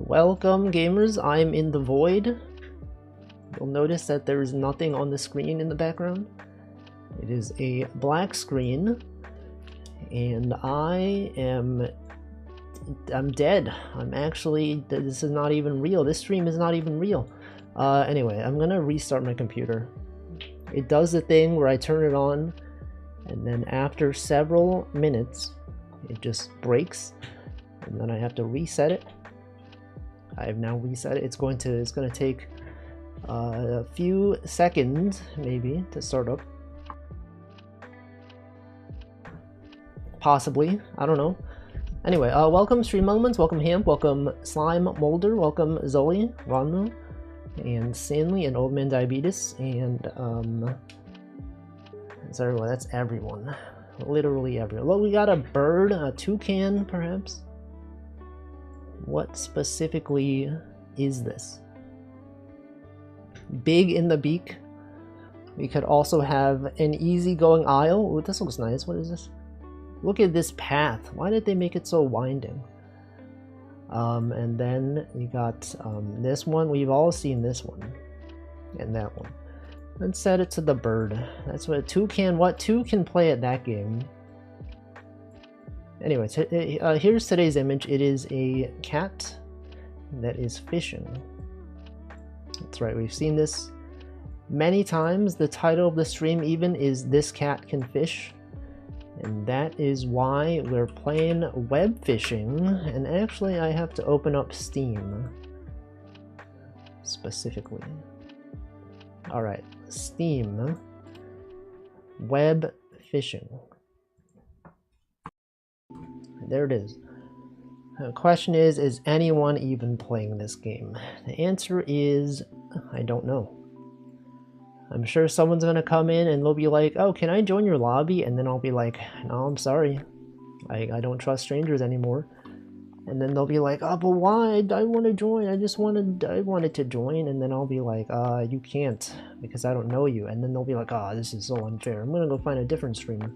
Welcome gamers, I'm in the void. You'll notice that there is nothing on the screen in the background. It is a black screen, and I'm dead. I'm actually, this is not even real. This stream is not even real. Anyway, I'm gonna restart my computer. It does the thing where I turn it on, and then after several minutes, it just breaks, and then I have to reset it. I have now reset it. It's going to take a few seconds maybe to start up. Possibly, I don't know. Anyway, welcome Stream Moments, welcome Hamp, welcome Slime Molder, welcome Zoe, Ronmo, and Stanley, and Old Man Diabetes, and that's everyone. That's everyone. Literally everyone. Well, we got a bird, a toucan, perhaps. What specifically is this? Big in the beak. We could also have an easygoing isle. Ooh, this looks nice. What is this? Look at this path. Why did they make it so winding? And then you got this one. We've all seen this one. And that one. Let's set it to the bird. That's what two can play at that game. Anyway, here's today's image. It is a cat that is fishing. That's right, we've seen this many times. The title of the stream even is "This Cat Can Fish." And that is why we're playing web fishing. And actually, I have to open up Steam. Specifically. Alright, Steam. Web fishing. There it is. The question is anyone even playing this game? The answer is, I don't know. I'm sure someone's gonna come in and they'll be like, oh, can I join your lobby? And then I'll be like, no, I'm sorry. I don't trust strangers anymore. And then they'll be like, oh, but why? I want to join. I wanted to join. And then I'll be like, you can't because I don't know you. And then they'll be like, oh, this is so unfair. I'm gonna go find a different streamer.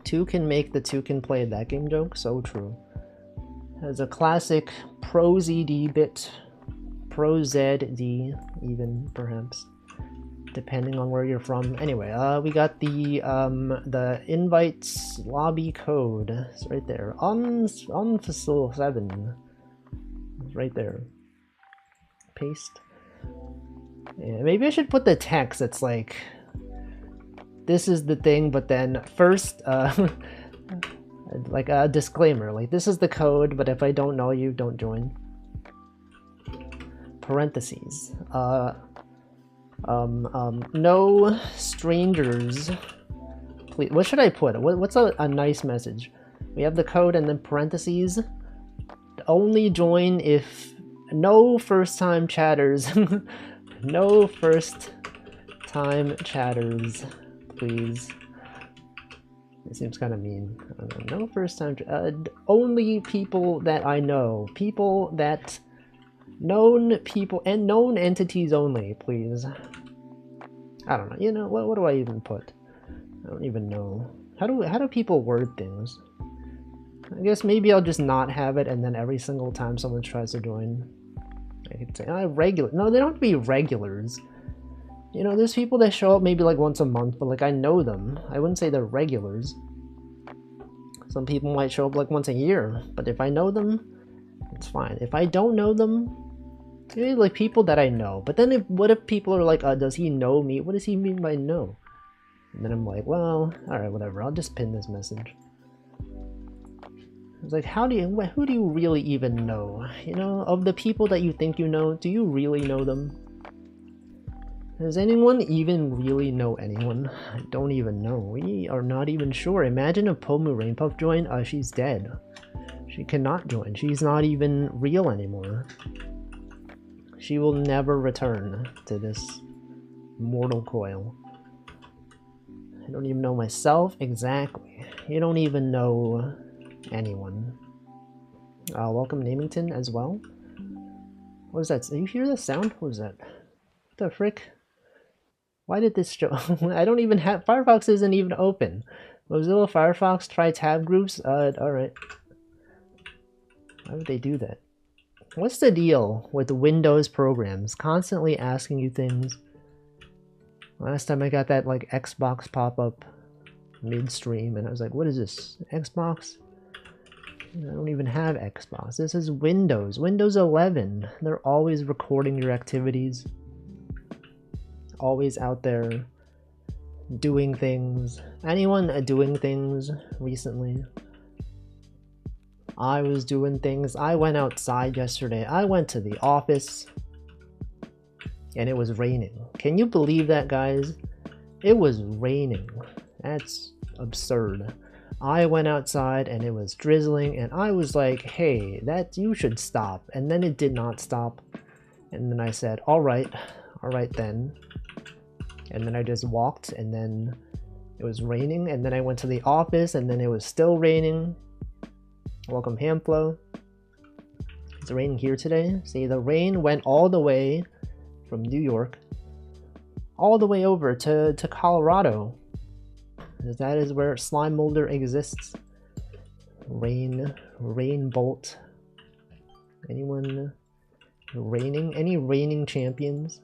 Two can make the two can play that game joke. So true. As a classic pro ZD bit, pro ZD even perhaps, depending on where you're from. Anyway, we got the invites lobby code. It's right there. On Facil 7. It's right there. Paste. Yeah, maybe I should put the text that's like, this is the thing, but then first, like a disclaimer, like this is the code, but if I don't know you, don't join. Parentheses. No strangers. Please. What should I put? What's a nice message? We have the code and then parentheses. Only join if no first-time chatters. No first-time chatters. Please. It seems kind of mean. No first time. Only people that I know. People that. Known people and known entities only, please. I don't know. You know what do I even put? I don't even know. How do people word things? I guess maybe I'll just not have it, and then every single time someone tries to join, I could say, regular. No, they don't have to be regulars. You know, there's people that show up maybe like once a month, but like I know them. I wouldn't say they're regulars. Some people might show up like once a year, but if I know them, it's fine. If I don't know them, maybe like people that I know. But then what if people are like, does he know me? What does he mean by know? And then I'm like, well, alright, whatever. I'll just pin this message. It's like, who do you really even know? You know, of the people that you think you know, do you really know them? Does anyone even really know anyone? I don't even know. We are not even sure. Imagine if Pomu Rainpuff joined. She's dead. She cannot join. She's not even real anymore. She will never return to this mortal coil. I don't even know myself. Exactly. You don't even know anyone. Welcome Namington as well. What is that? Do you hear the sound? What is that? What the frick? Why did this show? I don't even have... Firefox isn't even open. Mozilla Firefox, try tab groups? Alright. Why would they do that? What's the deal with Windows programs constantly asking you things? Last time I got that like Xbox pop-up midstream and I was like, what is this? Xbox? I don't even have Xbox. This is Windows. Windows 11. They're always recording your activities. Always out there doing things. Anyone doing things recently? I was doing things. I went outside yesterday. I went to the office and it was raining. Can you believe that, guys? It was raining. That's absurd. I went outside and it was drizzling and I was like, hey, that you should stop. And then it did not stop. And then I said, all right then. And then I just walked and then it was raining and then I went to the office and then it was still raining. Welcome Hamflow. It's raining here today. See, the rain went all the way from New York all the way over to Colorado. That is where Slime Molder exists. Rain bolt. Anyone raining? Any reigning champions?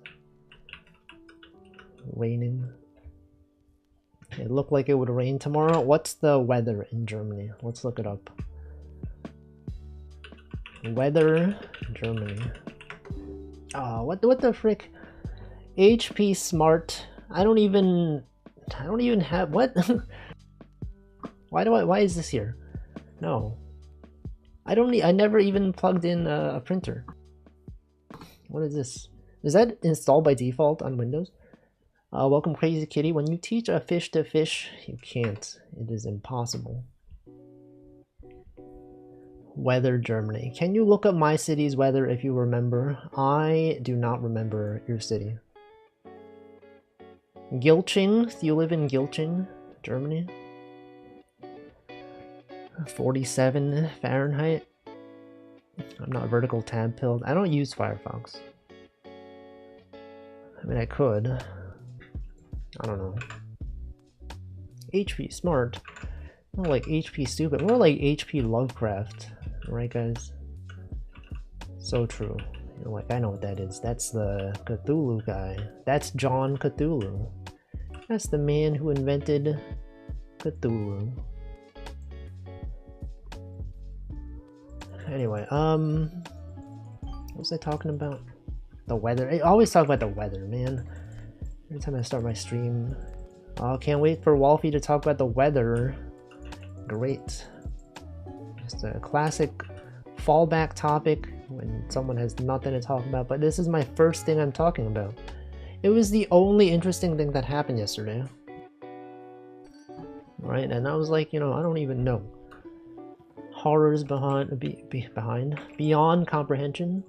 Raining. It looked like it would rain tomorrow. What's the weather in Germany? Let's look it up. Weather, Germany. What the frick? HP Smart. I don't even have what? Why is this here? No. I never even plugged in a printer. What is this? Is that installed by default on Windows? Welcome Crazy Kitty. When you teach a fish to fish, you can't. It is impossible. Weather, Germany. Can you look up my city's weather if you remember? I do not remember your city. Gilching. Do you live in Gilching, Germany? 47 Fahrenheit. I'm not vertical tab pilled. I don't use Firefox. I mean, I could. I don't know. HP Smart. Not like HP Stupid. More like HP Lovecraft. Right, guys? So true. You're like, I know what that is. That's the Cthulhu guy. That's John Cthulhu. That's the man who invented Cthulhu. Anyway, what was I talking about? The weather. I always talk about the weather, man. Every time I start my stream. Oh, can't wait for Wolfie to talk about the weather. Great. Just a classic fallback topic when someone has nothing to talk about, but this is my first thing I'm talking about. It was the only interesting thing that happened yesterday. Right, and I was like, you know, I don't even know. Horrors beyond comprehension.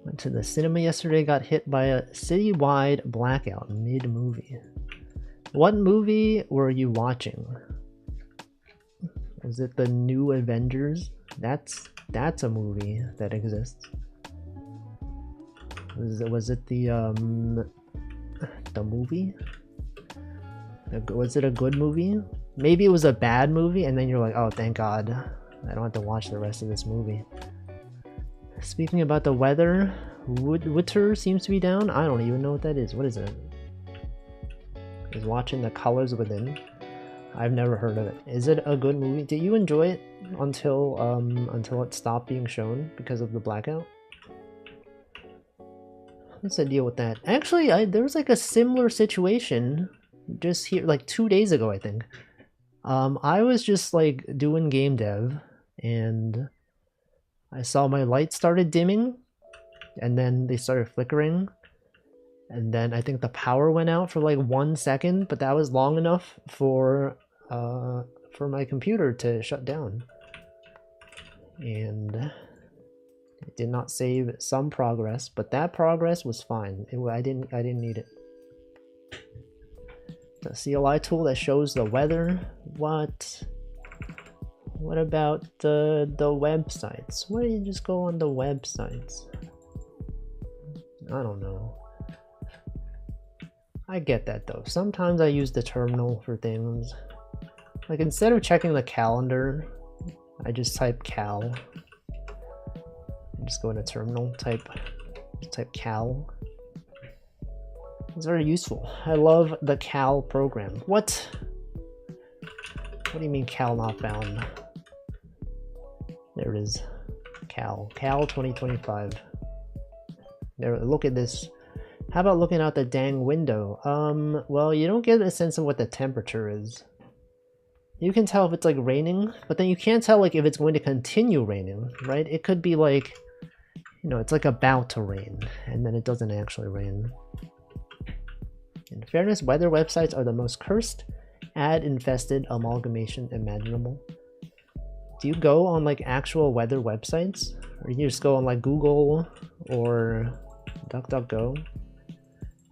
Went to the cinema yesterday, got hit by a citywide blackout mid-movie. What movie were you watching? Was it the new Avengers? That's a movie that exists. Was it the movie? Was it a good movie? Maybe it was a bad movie and then you're like, oh thank god, I don't have to watch the rest of this movie. Speaking about the weather, Witter seems to be down. I don't even know what that is. What is it? Is watching The Colors Within. I've never heard of it. Is it a good movie? Did you enjoy it until it stopped being shown because of the blackout? What's the deal with that? Actually, there was like a similar situation just here like 2 days ago, I think. I was just like doing game dev and I saw my lights started dimming and then they started flickering. And then I think the power went out for like 1 second, but that was long enough for my computer to shut down. And it did not save some progress, but that progress was fine. I didn't need it. The CLI tool that shows the weather. What about the websites? Why don't you just go on the websites? I don't know. I get that though. Sometimes I use the terminal for things. Like instead of checking the calendar I just type cal. Just go into terminal, type cal. It's very useful. I love the cal program. What? What do you mean cal not found? There it is. Cal 2025. There, look at this. How about looking out the dang window? Well, you don't get a sense of what the temperature is. You can tell if it's like raining, but then you can't tell like if it's going to continue raining, right? It could be like, you know, it's like about to rain, and then it doesn't actually rain. In fairness, weather websites are the most cursed, ad-infested amalgamation imaginable. Do you go on like actual weather websites? Or you just go on like Google or DuckDuckGo?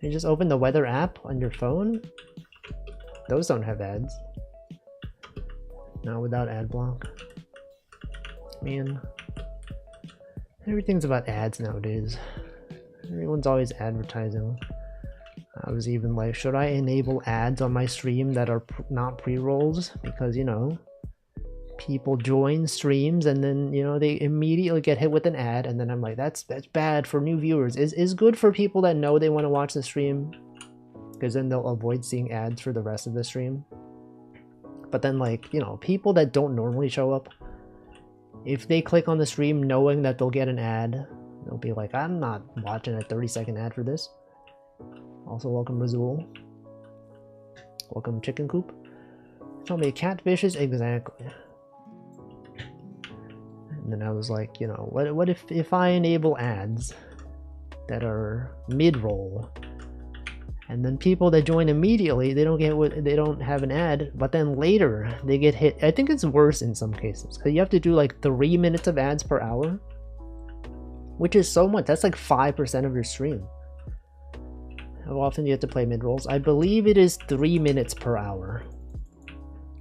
You just open the weather app on your phone? Those don't have ads. Not without ad block. Man. Everything's about ads nowadays. Everyone's always advertising. I was even like, should I enable ads on my stream that are not pre-rolls? Because, you know, people join streams and then, you know, they immediately get hit with an ad, and then I'm like, that's bad for new viewers. Is good for people that know they want to watch the stream, because then they'll avoid seeing ads for the rest of the stream. But then, like, you know, people that don't normally show up, if they click on the stream knowing that they'll get an ad, they'll be like, I'm not watching a 30-second ad for this. Also, welcome Razul. Welcome Chicken Coop. Tell me, catfishes? Exactly. And then I was like, you know, what if I enable ads that are mid-roll, and then people that join immediately, they don't have an ad, but then later they get hit. I think it's worse in some cases, because you have to do like 3 minutes of ads per hour, which is so much. That's like 5% of your stream. How often do you have to play mid-rolls? I believe it is 3 minutes per hour,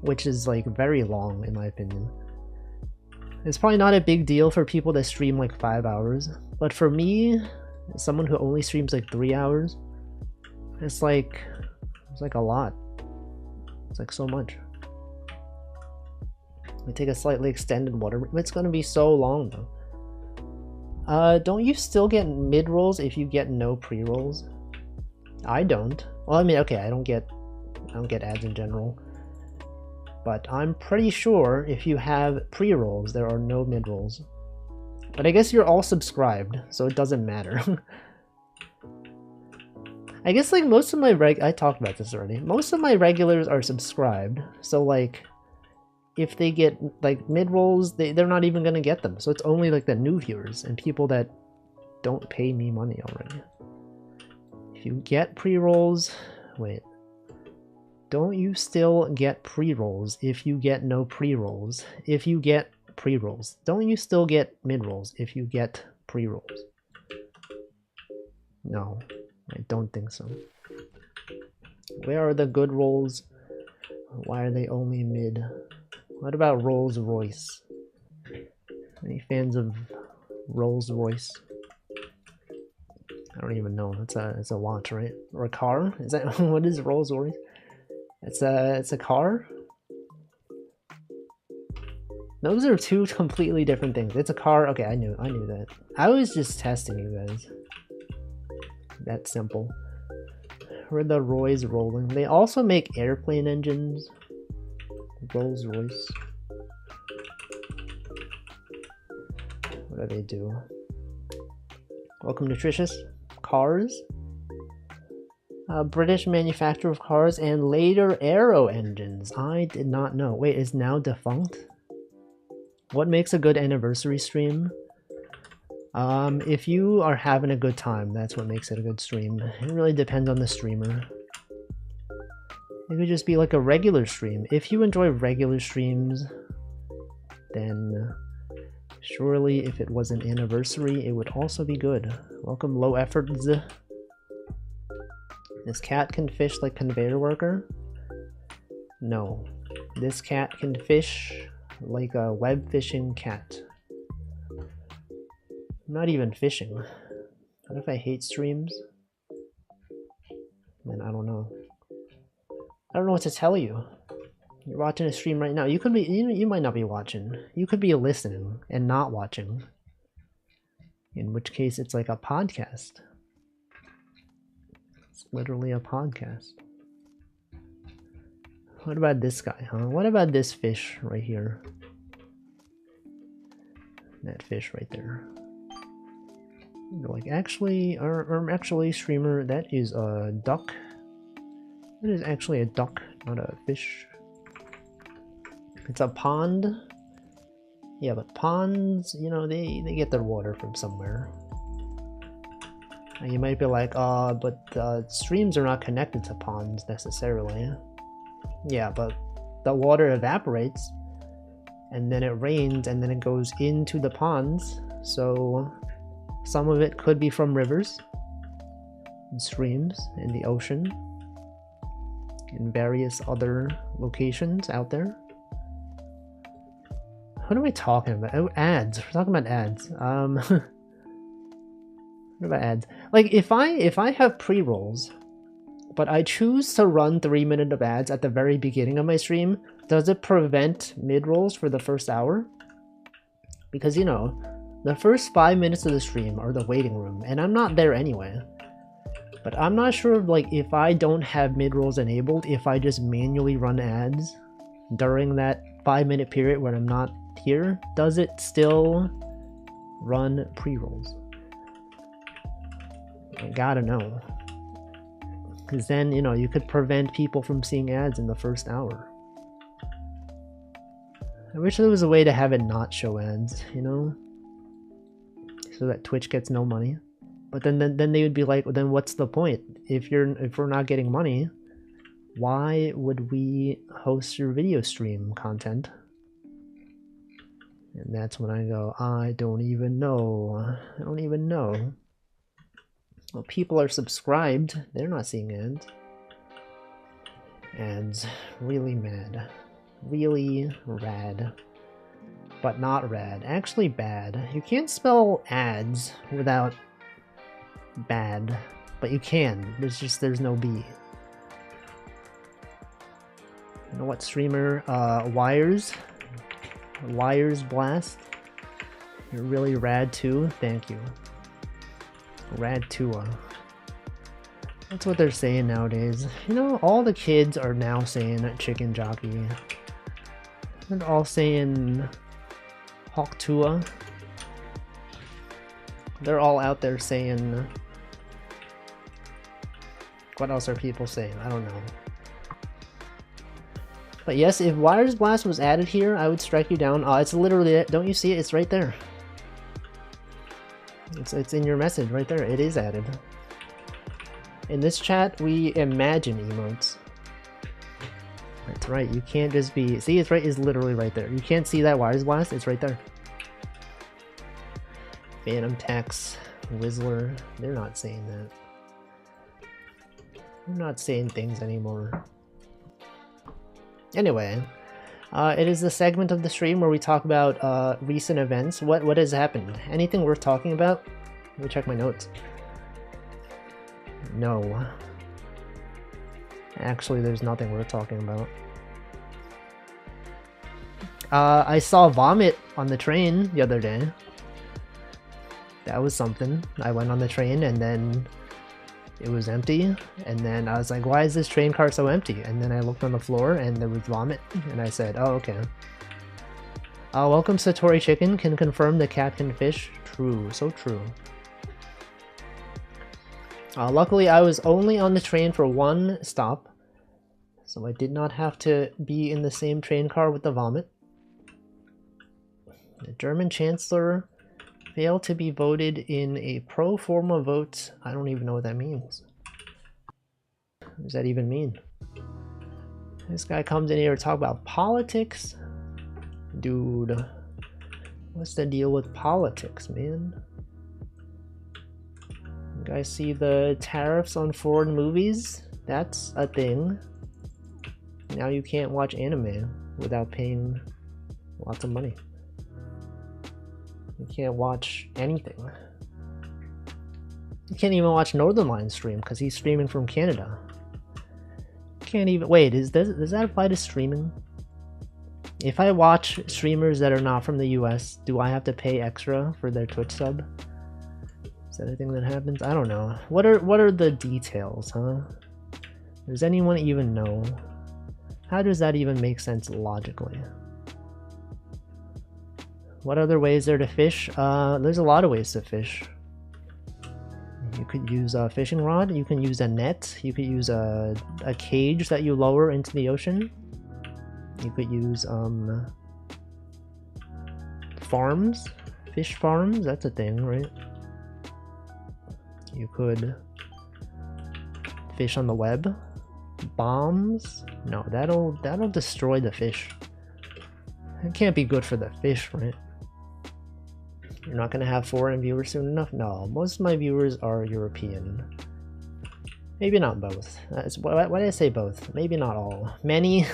which is like very long in my opinion. It's probably not a big deal for people that stream like 5 hours, but for me, someone who only streams like 3 hours, it's like a lot. It's like so much. We take a slightly extended water. It's gonna be so long though. Don't you still get mid-rolls if you get no pre-rolls? I don't. Well, I mean, okay, I don't get ads in general. But I'm pretty sure if you have pre-rolls, there are no mid-rolls. But I guess you're all subscribed, so it doesn't matter. I guess like most of my I talked about this already. Most of my regulars are subscribed, so like if they get like mid-rolls, they're not even gonna get them. So it's only like the new viewers and people that don't pay me money already. If you get pre-rolls, wait. Don't you still get pre-rolls if you get no pre-rolls? If you get pre-rolls, don't you still get mid-rolls if you get pre-rolls? No, I don't think so. Where are the good rolls? Why are they only mid? What about Rolls Royce? Any fans of Rolls Royce? I don't even know. It's a watch, right? Or a car? Is that what is Rolls Royce? It's a car? Those are two completely different things. It's a car. Okay, I knew that. I was just testing you guys. That's simple. Where are the Roy's rolling? They also make airplane engines. Rolls Royce. What do they do? Welcome, Nutritious. Cars? British manufacturer of cars and later aero engines. I did not know. Wait, is now defunct? What makes a good anniversary stream? If you are having a good time, that's what makes it a good stream. It really depends on the streamer. It could just be like a regular stream. If you enjoy regular streams, then surely if it was an anniversary, it would also be good. Welcome, Low Efforts. This cat can fish like conveyor worker? No. This cat can fish like a web fishing cat. I'm not even fishing. What if I hate streams? Man, I don't know. I don't know what to tell you. You're watching a stream right now. You could be, you might not be watching. You could be listening and not watching. In which case, it's like a podcast. It's literally a podcast. What about this guy, huh? What about this fish right here? That fish right there. Like, actually, or actually, streamer, that is a duck. That is actually a duck, not a fish. It's a pond. Yeah, but ponds, you know, they get their water from somewhere. And you might be like, but streams are not connected to ponds necessarily. Yeah, but the water evaporates, and then it rains, and then it goes into the ponds. So some of it could be from rivers, and streams, and the ocean, and various other locations out there. What am I talking about? Oh, ads. We're talking about ads. What about ads? Like, if I have pre-rolls, but I choose to run 3 minutes of ads at the very beginning of my stream, does it prevent mid-rolls for the first hour? Because, you know, the first 5 minutes of the stream are the waiting room, and I'm not there anyway. But I'm not sure, like, if I don't have mid-rolls enabled, if I just manually run ads during that 5-minute period when I'm not here, does it still run pre-rolls? I gotta know. Because then, you know, you could prevent people from seeing ads in the first hour. I wish there was a way to have it not show ads, you know? So that Twitch gets no money. But then they would be like, well, then what's the point? If we're not getting money, why would we host your video stream content? And that's when I go, I don't even know. I don't even know. Well, people are subscribed. They're not seeing ads. Ads. Really mad. Really rad. But not rad. Actually bad. You can't spell ads without bad. But you can. There's no B. You know what streamer? Wires. Wires Blast. You're really rad too. Thank you. Rad Tua. That's what they're saying nowadays. You know, all the kids are now saying chicken jockey. They're all saying Hawk Tua. They're all out there saying... What else are people saying? I don't know. But yes, if Wires Blast was added here, I would strike you down. It's literally it. Don't you see it? It's right there. It's in your message right there. It is added. In this chat, we imagine emotes. That's right. You can't just be... See, it's right. It's literally right there. You can't see that Wires Blast. It's right there. Phantom Tax, Whistler. They're not saying that. They're not saying things anymore. Anyway, it is the segment of the stream where we talk about recent events. What has happened? Anything worth talking about? Let me check my notes. No. Actually, there's nothing worth talking about. I saw vomit on the train the other day. That was something. I went on the train and then it was empty, and then I was like, why is this train car so empty? And then I looked on the floor and there was vomit, and I said, oh, okay. Welcome Satori Chicken, can confirm the cat can fish. True, so true. Luckily I was only on the train for one stop, so I did not have to be in the same train car with the vomit. The German Chancellor failed to be voted in a pro forma vote. I don't even know what that means. What does that even mean? This guy comes in here to talk about politics. Dude, what's the deal with politics, man? You guys see the tariffs on foreign movies? That's a thing. Now you can't watch anime without paying lots of money. You can't watch anything. You can't even watch Northern Line stream because he's streaming from Canada. Can't even... Wait, does that apply to streaming? If I watch streamers that are not from the US, do I have to pay extra for their Twitch sub? Is that a thing that happens? I don't know. What are the details, huh? Does anyone even know? How does that even make sense logically? What other ways there to fish? There's a lot of ways to fish. You could use a fishing rod, you can use a net, you could use a cage that you lower into the ocean. You could use farms, fish farms, that's a thing, right? You could fish on the web. Bombs? No, that'll destroy the fish. It can't be good for the fish, right? You're not gonna have foreign viewers soon enough? No, most of my viewers are European. Maybe not both. Why did I say both? Maybe not all. Many,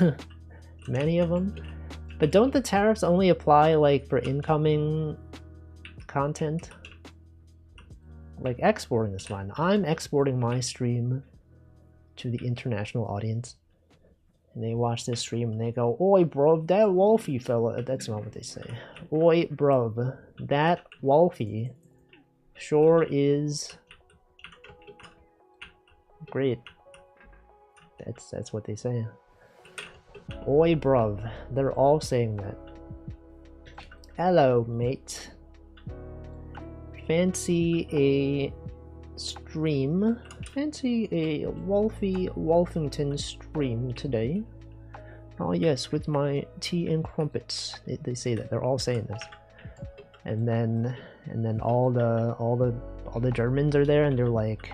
many of them. But don't the tariffs only apply like for incoming content? Like exporting is fine. I'm exporting my stream to the international audience. And they watch this stream and they go, "Oi, bruv, that Wolfie fella." That's not what they say. "Oi, bruv, that Wolfie sure is great." That's what they say. "Oi, bruv." They're all saying that. "Hello, mate. Fancy a stream? Fancy a Wolfington stream today?" "Oh yes, with my tea and crumpets." They say that. They're all saying this. And then all the Germans are there and they're like,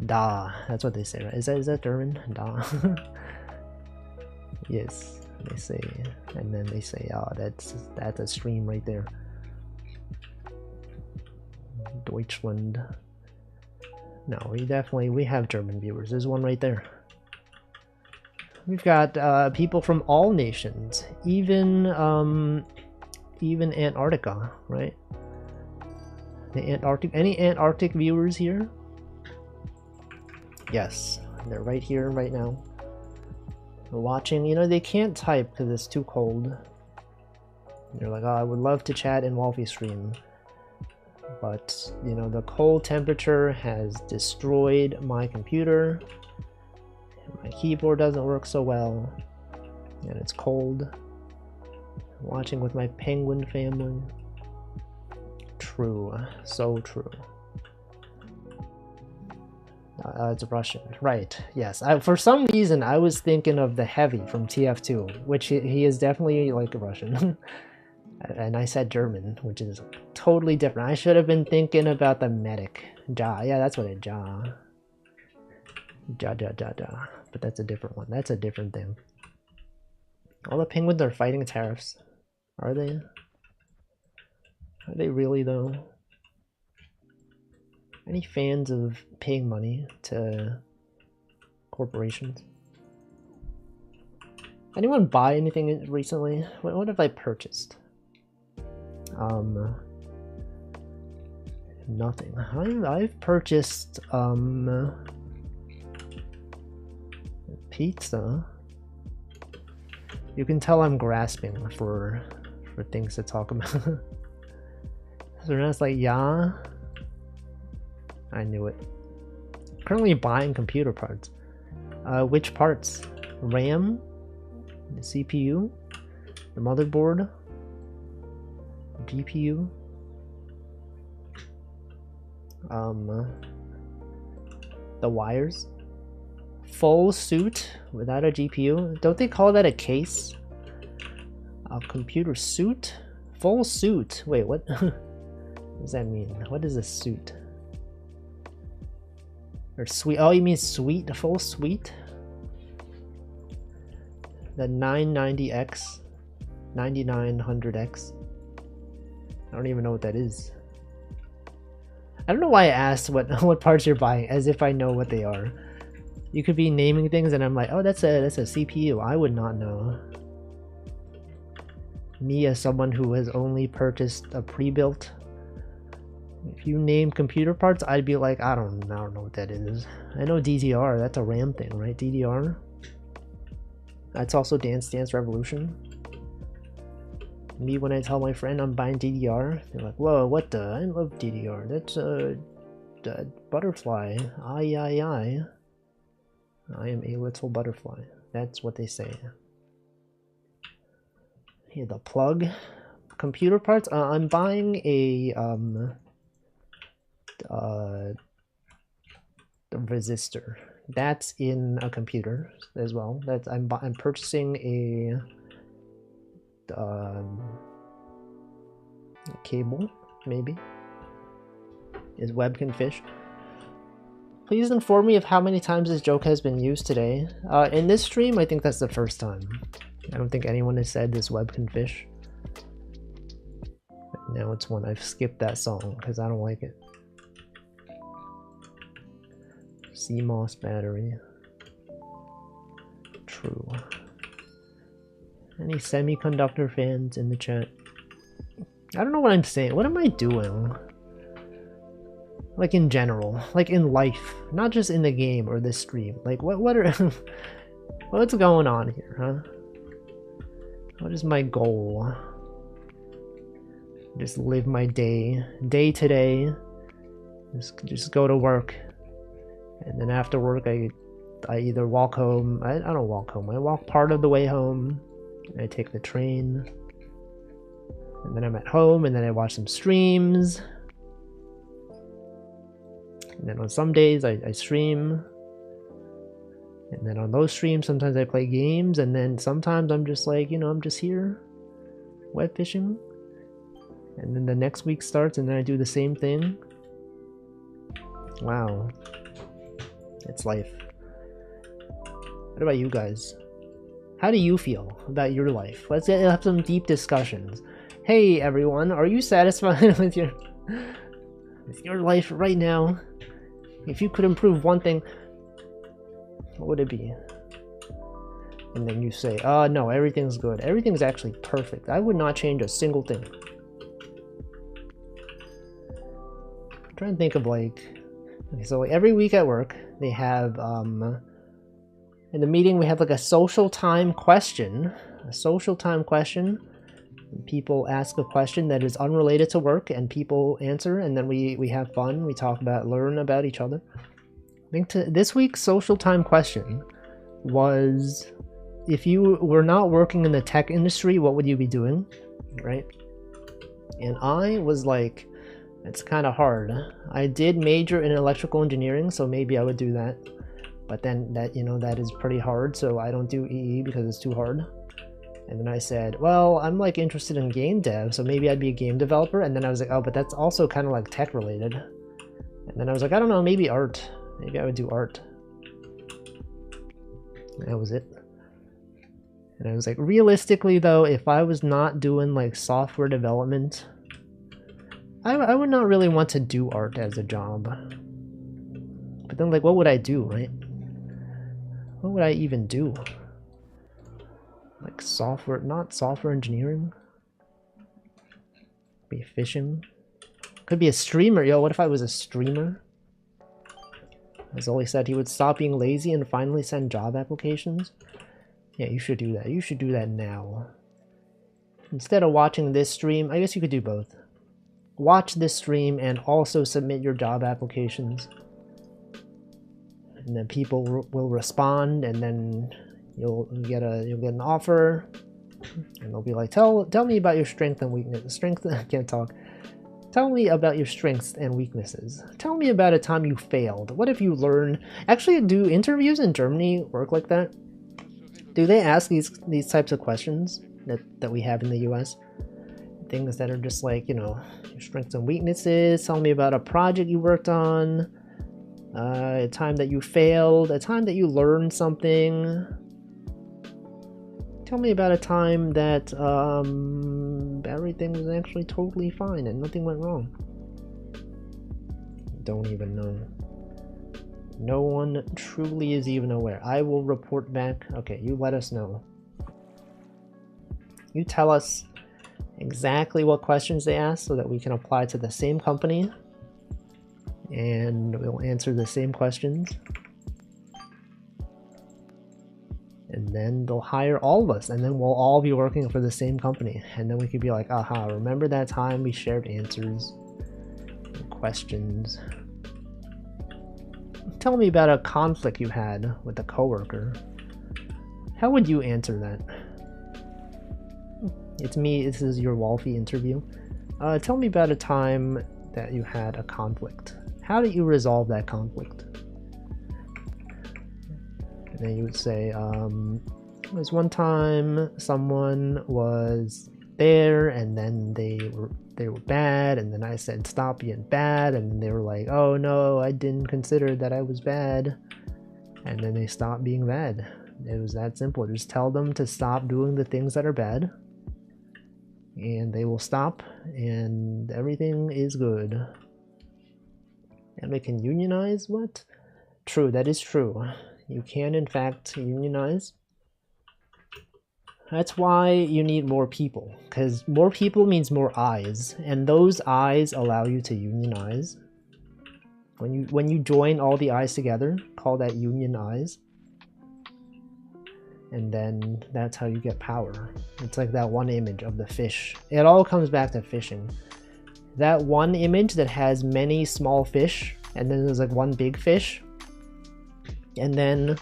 "Da." That's what they say, right? Is that German? Da. Yes, they say. And then they say, "Oh, that's a stream right there." Deutschland. No, we have German viewers. There's one right there. We've got people from all nations, even Antarctica, right? The Antarctic. Any Antarctic viewers here? Yes, they're right here, right now. They're watching. You know, they can't type because it's too cold. They're like, "Oh, I would love to chat in Wolfie stream, but you know, the cold temperature has destroyed my computer. My keyboard doesn't work so well, and it's cold. I'm watching with my penguin family." True, so true. It's Russian, right? Yes. For some reason, I was thinking of the Heavy from TF2, which he is definitely like a Russian. And I said German, which is totally different. I should have been thinking about the medic. Ja, yeah, that's what it. Ja. Ja. But that's a different one. That's a different thing. All the penguins are fighting tariffs. Are they? Are they really though? Any fans of paying money to corporations? Anyone buy anything recently? What have I purchased? Nothing. I've purchased pizza. You can tell I'm grasping for things to talk about. So now it's like, yeah, I knew it. Currently buying computer parts. Which parts? RAM, the CPU, the motherboard, GPU, the wires. Full suit without a GPU. Don't they call that a case? A computer suit? Full suit. Wait, what? What does that mean? What is a suit? Or suite? Oh, you mean suite? A full suite? The 990X, 9900X. I don't even know what that is. I don't know why I asked what parts you're buying, as if I know what they are. You could be naming things and I'm like, oh, that's a CPU. I would not know. Me, as someone who has only purchased a pre-built. If you name computer parts, I'd be like, I don't know what that is. I know DDR, that's a RAM thing, right? DDR. That's also Dance Dance Revolution. Me when I tell my friend I'm buying DDR, they're like, whoa, what the? I love DDR. That's a butterfly. I am a little butterfly. That's what they say. Here, the plug. Computer parts? I'm buying a the resistor. That's in a computer as well. That's I'm purchasing a cable, maybe. Is webkin fish? Please inform me of how many times this joke has been used today. In this stream, I think that's the first time. I don't think anyone has said this webkin fish. Now it's one. I've skipped that song because I don't like it. CMOS battery. True. Any semiconductor fans in the chat? I don't know what I'm saying. What am I doing? Like in general, like in life, not just in the game or this stream. Like what are what's going on here, huh? What is my goal? Just live my day to day. Just go to work, and then after work I either walk home. I don't walk home. I walk part of the way home. I take the train, and then I'm at home, and then I watch some streams. And then on some days I stream, and then on those streams sometimes I play games, and then sometimes I'm just like, you know, I'm just here web fishing, and then the next week starts and then I do the same thing. Wow, it's life. What about you guys? How do you feel about your life? Let's have some deep discussions. Hey everyone, are you satisfied with your life right now? If you could improve one thing, what would it be? And then you say, oh no, everything's good. Everything's actually perfect. I would not change a single thing. I'm trying to think of like, okay, so like every week at work, they have, in the meeting we have like a social time question. A social time question. People ask a question that is unrelated to work and people answer, and then we have fun. We talk about, learn about each other. I think this week's social time question was, if you were not working in the tech industry, what would you be doing, right? And I was like, it's kind of hard. I did major in electrical engineering, so maybe I would do that. But then that, you know, that is pretty hard, so I don't do EE because it's too hard. And then I said, well, I'm like interested in game dev, so maybe I'd be a game developer. And then I was like, oh, but that's also kind of like tech related. And then I was like, I don't know, maybe art. Maybe I would do art. And that was it. And I was like, realistically though, if I was not doing like software development, I would not really want to do art as a job. But then like, what would I do, right? What would I even do? Like software, not software engineering. Be fishing. Could be a streamer. Yo, what if I was a streamer? As Oli said, he would stop being lazy and finally send job applications. Yeah, you should do that. You should do that now. Instead of watching this stream, I guess you could do both. Watch this stream and also submit your job applications. And then people will respond, and then you'll get an offer, and they'll be like, tell me about your strength and weakness. I can't talk. Tell me about your strengths and weaknesses. Tell me about a time you failed. What if you learned? Actually, do interviews in Germany work like that? Do they ask these types of questions that we have in the US? Things that are just like, you know, your strengths and weaknesses. Tell me about a project you worked on. A time that you failed. A time that you learned something. Tell me about a time that everything was actually totally fine and nothing went wrong. Don't even know. No one truly is even aware. I will report back. Okay, you let us know. You tell us exactly what questions they ask so that we can apply to the same company and we'll answer the same questions. And then they'll hire all of us, and then we'll all be working for the same company. And then we could be like, aha, remember that time we shared answers and questions? Tell me about a conflict you had with a coworker. How would you answer that? It's me, this is your Wolfie interview. Tell me about a time that you had a conflict. How did you resolve that conflict? And then you would say, there was one time someone was there and then they were bad, and then I said stop being bad, and they were like, oh no, I didn't consider that I was bad, and then they stopped being bad. It was that simple. Just tell them to stop doing the things that are bad, and they will stop, and everything is good. And we can unionize? What? True, that is true. You can in fact unionize. That's why you need more people, because more people means more eyes, and those eyes allow you to unionize. When you join all the eyes together, call that union eyes. And then that's how you get power. It's like that one image of the fish. It all comes back to fishing. That one image that has many small fish, and then there's like one big fish, and then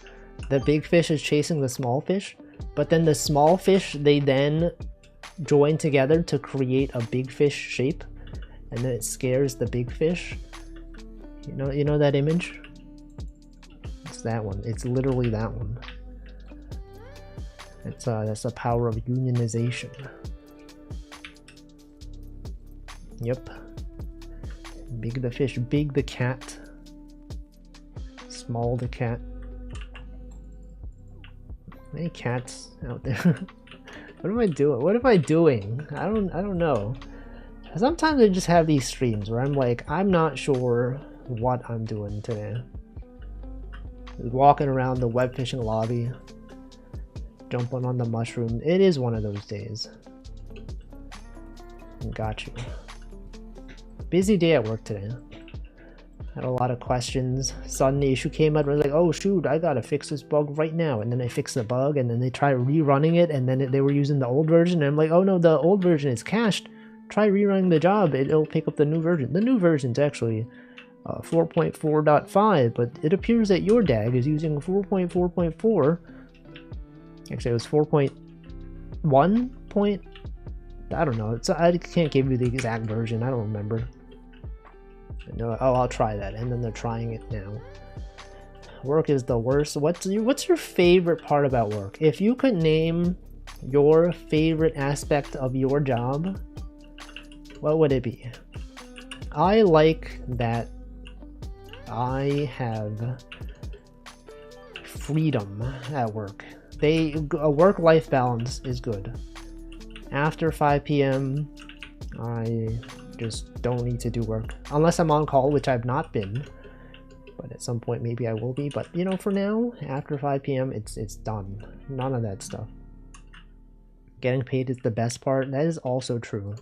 the big fish is chasing the small fish, but then the small fish, they then join together to create a big fish shape, and then it scares the big fish. You know that image? It's that one. It's literally that one. That's the power of unionization. Yep. Big the fish, big the cat, small the cat. Any cats out there? What am I doing? What am I doing? I don't know. Sometimes I just have these streams where I'm like, I'm not sure what I'm doing today. Walking around the web fishing lobby, jumping on the mushroom. It is one of those days. Got you. Busy day at work today. Had a lot of questions. Sudden issue came up. I was like, oh shoot, I gotta fix this bug right now. And then I fixed the bug, and then they tried rerunning it, and then they were using the old version. And I'm like, oh no, the old version is cached. Try rerunning the job. It'll pick up the new version. The new version's actually 4.4.5, but it appears that your DAG is using 4.4.4. Actually, it was 4.1 point. I don't know. I can't give you the exact version. I don't remember. No, oh, I'll try that, and then they're trying it now. Work is the worst. What's your favorite part about work? If you could name your favorite aspect of your job, what would it be? I like that I have freedom at work. A work-life balance is good. After 5 p.m., I just don't need to do work. Unless I'm on call, which I've not been. But at some point, maybe I will be. But, you know, for now, after 5 p.m., it's done. None of that stuff. Getting paid is the best part. That is also true.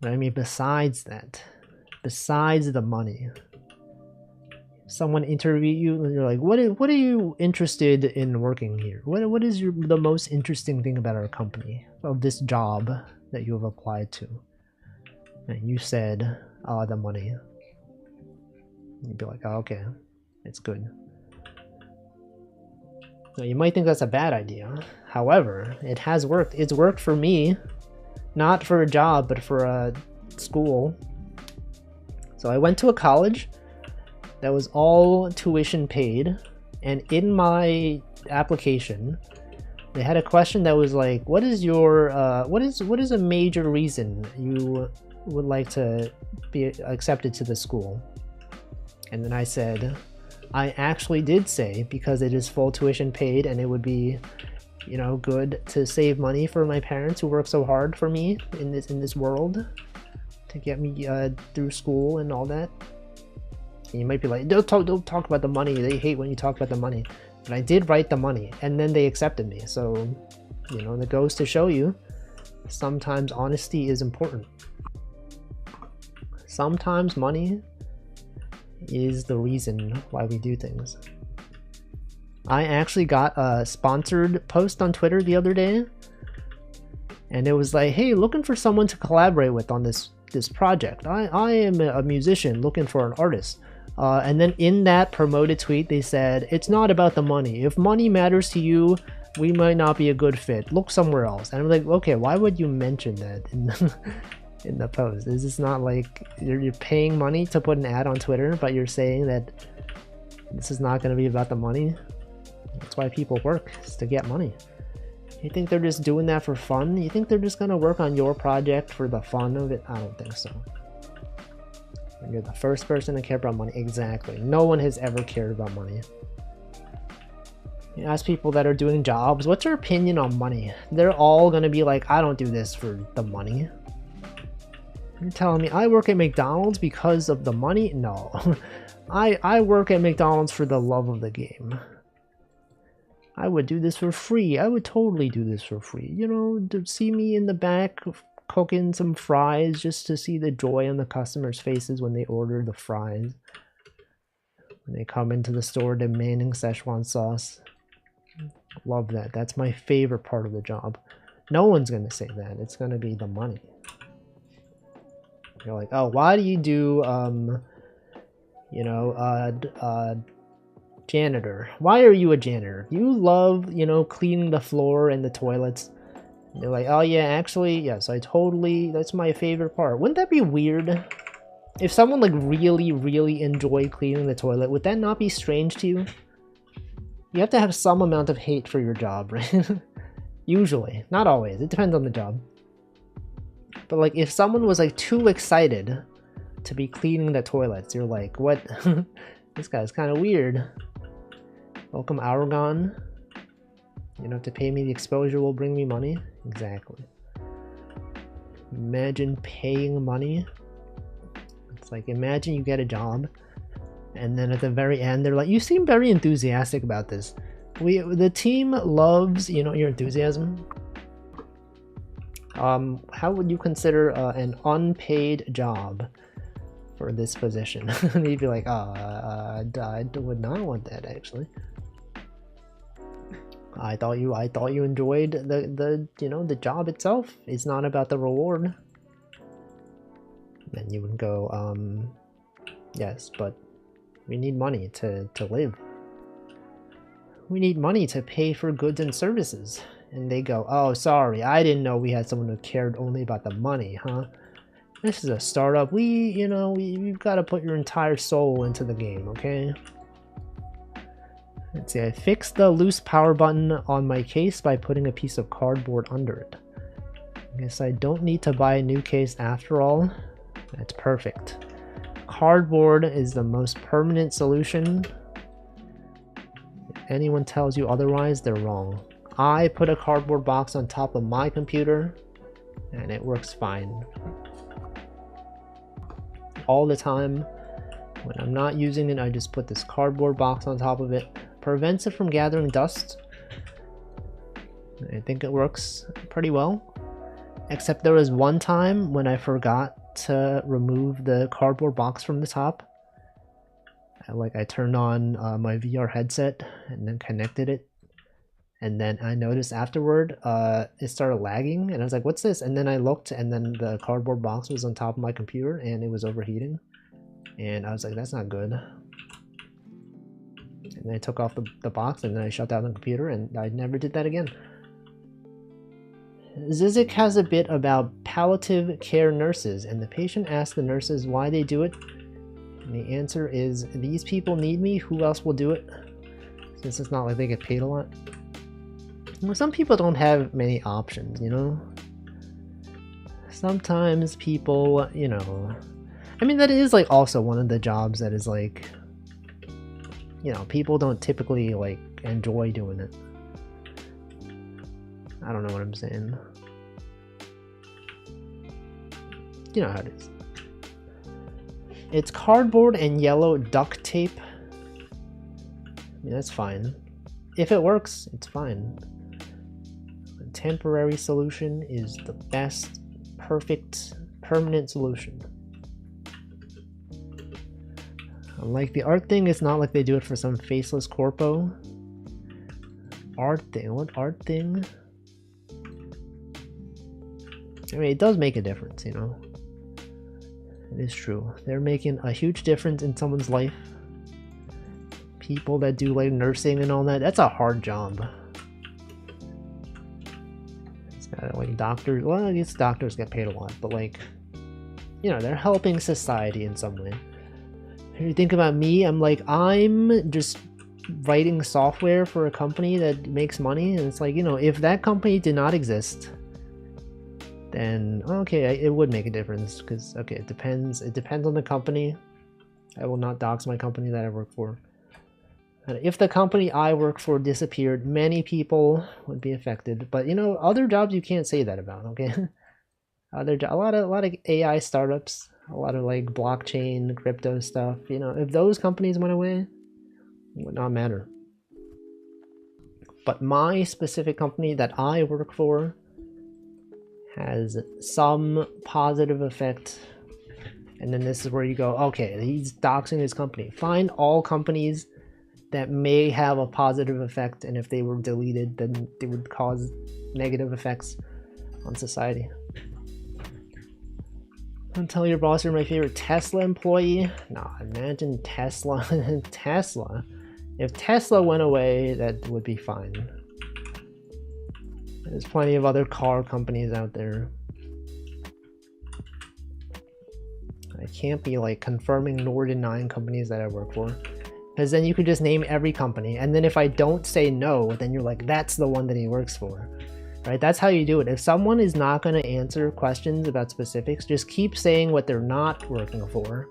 But I mean, besides that, besides the money, someone interview you and you're like, what are you interested in working here? What is the most interesting thing about our company, of this job that you have applied to? And you said, the money. You'd be like, oh, okay, it's good. Now, you might think that's a bad idea. However, it has worked. It's worked for me, not for a job, but for a school. So I went to a college that was all tuition paid, and in my application, they had a question that was like, what is your what is a major reason you would like to be accepted to the school? And then I said, I actually did say because it is full tuition paid, and it would be, you know, good to save money for my parents who work so hard for me in this world to get me through school and all that. And you might be like, don't talk about the money. They hate when you talk about the money. But I did write the money, and then they accepted me. So, you know, that goes to show you, sometimes honesty is important. Sometimes money is the reason why we do things. I actually got a sponsored post on Twitter the other day, and it was like, hey, looking for someone to collaborate with on this project. I am a musician looking for an artist. And then in that promoted tweet, they said, it's not about the money. If money matters to you, we might not be a good fit. Look somewhere else. And I'm like, okay, why would you mention that in the post? Is this not like you're paying money to put an ad on Twitter, but you're saying that this is not going to be about the money? That's why people work, is to get money. You think they're just doing that for fun? You think they're just going to work on your project for the fun of it? I don't think so. You're the first person to care about money. Exactly. No one has ever cared about money. You ask people that are doing jobs, what's your opinion on money? They're all going to be like, I don't do this for the money. You're telling me I work at McDonald's because of the money? No. I work at McDonald's for the love of the game. I would do this for free. I would totally do this for free. You know, to see me in the back cooking some fries just to see the joy on the customers' faces when they order the fries. When they come into the store demanding Szechuan sauce. Love that. That's my favorite part of the job. No one's going to say that. It's going to be the money. You're like, oh, why do you do, you know, janitor? Why are you a janitor? You love, you know, cleaning the floor and the toilets. And they're like, oh yeah, actually, yes, that's my favorite part. Wouldn't that be weird? If someone like really enjoyed cleaning the toilet, would that not be strange to you? You have to have some amount of hate for your job, right? Usually, not always, it depends on the job. But like if someone was like too excited to be cleaning the toilets, you're like, what? This guy's kind of weird. Welcome, Aragon. You don't have to pay me, the exposure will bring me money. Exactly. Imagine paying money. It's like, imagine you get a job, and then at the very end, they're like, you seem very enthusiastic about this. The team loves, you know, your enthusiasm. How would you consider an unpaid job for this position? And you'd be like, oh, I would not want that, actually. I thought you enjoyed the you know, the job itself. It's not about the reward. Then you would go, yes, but we need money to live. We need money to pay for goods and services. And they go, oh, sorry, I didn't know we had someone who cared only about the money, huh? This is a startup. We've got to put your entire soul into the game, okay? Let's see, I fixed the loose power button on my case by putting a piece of cardboard under it. I guess I don't need to buy a new case after all. That's perfect. Cardboard is the most permanent solution. If anyone tells you otherwise, they're wrong. I put a cardboard box on top of my computer, and it works fine. All the time. When I'm not using it, I just put this cardboard box on top of it. Prevents it from gathering dust. I think it works pretty well. Except there was one time when I forgot to remove the cardboard box from the top. I turned on my VR headset and then connected it. And then I noticed afterward, it started lagging, and I was like, what's this? And then I looked, and then the cardboard box was on top of my computer, and it was overheating. And I was like, that's not good. And then I took off the box, and then I shut down the computer, and I never did that again. Zizik has a bit about palliative care nurses, and the patient asks the nurses why they do it. And the answer is, these people need me, who else will do it? Since it's not like they get paid a lot. Well, some people don't have many options, you know? Sometimes people, you know... I mean, that is, like, also one of the jobs that is, like... You know, people don't typically, like, enjoy doing it. I don't know what I'm saying. You know how it is. It's cardboard and yellow duct tape. I mean, that's fine. If it works, it's fine. A temporary solution is the best, perfect, permanent solution. Like the art thing, it's not like they do it for some faceless corpo. Art thing. What art thing? I mean, it does make a difference, you know. It is true. They're making a huge difference in someone's life. People that do like nursing and all that, that's a hard job. It's got like doctors, well, I guess doctors get paid a lot, but like, you know, they're helping society in some way. If you think about me, I'm just writing software for a company that makes money, and it's like, you know, if that company did not exist, then okay, it would make a difference, because okay, it depends on the company. I will not dox my company that I work for. And if the company I work for disappeared, many people would be affected. But you know, other jobs you can't say that about, okay? A lot of AI startups, a lot of like blockchain, crypto stuff, you know, if those companies went away, it would not matter. But my specific company that I work for has some positive effect. And then this is where you go, okay, he's doxing his company. Find all companies that may have a positive effect, and if they were deleted, then they would cause negative effects on society. Don't tell your boss you're my favorite Tesla employee. No, imagine Tesla. Tesla. If Tesla went away, that would be fine. There's plenty of other car companies out there. I can't be like confirming nor denying companies that I work for, because then you could just name every company, and then if I don't say no, then you're like, that's the one that he works for, right? That's how you do it. If someone is not going to answer questions about specifics, just keep saying what they're not working for,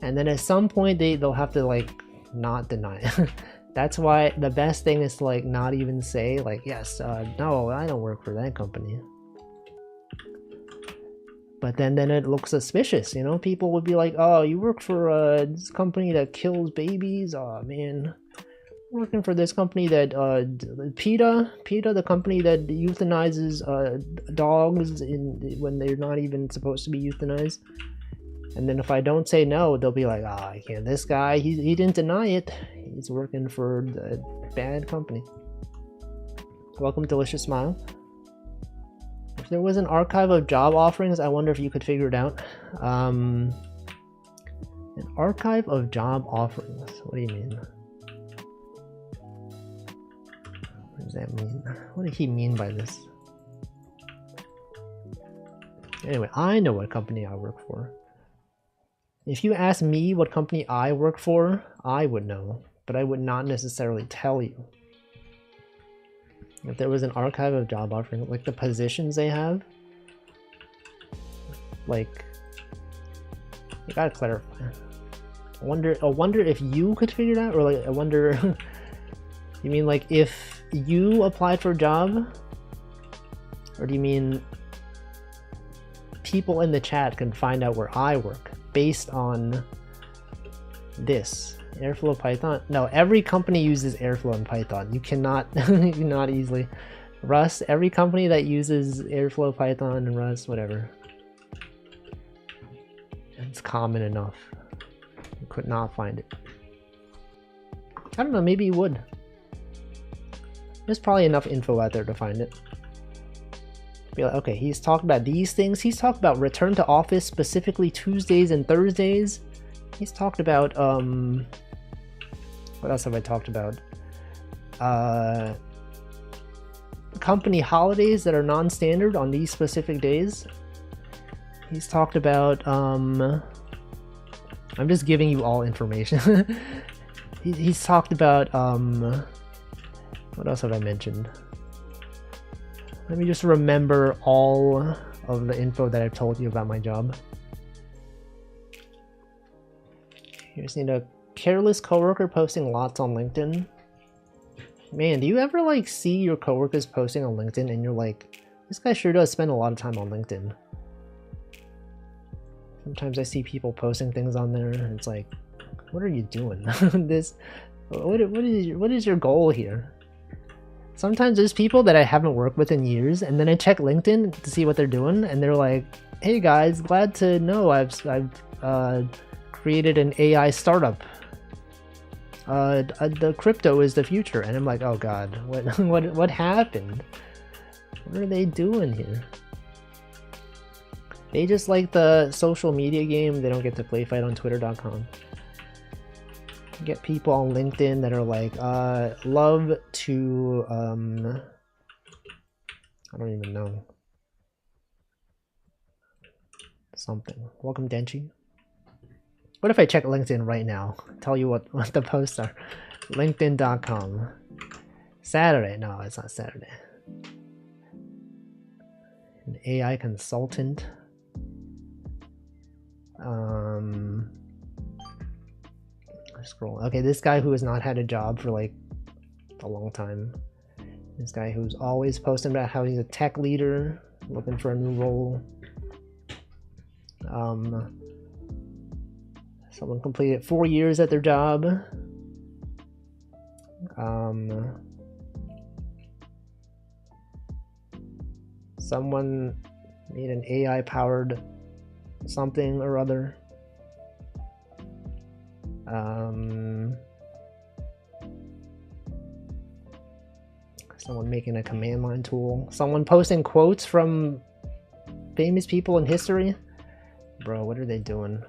and then at some point they'll have to like not deny it. That's why the best thing is to like not even say like, yes, no, I don't work for that company. But then it looks suspicious, you know? People would be like, oh, you work for this company that kills babies? Oh man, I'm working for this company that PETA, the company that euthanizes dogs when they're not even supposed to be euthanized. And then if I don't say no, they'll be like, oh, I can't. This guy, he didn't deny it. He's working for the bad company. Welcome, Delicious Smile. If there was an archive of job offerings, I wonder if you could figure it out. An archive of job offerings. What do you mean? What does that mean? What did he mean by this? Anyway, I know what company I work for. If you ask me what company I work for, I would know, but I would not necessarily tell you. If there was an archive of job offering, like the positions they have, like, you gotta clarify. I wonder if you could figure it out, or like, I wonder, you mean like if you applied for a job, or do you mean people in the chat can find out where I work based on this? Airflow Python? No, every company uses Airflow and Python. You cannot not easily. Rust, every company that uses Airflow, Python, and Rust, whatever. It's common enough. You could not find it. I don't know, maybe you would. There's probably enough info out there to find it. Be like, okay, he's talked about these things. He's talked about return to office, specifically Tuesdays and Thursdays. He's talked about, what else have I talked about? Company holidays that are non-standard on these specific days. He's talked about, I'm just giving you all information. He's talked about, what else have I mentioned? Let me just remember all of the info that I've told you about my job. You just need a careless coworker posting lots on LinkedIn. Man, do you ever like see your coworkers posting on LinkedIn and you're like, this guy sure does spend a lot of time on LinkedIn. Sometimes I see people posting things on there and it's like, what are you doing? What is your goal here? Sometimes there's people that I haven't worked with in years, and then I check LinkedIn to see what they're doing, and they're like, hey guys, glad to know I've created an AI startup. the crypto is the future. And I'm like, oh god, what happened? What are they doing here? They just like the social media game. They don't get to play fight on twitter.com. Get people on LinkedIn that are like, love to, I don't even know. Something. Welcome, Denchi. What if I check LinkedIn right now? Tell you what the posts are. LinkedIn.com. Saturday. No, it's not Saturday. An AI consultant. Scroll. Okay, this guy who has not had a job for like a long time. This guy who's always posting about how he's a tech leader, looking for a new role. Someone completed 4 years at their job. Someone made an AI powered something or other. Someone making a command line tool. Someone posting quotes from famous people in history. Bro, what are they doing?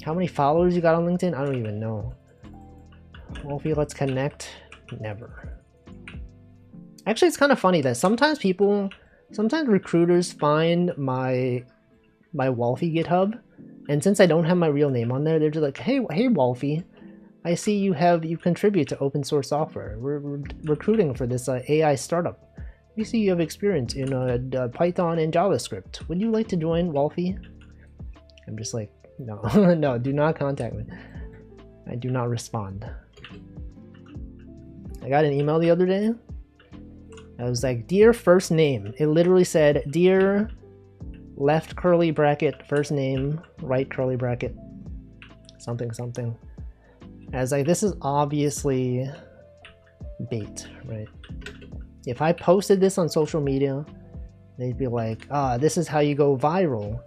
How many followers you got on LinkedIn? I don't even know. Wolfie, let's connect. Never. Actually, it's kind of funny that sometimes recruiters find my Wolfie GitHub, and since I don't have my real name on there, they're just like, hey Wolfie, I see you contribute to open source software. We're recruiting for this AI startup. We see you have experience in Python and JavaScript. Would you like to join, Wolfie? I'm just like, no, no, do not contact me. I do not respond. I got an email the other day. I was like, dear first name. It literally said, dear left curly bracket, first name, right curly bracket, something, something. I was like, this is obviously bait, right? If I posted this on social media, they'd be like, this is how you go viral.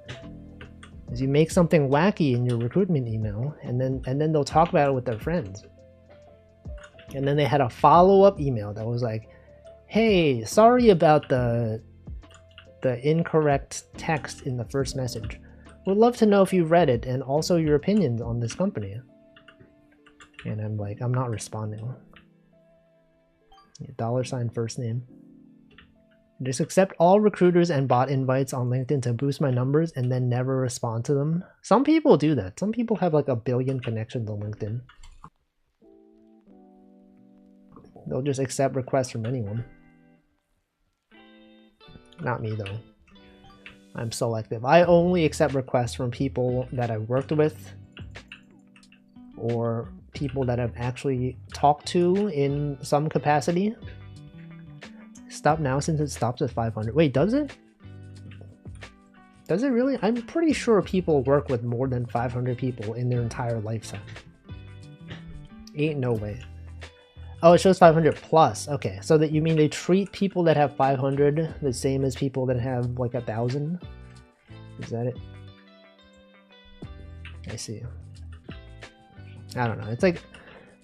Is you make something wacky in your recruitment email, and then they'll talk about it with their friends. And then they had a follow-up email that was like, hey, sorry about the incorrect text in the first message. Would love to know if you read it and also your opinions on this company. And I'm like, I'm not responding. $ first name. Just accept all recruiters and bot invites on LinkedIn to boost my numbers and then never respond to them. Some people do that. Some people have like 1 billion connections on LinkedIn. They'll just accept requests from anyone. Not me though. I'm selective. I only accept requests from people that I've worked with or people that I've actually talked to in some capacity. Stop now since it stops at 500. Wait, does it? Does it really? I'm pretty sure people work with more than 500 people in their entire lifetime. Ain't no way. Oh, it shows 500 plus. Okay, so that you mean they treat people that have 500 the same as people that have like 1,000? Is that it? I see. I don't know. It's like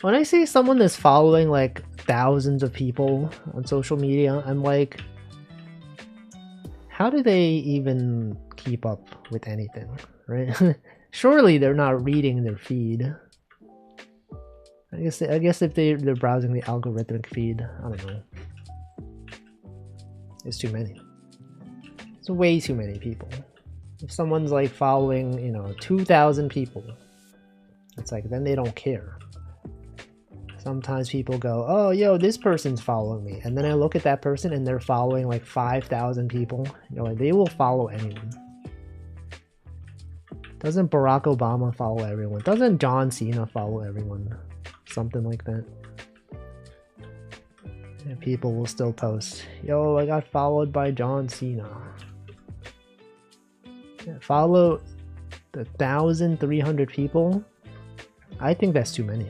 when I see someone that's following like thousands of people on social media, I'm like, how do they even keep up with anything, right? Surely they're not reading their feed. I guess if they're browsing the algorithmic feed, I don't know. It's too many. It's way too many people. If someone's like following, 2,000 people, it's like then they don't care. Sometimes people go, oh, yo, this person's following me. And then I look at that person and they're following like 5,000 people. Like, they will follow anyone. Doesn't Barack Obama follow everyone? Doesn't John Cena follow everyone? Something like that. And people will still post, yo, I got followed by John Cena. Yeah, follow the 1,300 people? I think that's too many.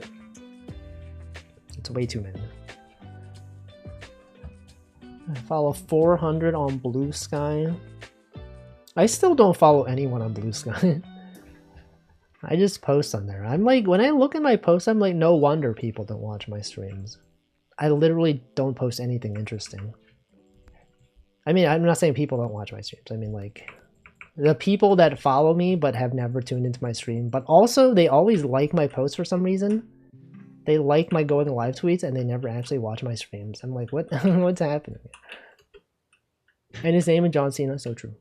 It's way too many. I follow 400 on Blue Sky. I still don't follow anyone on Blue Sky. I just post on there. I'm like, when I look at my posts, I'm like, no wonder people don't watch my streams. I literally don't post anything interesting. I mean, I'm not saying people don't watch my streams. I mean, like, the people that follow me but have never tuned into my stream, but also they always like my posts for some reason. They like my going live tweets and they never actually watch my streams. I'm like, what? What's happening? And his name is John Cena, so true.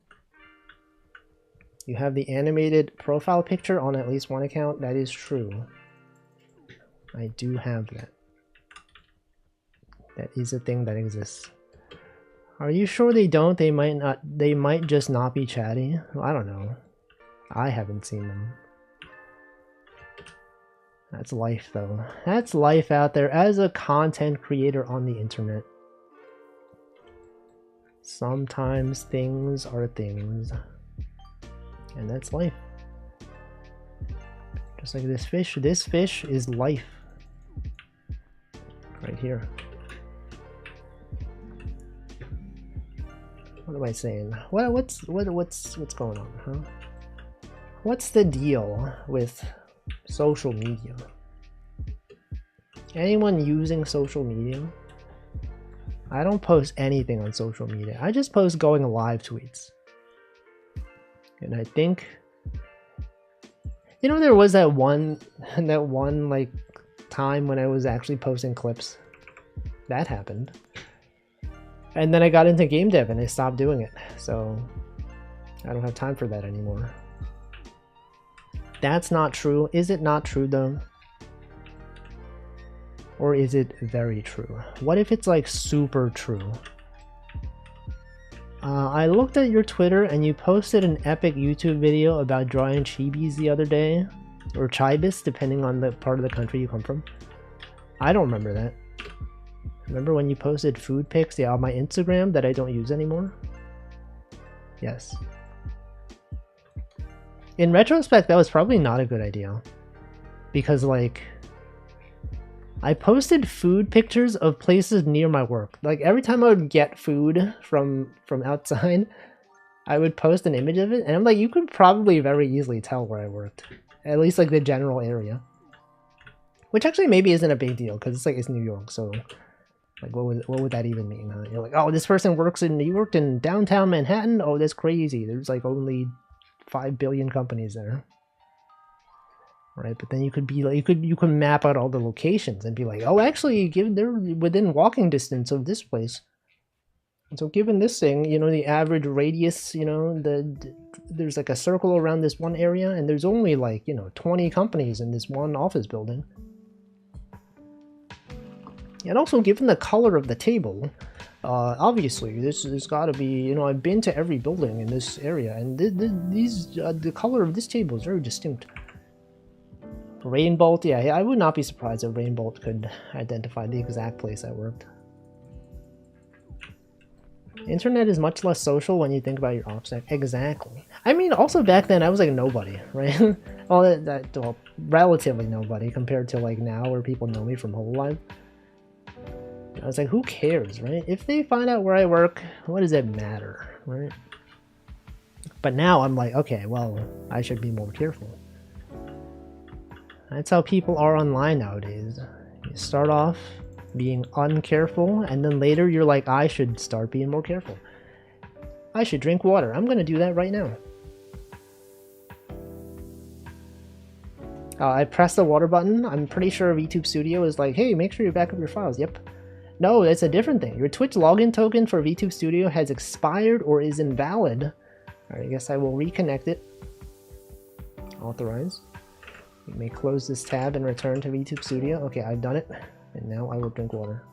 You have the animated profile picture on at least one account. That is true. I do have that. That is a thing that exists. Are you sure they don't? They might not. They might just not be chatty. Well, I don't know. I haven't seen them. That's life, though. That's life out there as a content creator on the internet. Sometimes things are things. And that's life. Just like this fish is life. Right here. What am I saying? What's going on, huh? What's the deal with social media? Anyone using social media? I don't post anything on social media. I just post going live tweets. And I think, you know, there was that one like time when I was actually posting clips. That happened. And then I got into game dev and I stopped doing it. So I don't have time for that anymore. That's not true. Is it not true though? Or is it very true? What if it's like super true? I looked at your Twitter and you posted an epic YouTube video about drawing chibis the other day. Or chibis, depending on the part of the country you come from. I don't remember that. Remember when you posted food pics on my Instagram that I don't use anymore? Yes. In retrospect, that was probably not a good idea. Because, like, I posted food pictures of places near my work. Like, every time I would get food from outside, I would post an image of it. And I'm like, you could probably very easily tell where I worked. At least, like, the general area. Which actually maybe isn't a big deal, because it's New York, so... Like, what would that even mean? Huh? You're like, oh, this person works in downtown Manhattan? Oh, that's crazy. There's like only 5 billion companies there. Right? But then you could be like, you could map out all the locations and be like, oh, actually, they're within walking distance of this place. And so given this thing, you know, the average radius, you know, there's like a circle around this one area, and there's only like, you know, 20 companies in this one office building. And also, given the color of the table, obviously, there's got to be, you know, I've been to every building in this area, and the color of this table is very distinct. Rainbolt, yeah, I would not be surprised if Rainbolt could identify the exact place I worked. Internet is much less social when you think about your OPSEC. Exactly. I mean, also back then, I was like nobody, right? well, relatively nobody compared to like now where people know me from Hololive. I was like, who cares, right? If they find out where I work, what does it matter, right? But now I'm like, okay, well, I should be more careful. That's how people are online nowadays. You start off being uncareful, and then later you're like, I should start being more careful. I should drink water. I'm gonna do that right now. I pressed the water button. I'm pretty sure VTube Studio is like, hey, make sure you back up your files. Yep. No, it's a different thing. Your Twitch login token for VTube Studio has expired or is invalid. Alright, I guess I will reconnect it. Authorize. We may close this tab and return to VTube Studio. Okay, I've done it. And now I will drink water.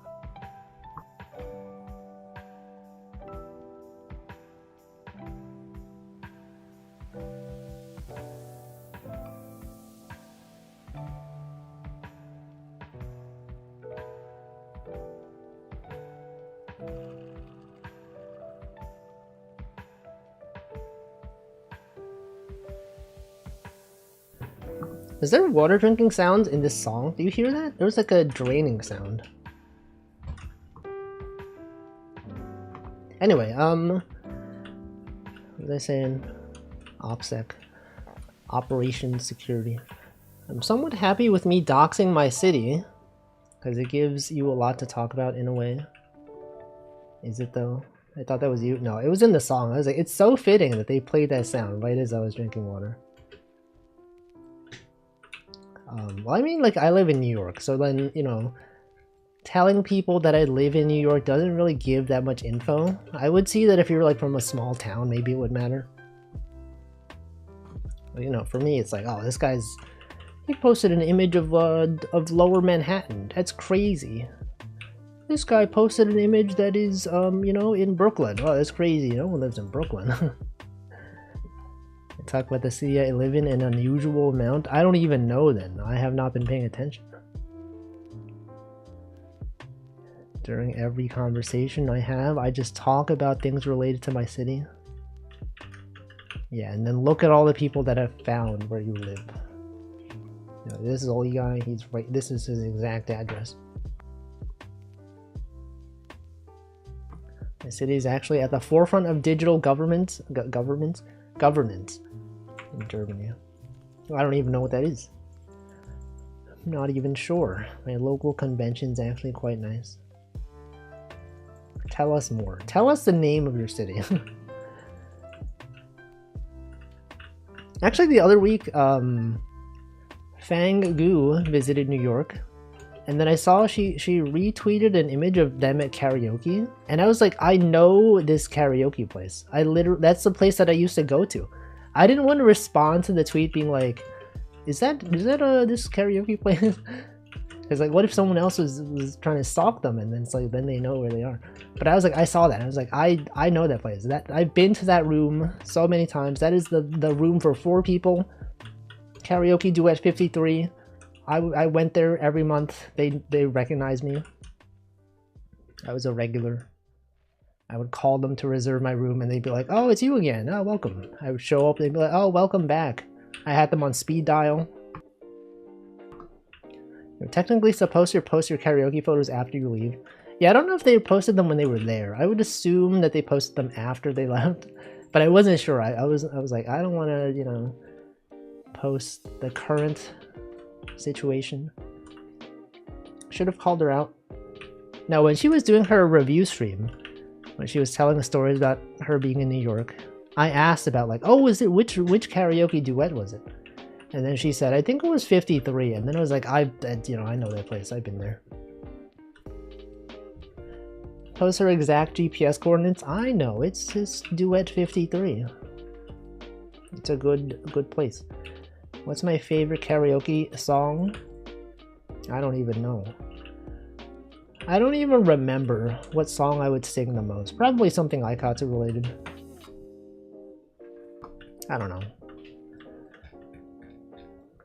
Is there water drinking sounds in this song? Do you hear that? There's like a draining sound. Anyway, what was I saying? OPSEC. Operation security. I'm somewhat happy with me doxing my city, because it gives you a lot to talk about in a way. Is it though? I thought that was you. No, it was in the song. I was like, it's so fitting that they played that sound right as I was drinking water. Well, I mean, like, I live in New York, so then, you know, telling people that I live in New York doesn't really give that much info. I would see that if you're, like, from a small town, maybe it would matter. But, you know, for me, it's like, oh, this guy's... He posted an image of Lower Manhattan. That's crazy. This guy posted an image that is, you know, in Brooklyn. Oh, that's crazy. No one lives in Brooklyn. Talk about the city I live in an unusual amount. I don't even know then. I have not been paying attention. During every conversation I have, I just talk about things related to my city. Yeah, and then look at all the people that I've found where you live. You know, this is Oli guy. He's right. This is his exact address. My city is actually at the forefront of digital governance in Germany. I don't even know what that is. I'm not even sure. My local convention's actually quite nice. Tell us more. Tell us the name of your city. Actually, the other week, Fang Gu visited New York, and then I saw she retweeted an image of them at karaoke, and I was like, I know this karaoke place. That's the place that I used to go to. I didn't want to respond to the tweet being like, is that this karaoke place? Because like, what if someone else was trying to stalk them, and then it's like, then they know where they are. But I was like, I saw that. I was like, I know that place. I've been to that room so many times. That is the room for 4 people. Karaoke Duet 53. I went there every month. They recognized me. I was a regular. I would call them to reserve my room, and they'd be like, oh, it's you again. Oh, welcome. I would show up, they'd be like, oh, welcome back. I had them on speed dial. You're technically supposed to post your karaoke photos after you leave. Yeah, I don't know if they posted them when they were there. I would assume that they posted them after they left, but I wasn't sure. I was like, I don't want to, you know, post the current situation. Should have called her out. Now, when she was doing her review stream, when she was telling the stories about her being in New York, I asked about like, oh, was it which karaoke duet was it? And then she said, I think it was 53. And then I was like, you know, I know that place. I've been there. Post her exact GPS coordinates. I know it's Duet 53. It's a good place. What's my favorite karaoke song? I don't even know. I don't even remember what song I would sing the most. Probably something Aikatsu related. I don't know.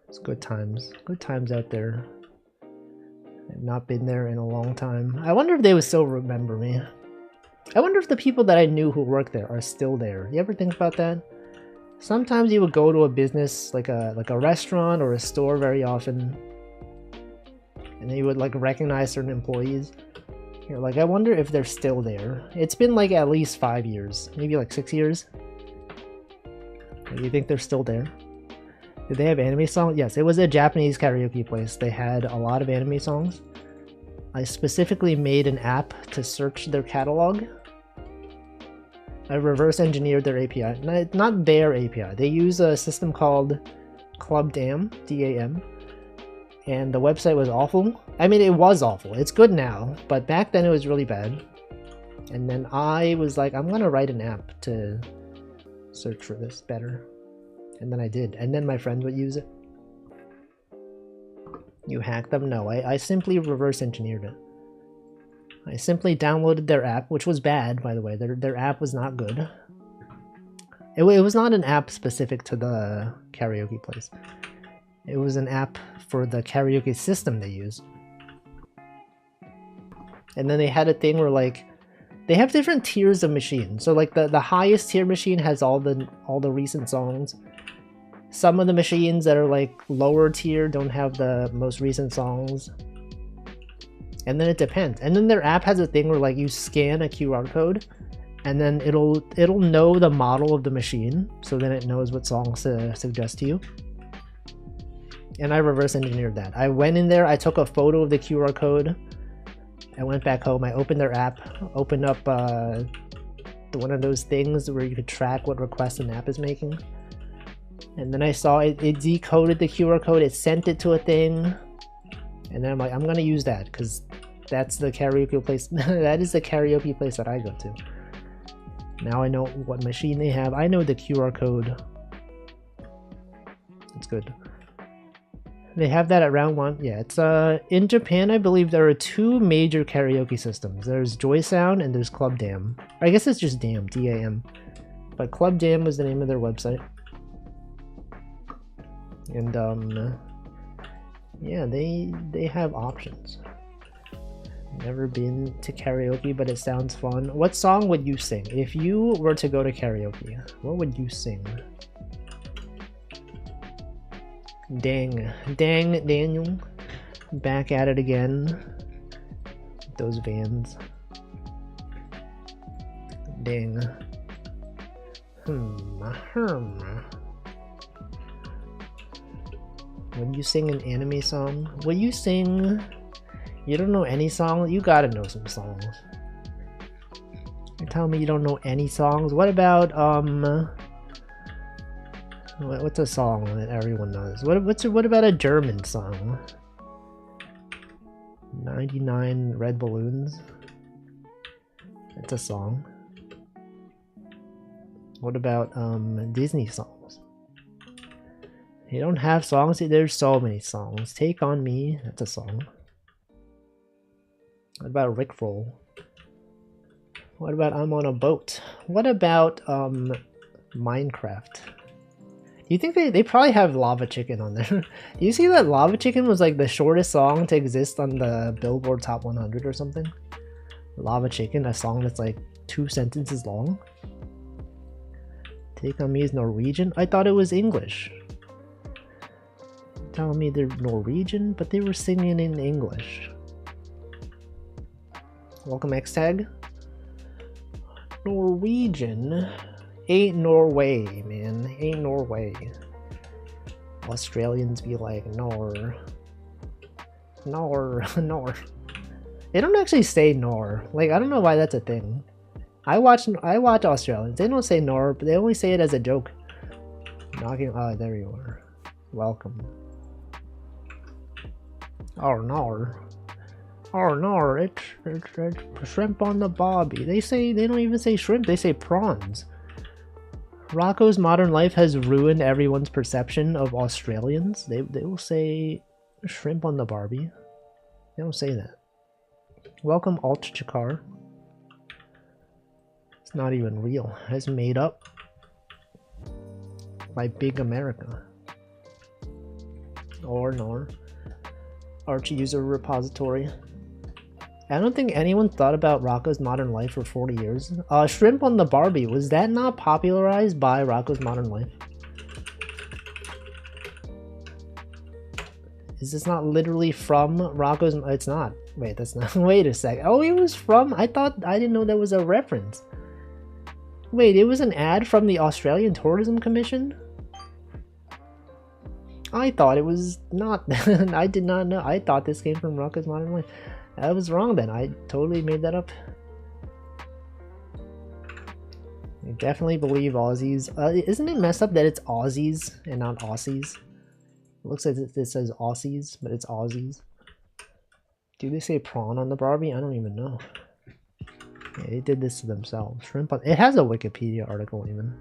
It's good times. Good times out there. I've not been there in a long time. I wonder if they would still remember me. I wonder if the people that I knew who worked there are still there. You ever think about that? Sometimes you would go to a business, like a restaurant or a store very often, and then you would like recognize certain employees. You're like, I wonder if they're still there. It's been like at least 5 years, maybe like 6 years. Do you think they're still there? Did they have anime songs? Yes, it was a Japanese karaoke place. They had a lot of anime songs. I specifically made an app to search their catalog. I reverse engineered their API. Not their API. They use a system called Club Dam, D-A-M. And the website was awful. I mean, it was awful. It's good now, but back then it was really bad. And then I was like, I'm gonna write an app to search for this better. And then I did. And then my friends would use it. You hacked them? No, I simply reverse engineered it. I simply downloaded their app, which was bad, by the way. Their app was not good. It was not an app specific to the karaoke place. It was an app for the karaoke system they use. And then they had a thing where like, they have different tiers of machines. So like the highest tier machine has all the recent songs. Some of the machines that are like lower tier don't have the most recent songs. And then it depends. And then their app has a thing where like you scan a QR code and then it'll know the model of the machine, so then it knows what songs to suggest to you. And I reverse engineered that. I went in there, I took a photo of the QR code, I went back home, I opened their app, opened up one of those things where you could track what requests an app is making. And then I saw it decoded the QR code, it sent it to a thing, and then I'm like, I'm gonna use that because that's the karaoke place. That is the karaoke place that I go to. Now I know what machine they have. I know the QR code. It's good. They have that at round 1. Yeah, it's in Japan. I believe there are 2 major karaoke systems. There's Joy Sound and there's Club Dam. I guess it's just Dam, D-A-M. But Club Dam was the name of their website. And yeah, they have options. Never been to karaoke, but it sounds fun. What song would you sing if you were to go to karaoke? What would you sing? Dang, Daniel, back at it again. Those Vans. Dang. Would you sing an anime song? Would you sing? You don't know any songs? You gotta know some songs. You're telling me you don't know any songs? What about what's a song that everyone knows? What about a German song? 99 Red Balloons. That's a song. What about Disney songs? You don't have songs? There's so many songs. Take on Me, that's a song. What about Rickroll? What about I'm on a Boat? What about Minecraft? Do you think they probably have Lava Chicken on there? Do you see that Lava Chicken was like the shortest song to exist on the Billboard Top 100 or something? Lava Chicken, a song that's like 2 sentences long. Take on Me is Norwegian? I thought it was English. You're telling me they're Norwegian, but they were singing in English. Welcome X-Tag. Norwegian. Ain't Norway, man. Ain't Norway. Australians be like, nor. They don't actually say nor. Like, I don't know why that's a thing. I watch Australians. They don't say nor, but they only say it as a joke. Knocking. Oh, there you are. Welcome. Oh, nor. Oh no, it's shrimp on the barbie. They don't even say shrimp, they say prawns. Rocco's Modern Life has ruined everyone's perception of Australians. They will say shrimp on the barbie. They don't say that. Welcome Alt Chakar. It's not even real. It's made up by Big America. Or nor. Arch user repository. I don't think anyone thought about Rocco's Modern Life for 40 years. Shrimp on the Barbie, was that not popularized by Rocco's Modern Life? Is this not literally from Rocco's? It's not. Wait, that's not. Wait a sec. Oh, it was from. I didn't know that was a reference. Wait, it was an ad from the Australian Tourism Commission? I thought it was not. I did not know. I thought this came from Rocco's Modern Life. I was wrong then. I totally made that up. I definitely believe Aussies. Isn't it messed up that it's Aussies and not Aussies? It looks like it says Aussies, but it's Aussies. Do they say prawn on the Barbie? I don't even know. Yeah, they did this to themselves. Shrimp on. It has a Wikipedia article even.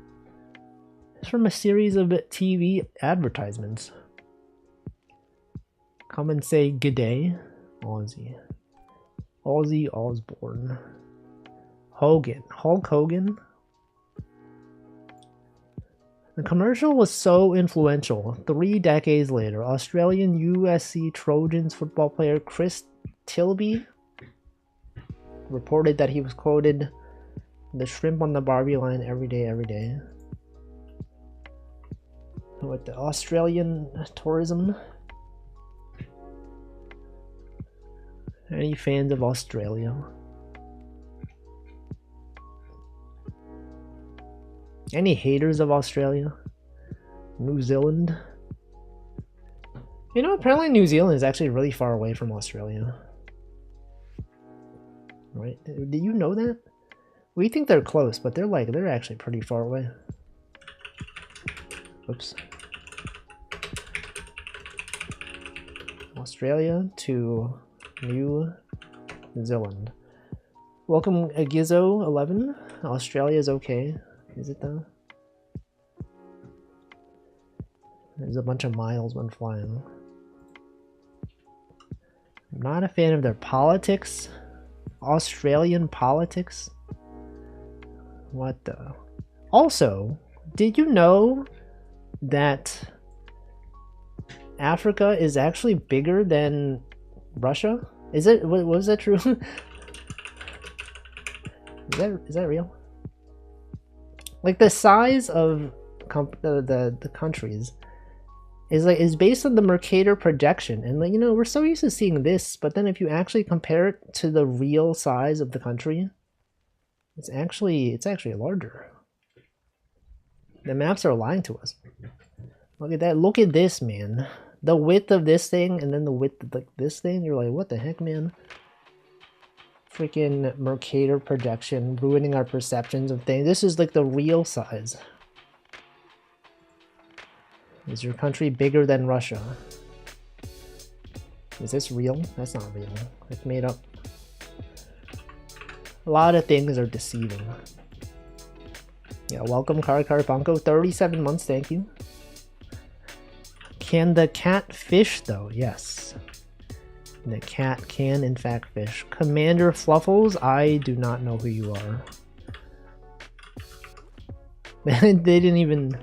It's from a series of TV advertisements. Come and say g'day, Aussie. Ozzy Osbourne. Hogan. Hulk Hogan? The commercial was so influential. 3 decades later, Australian USC Trojans football player Chris Tilby reported that he was quoted, "The shrimp on the Barbie line every day, every day." What, the Australian tourism? Any fans of Australia? Any haters of Australia? New Zealand? You know, apparently New Zealand is actually really far away from Australia. Right? Did you know that? We think they're close, but they're actually pretty far away. Oops. Australia to New Zealand. Welcome, Gizzo11. Australia's okay. Is it though? There's a bunch of miles when flying. I'm not a fan of their politics. Australian politics. What the? Also, did you know that Africa is actually bigger than Russia? Is it? Was that true? Is that real? Like the size of the countries is based on the Mercator projection, and like, you know, we're so used to seeing this, but then if you actually compare it to the real size of the country, it's actually larger. The maps are lying to us. Look at that. Look at this, man. The width of this thing and then the width of this thing. You're like, what the heck, man? Freaking Mercator projection ruining our perceptions of things. This is like the real size. Is your country bigger than Russia? Is this real? That's not real. It's made up. A lot of things are deceiving. Yeah, welcome Bunko. 37 months, thank you. Can the cat fish though? Yes. The cat can in fact fish. Commander Fluffles, I do not know who you are. They didn't even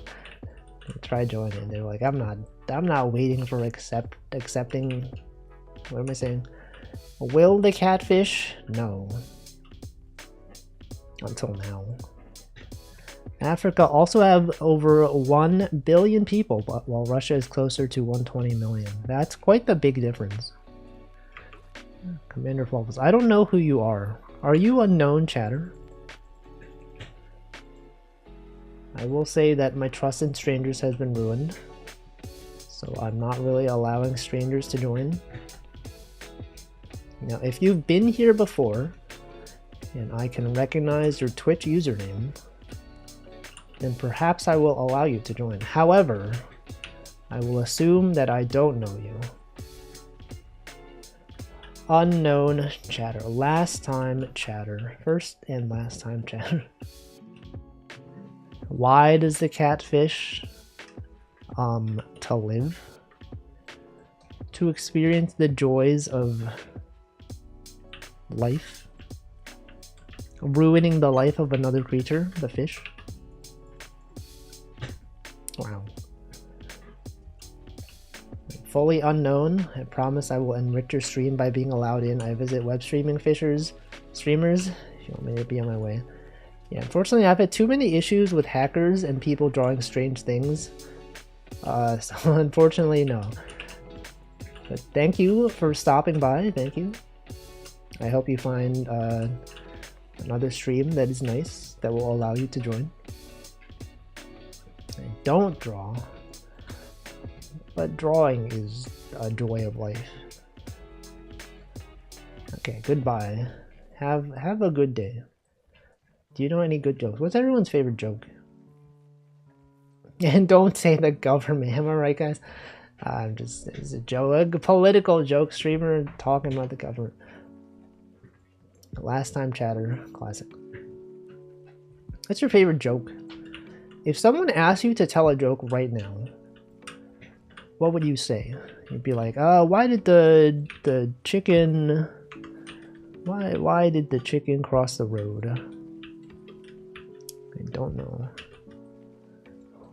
try joining. They're like, I'm not waiting for accepting. What am I saying? Will the catfish? No. Until now. Africa also have over 1 billion people, but while Russia is closer to 120 million. That's quite the big difference. Commander Fluffles, I don't know who you are. Are you unknown, chatter? I will say that my trust in strangers has been ruined, so I'm not really allowing strangers to join. Now, if you've been here before, and I can recognize your Twitch username, then perhaps I will allow you to join. However, I will assume that I don't know you. Unknown chatter. Last time chatter. First and last time chatter. Why does the cat fish? To live. To experience the joys of life. Ruining the life of another creature, the fish. Wow. Fully unknown. I promise I will enrich your stream by being allowed in. I visit web streaming streamers, if you want me to be on my way. Yeah, unfortunately I've had too many issues with hackers and people drawing strange things. So unfortunately, no. But thank you for stopping by, thank you. I hope you find another stream that is nice, that will allow you to join. And don't draw. But drawing is a joy of life. Okay, goodbye. Have a good day. Do you know any good jokes? What's everyone's favorite joke? And don't say the government, am I right, guys? It's a joke, a political joke streamer talking about the government. Last time chatter, classic. What's your favorite joke? If someone asked you to tell a joke right now, what would you say? You'd be like, why did the chicken... Why did the chicken cross the road? I don't know.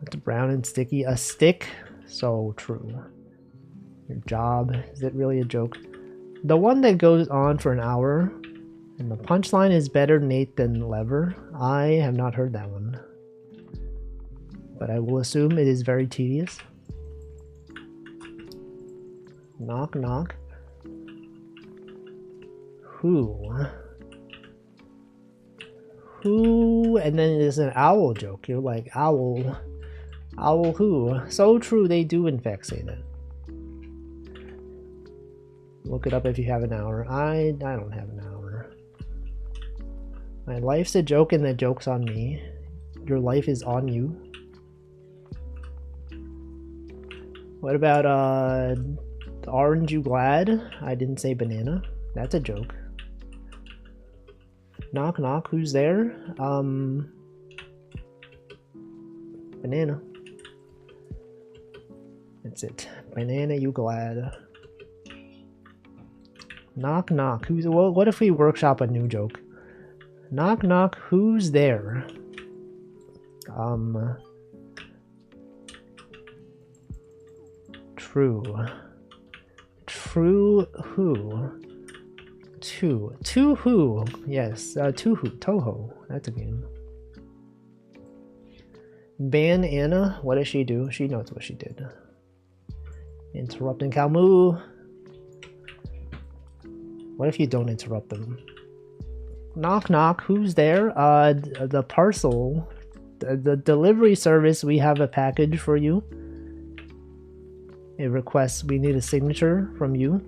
It's brown and sticky. A stick? So true. Your job? Is it really a joke? The one that goes on for an hour and the punchline is better Nate than lever. I have not heard that one. But I will assume it is very tedious. Knock knock. Who? And then there's an owl joke. You're like, owl. Owl who? So true, they do in fact say that. Look it up if you have an hour. I don't have an hour. My life's a joke and the joke's on me. Your life is on you. What about orange you glad? I didn't say banana. That's a joke. Knock knock, who's there? Banana. That's it. Banana you glad. Knock knock, who's what if we workshop a new joke? Knock knock, who's there? True. True who? To who? Yes, to who? Toho. That's a game. Ban Anna. What does she do? She knows what she did. Interrupting Kalmu. What if you don't interrupt them? Knock knock. Who's there? The parcel. The delivery service. We have a package for you. It requests we need a signature from you.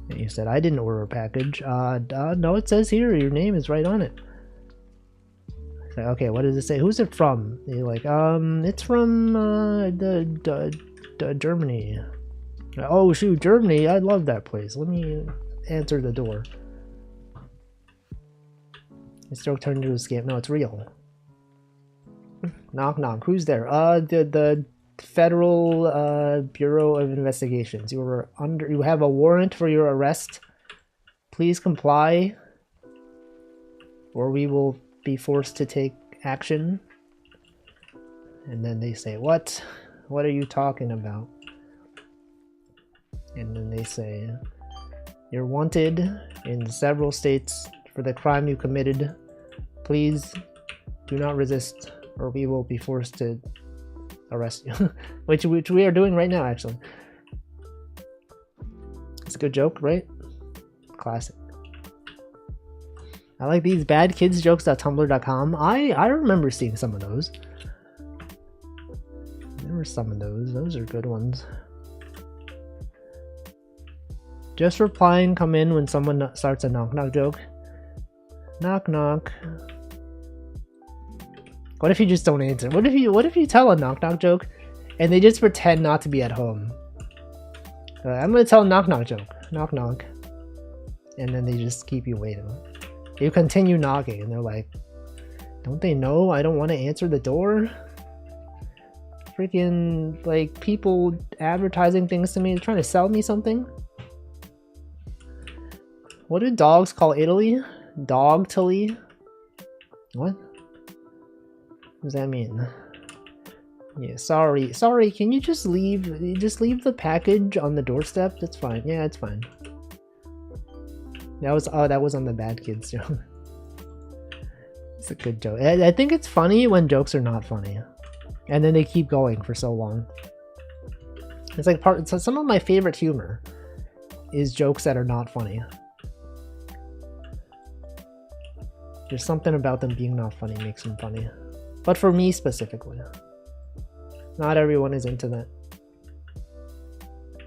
And you said I didn't order a package. No, it says here your name is right on it. It's like, okay, what does it say? Who's it from? And you're like, it's from Germany. Oh shoot, Germany! I love that place. Let me answer the door. This joke turned into a scam. No, it's real. Knock knock. Who's there? The Federal Bureau of Investigations. You have a warrant for your arrest. Please comply, or we will be forced to take action. And then they say, what? What are you talking about? And then they say, you're wanted in several states for the crime you committed. Please do not resist, or we will be forced to arrest you. which we are doing right now, actually. It's a good joke, right? Classic. I like these badkidsjokes.tumblr.com. I remember seeing some of those. There were some of those. Those are good ones. Just reply and come in when someone starts a knock knock joke. Knock knock. What if you just don't answer? What if you tell a knock knock joke and they just pretend not to be at home? I'm gonna tell a knock knock joke. Knock knock. And then they just keep you waiting. You continue knocking and they're like, don't they know I don't want to answer the door? Freaking like people advertising things to me, trying to sell me something. What do dogs call Italy? Dog-tally? What? What does that mean? Yeah, sorry, can you just leave the package on the doorstep? That's fine. Yeah, it's fine. That was on the bad kids joke. It's a good joke. I think it's funny when jokes are not funny. And then they keep going for so long. It's like some of my favorite humor is jokes that are not funny. There's something about them being not funny makes them funny. But for me specifically. Not everyone is into that.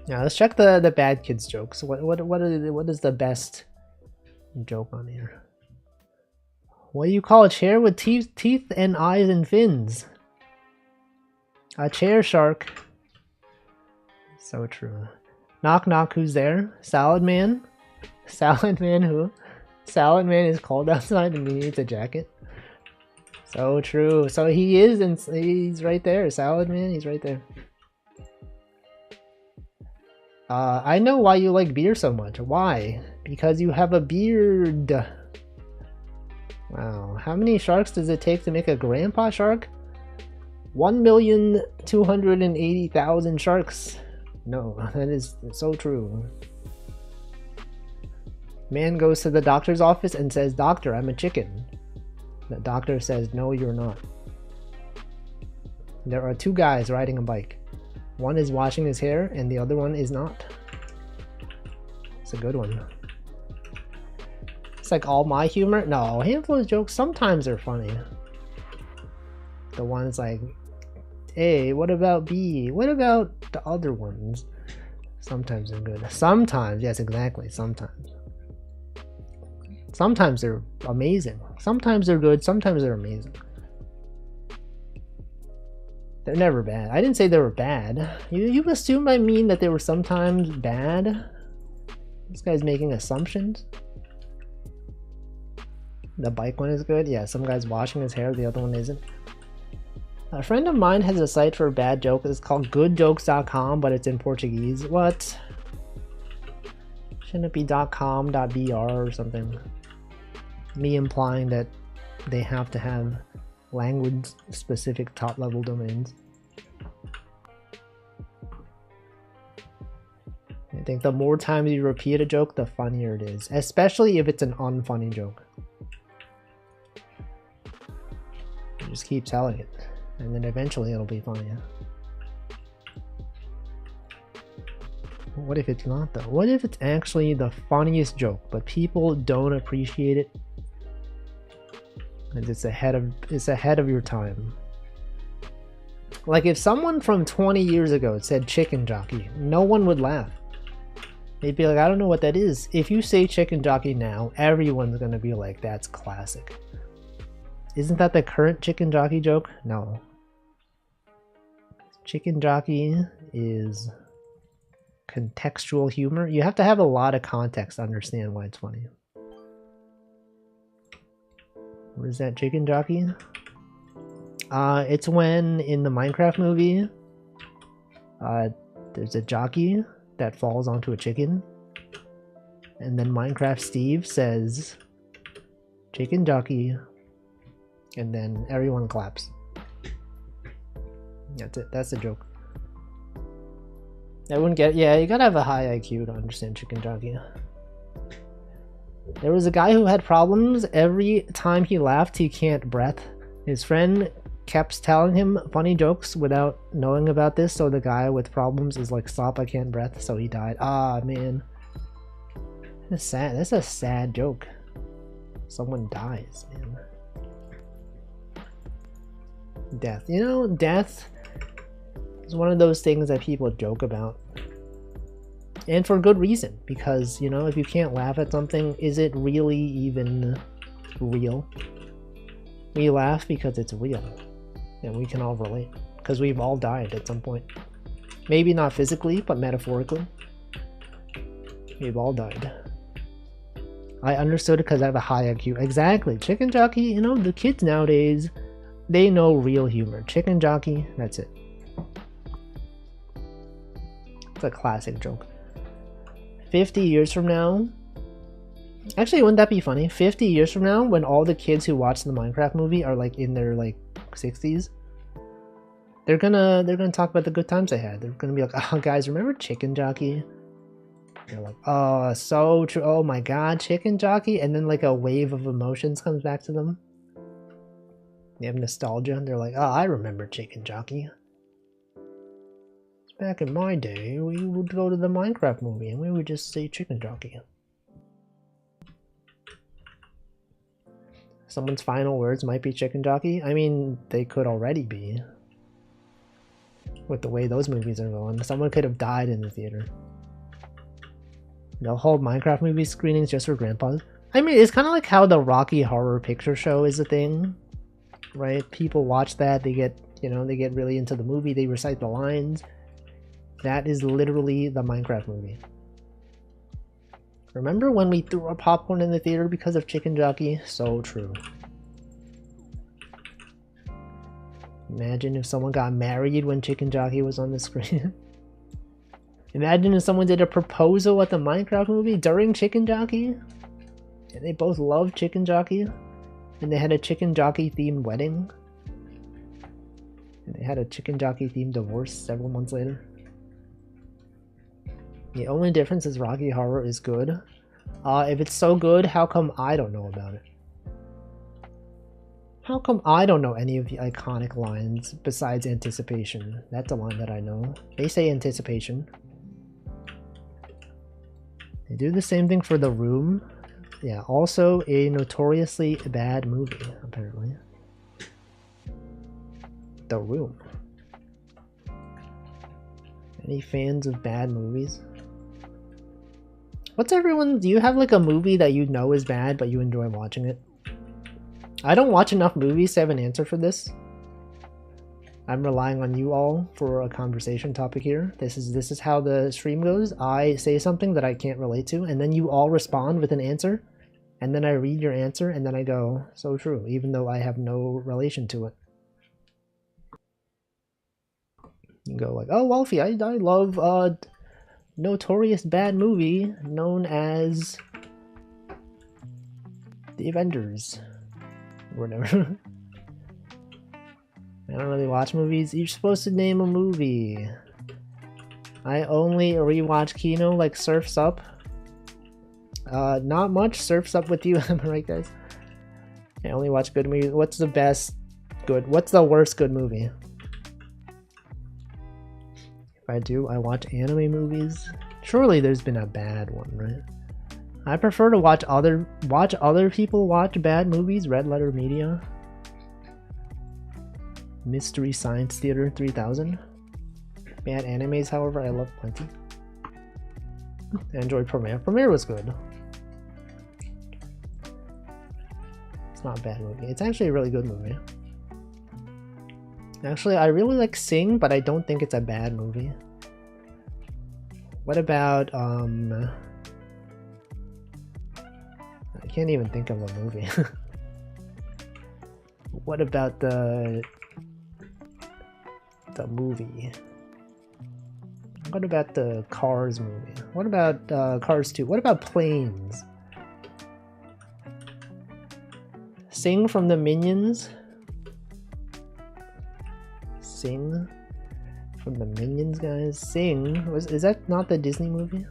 Now let's check the bad kids jokes. What is the best joke on here? What do you call a chair with teeth and eyes and fins? A chair shark. So true. Knock knock, who's there? Salad man? Salad man who? Salad man is cold outside and he needs a jacket. So true. So he is, and he's right there. Salad man, he's right there. I know why you like beer so much. Why? Because you have a beard. Wow. How many sharks does it take to make a grandpa shark? 1,280,000 sharks. No, that is so true. Man goes to the doctor's office and says, "Doctor, I'm a chicken." The doctor says, "No, you're not." There are two guys riding a bike. One is washing his hair and the other one is not. It's a good one. It's like all my humor. No, handful of jokes sometimes are funny. The ones like, A, what about B? What about the other ones? Sometimes they're good. Sometimes, yes, exactly. Sometimes. Sometimes they're amazing. Sometimes they're good. Sometimes they're amazing. They're never bad. I didn't say they were bad. You assumed I mean that they were sometimes bad? This guy's making assumptions. The bike one is good. Yeah, some guy's washing his hair. The other one isn't. A friend of mine has a site for a bad joke. It's called goodjokes.com, but it's in Portuguese. What? Shouldn't it be .com, .br or something? Me implying that they have to have language-specific top-level domains. I think the more times you repeat a joke, the funnier it is. Especially if it's an unfunny joke. You just keep telling it. And then eventually it'll be funny. What if it's not though? What if it's actually the funniest joke, but people don't appreciate it? And it's ahead of your time. Like if someone from 20 years ago said chicken jockey, no one would laugh. They'd be like, I don't know what that is. If you say chicken jockey now, everyone's gonna be like, that's classic. Isn't that the current chicken jockey joke? No. Chicken jockey is contextual humor. You have to have a lot of context to understand why it's funny. What is that, chicken jockey? It's when in the Minecraft movie, there's a jockey that falls onto a chicken, and then Minecraft Steve says, chicken jockey, and then everyone claps. That's it. That's the joke. I wouldn't get. Yeah, you gotta have a high IQ to understand chicken jockey. There was a guy who had problems. Every time he laughed, he can't breath. His friend kept telling him funny jokes without knowing about this, so the guy with problems is like, stop, I can't breath, so he died. Ah, man. That's sad. That's a sad joke. Someone dies, man. Death. You know, death is one of those things that people joke about. And for good reason, because, you know, if you can't laugh at something, is it really even real? We laugh because it's real, and we can all relate, because we've all died at some point. Maybe not physically, but metaphorically. We've all died. I understood it because I have a high IQ. Exactly. Chicken jockey, you know, the kids nowadays, they know real humor. Chicken jockey, that's it. It's a classic joke. 50 years from now, actually, wouldn't that be funny? 50 years from now, when all the kids who watch the Minecraft movie are like in their like 60s, they're gonna talk about the good times they had. They're gonna be like, oh guys, remember chicken jockey? They're like, oh, so true. Oh my god, chicken jockey. And then like a wave of emotions comes back to them. They have nostalgia. They're like, oh, I remember chicken jockey. Back in my day, we would go to the Minecraft movie and we would just say chicken jockey. Someone's final words might be chicken jockey. I mean, they could already be. With the way those movies are going. Someone could have died in the theater. They'll hold Minecraft movie screenings just for grandpas. I mean, it's kind of like how the Rocky Horror Picture Show is a thing. Right? People watch that, they get, you know, they get really into the movie, they recite the lines. That is literally the Minecraft movie. Remember when we threw our popcorn in the theater because of chicken jockey? So true. Imagine if someone got married when chicken jockey was on the screen. Imagine if someone did a proposal at the Minecraft movie during chicken jockey. And they both loved chicken jockey. And they had a chicken jockey themed wedding. And they had a chicken jockey themed divorce several months later. The only difference is Rocky Horror is good. If it's so good, how come I don't know about it? How come I don't know any of the iconic lines besides anticipation? That's a line that I know. They say anticipation. They do the same thing for The Room. Yeah, also a notoriously bad movie, apparently. The Room. Any fans of bad movies? What's everyone... Do you have like a movie that you know is bad, but you enjoy watching it? I don't watch enough movies to have an answer for this. I'm relying on you all for a conversation topic here. This is how the stream goes. I say something that I can't relate to, and then you all respond with an answer, and then I read your answer, and then I go, so true, even though I have no relation to it. You go like, oh, Wolfie, I love a notorious bad movie known as The Avengers. Whatever. I don't really watch movies. You're supposed to name a movie. I only rewatch Kino like Surf's Up. Not much Surf's Up with you, am I right, guys? I only watch good movies. What's the best good? What's the worst good movie? If I do, I watch anime movies. Surely there's been a bad one, right? I prefer to watch other people watch bad movies. Red Letter Media. Mystery Science Theater 3000. Bad animes, however, I love plenty. I enjoyed Premiere. Premiere was good. It's not a bad movie. It's actually a really good movie. Actually, I really like Sing, but I don't think it's a bad movie. What about, I can't even think of a movie. What about the movie? What about the Cars movie? What about Cars 2? What about Planes? Sing from the Minions? Sing from the Minions, guys? Sing? Is that not the Disney movie?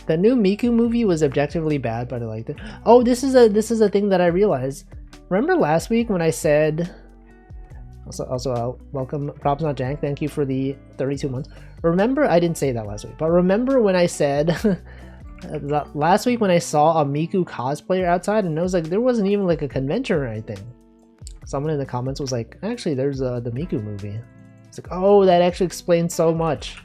The new Miku movie was objectively bad, but I liked it. Oh, this is a thing that I realized. Remember last week when I said... Also, welcome, Props Not Jank, thank you for the 32 months. Remember, I didn't say that last week, but remember when I said, last week when I saw a Miku cosplayer outside, and I was like, there wasn't even like a convention or anything. Someone in the comments was like, actually, there's the Miku movie. It's like, oh, that actually explains so much.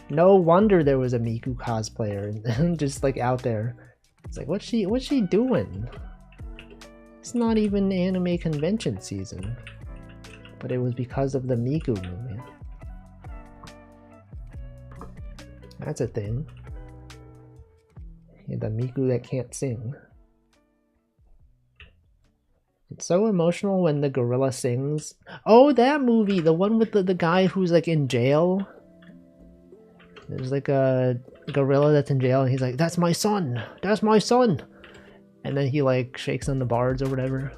No wonder there was a Miku cosplayer, just like out there. It's like, what's she doing? It's not even anime convention season. But it was because of the Miku movie. That's a thing. Yeah, the Miku that can't sing. It's so emotional when the gorilla sings. Oh, that movie! The one with the guy who's like in jail. There's like a gorilla that's in jail and he's like, that's my son! That's my son! And then he like shakes on the bars or whatever.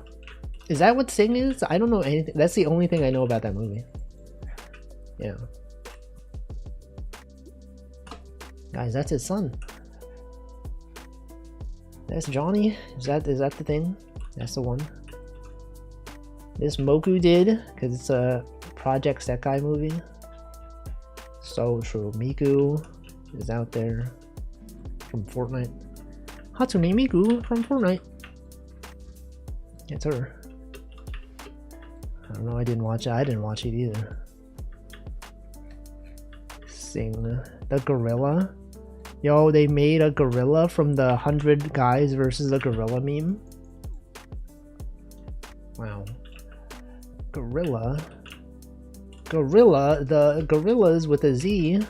Is that what Sing is? I don't know anything. That's the only thing I know about that movie. Yeah. Guys, that's his son. That's Johnny. Is that the thing? That's the one. This Moku did, because it's a Project Sekai movie. So true. Miku is out there from Fortnite. Hatsune Miku from Fortnite. It's her. I don't know, I didn't watch it. I didn't watch it either. Sing. The gorilla? Yo, they made a gorilla from the 100 guys versus the gorilla meme? Wow. Gorilla? Gorilla? The Gorillas with a Z?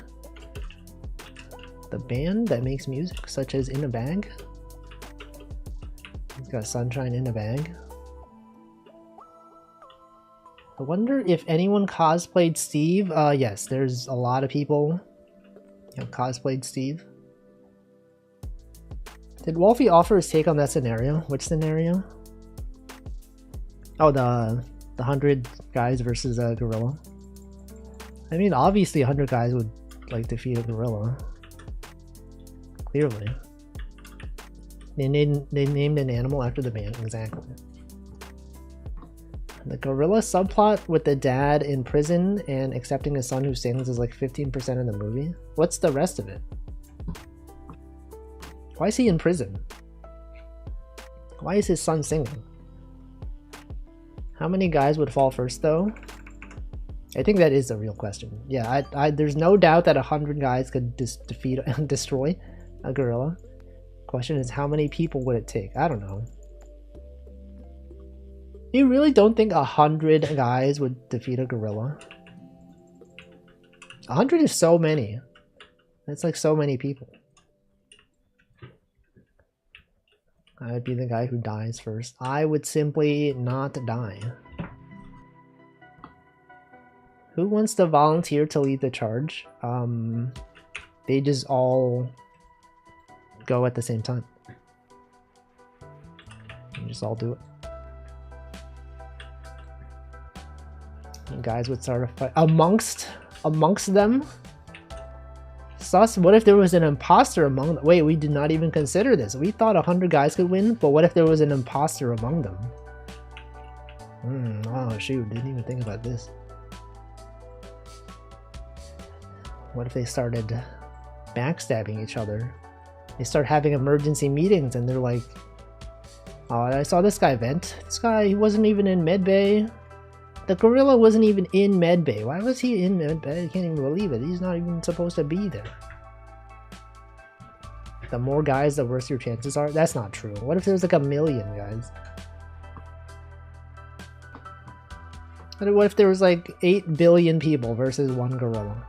The band that makes music such as In a Bag? It's got Sunshine in a Bag. I wonder if anyone cosplayed Steve. Yes, there's a lot of people who cosplayed Steve. Did Wolfie offer his take on that scenario? Which scenario? Oh, the 100 guys versus a gorilla. I mean, obviously 100 guys would like defeat a gorilla. Clearly. They named an animal after the band, exactly. The gorilla subplot with the dad in prison and accepting a son who sings is like 15% of the movie. What's the rest of it? Why is he in prison? Why is his son singing? How many guys would fall first though? I think that is a real question. Yeah, there's no doubt that 100 guys could defeat and destroy a gorilla. Question is, how many people would it take? I don't know. You really don't think 100 guys would defeat a gorilla? 100 is so many. That's like so many people. I would be the guy who dies first. I would simply not die. Who wants to volunteer to lead the charge? They just all go at the same time. You just all do it. And guys would start a fight amongst them. Sus, what if there was an imposter among them? Wait, we did not even consider this. We thought 100 guys could win, but what if there was an imposter among them? Oh shoot, didn't even think about this. What if they started backstabbing each other? They start having emergency meetings and they're like, oh, I saw this guy vent. This guy, he wasn't even in medbay. The gorilla wasn't even in medbay. Why was he in medbay? I can't even believe it. He's not even supposed to be there. The more guys, the worse your chances are. That's not true. What if there's like 1 million guys? What if there was like 8 billion people versus 1 gorilla?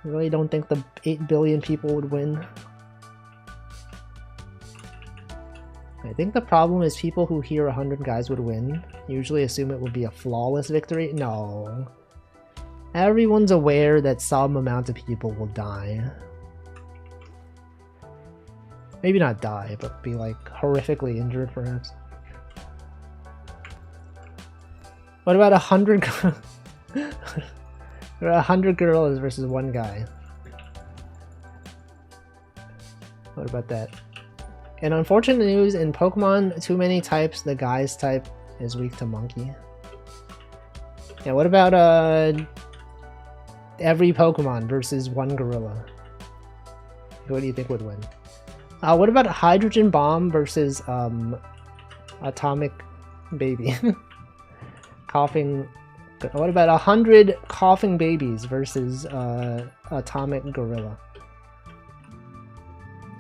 You really don't think the 8 billion people would win? I think the problem is people who hear 100 guys would win usually assume it would be a flawless victory. No. Everyone's aware that some amount of people will die. Maybe not die, but be like horrifically injured perhaps. What about 100 100 gorillas versus 1 guy? What about that? In unfortunate news, in Pokemon, too many types, the guy's type is weak to monkey. Yeah, what about every Pokemon versus 1 gorilla? What do you think would win? What about a hydrogen bomb versus atomic baby? Coughing. What about 100 coughing babies versus atomic gorilla?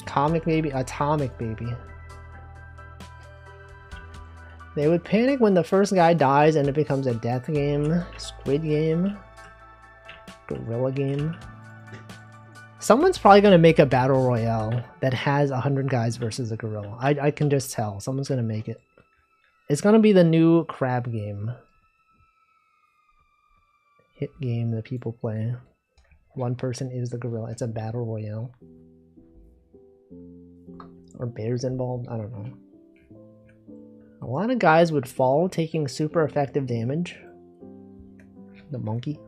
Comic baby, atomic baby. They would panic when the first guy dies and it becomes a death game, squid game, gorilla game. Someone's probably gonna make a battle royale that has 100 guys versus a gorilla. I can just tell. Someone's gonna make it. It's gonna be the new crab game. Hit game that people play. One person is the gorilla. It's a battle royale. Or bears involved? I don't know. A lot of guys would fall taking super effective damage. The monkey.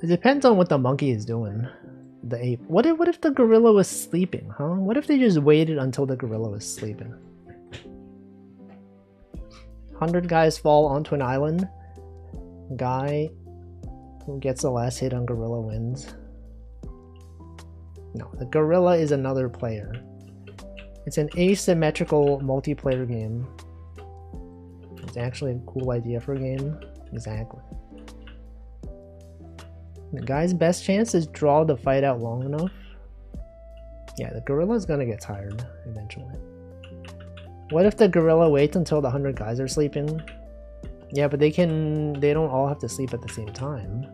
It depends on what the monkey is doing. The ape. What if the gorilla was sleeping, huh? What if they just waited until the gorilla was sleeping? 100 guys fall onto an island. Guy who gets the last hit on gorilla wins. No, the gorilla is another player. It's an asymmetrical multiplayer game. It's actually a cool idea for a game. Exactly. The guy's best chance is draw the fight out long enough. Yeah, the gorilla's gonna get tired eventually. What if the gorilla waits until the 100 guys are sleeping? Yeah, but they don't all have to sleep at the same time.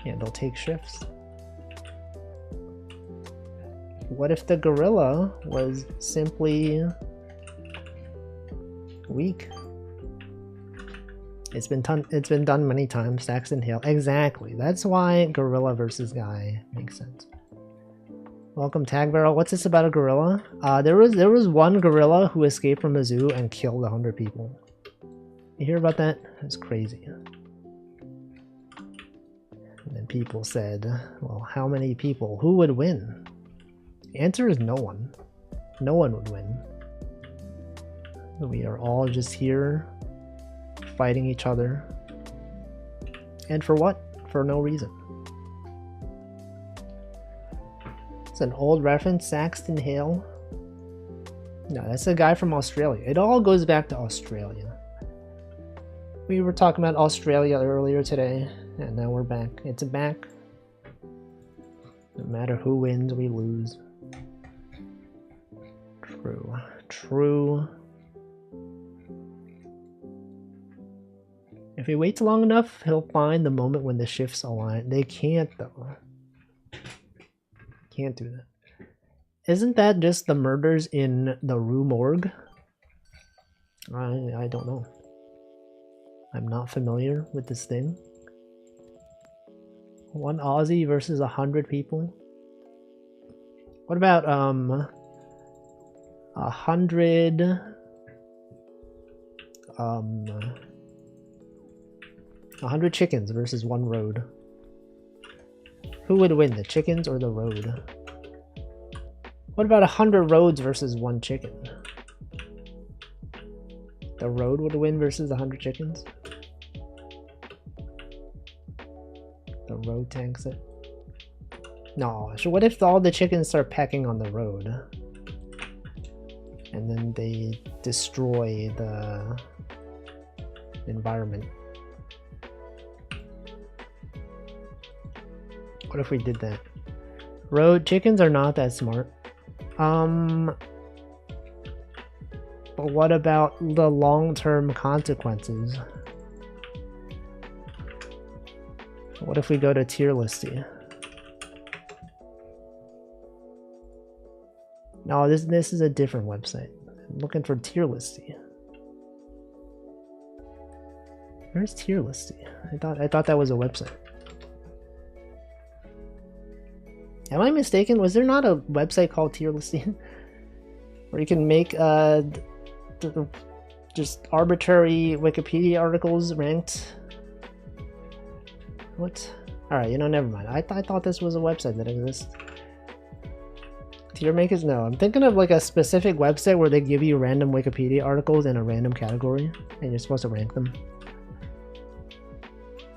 Yeah, they'll take shifts. What if the gorilla was simply weak? It's been done many times. Saxon Hill. Exactly. That's why gorilla versus guy makes sense. Welcome, Tag Barrel. What's this about a gorilla? There was one gorilla who escaped from a zoo and killed 100 people. You hear about that? It's crazy. And then people said, well, how many people? Who would win? The answer is no one. No one would win. We are all just here fighting each other. And for what? For no reason. It's an old reference, Saxton Hale. No, that's a guy from Australia. It all goes back to Australia. We were talking about Australia earlier today, and now we're back. It's back. No matter who wins, we lose. True. True. If he waits long enough, he'll find the moment when the shifts align. They can't, though. Can't do that. Isn't that just the murders in the Rue Morgue? I don't know. I'm not familiar with this thing. 1 Aussie versus 100 people. What about 100 100 chickens versus 1 road? Who would win, the chickens or the road? What about 100 roads versus 1 chicken? The road would win versus 100 chickens? The road tanks it. No, so what if all the chickens start pecking on the road? And then they destroy the environment. What if we did that? Road chickens are not that smart. But what about the long-term consequences? What if we go to tier listy? No, this is a different website. I'm looking for tier listy. Where's tier listy? I thought that was a website. Am I mistaken? Was there not a website called tier listing where you can make just arbitrary Wikipedia articles ranked? What? Alright, you know, never mind. I thought this was a website that exists. Tier makers? No, I'm thinking of like a specific website where they give you random Wikipedia articles in a random category and you're supposed to rank them.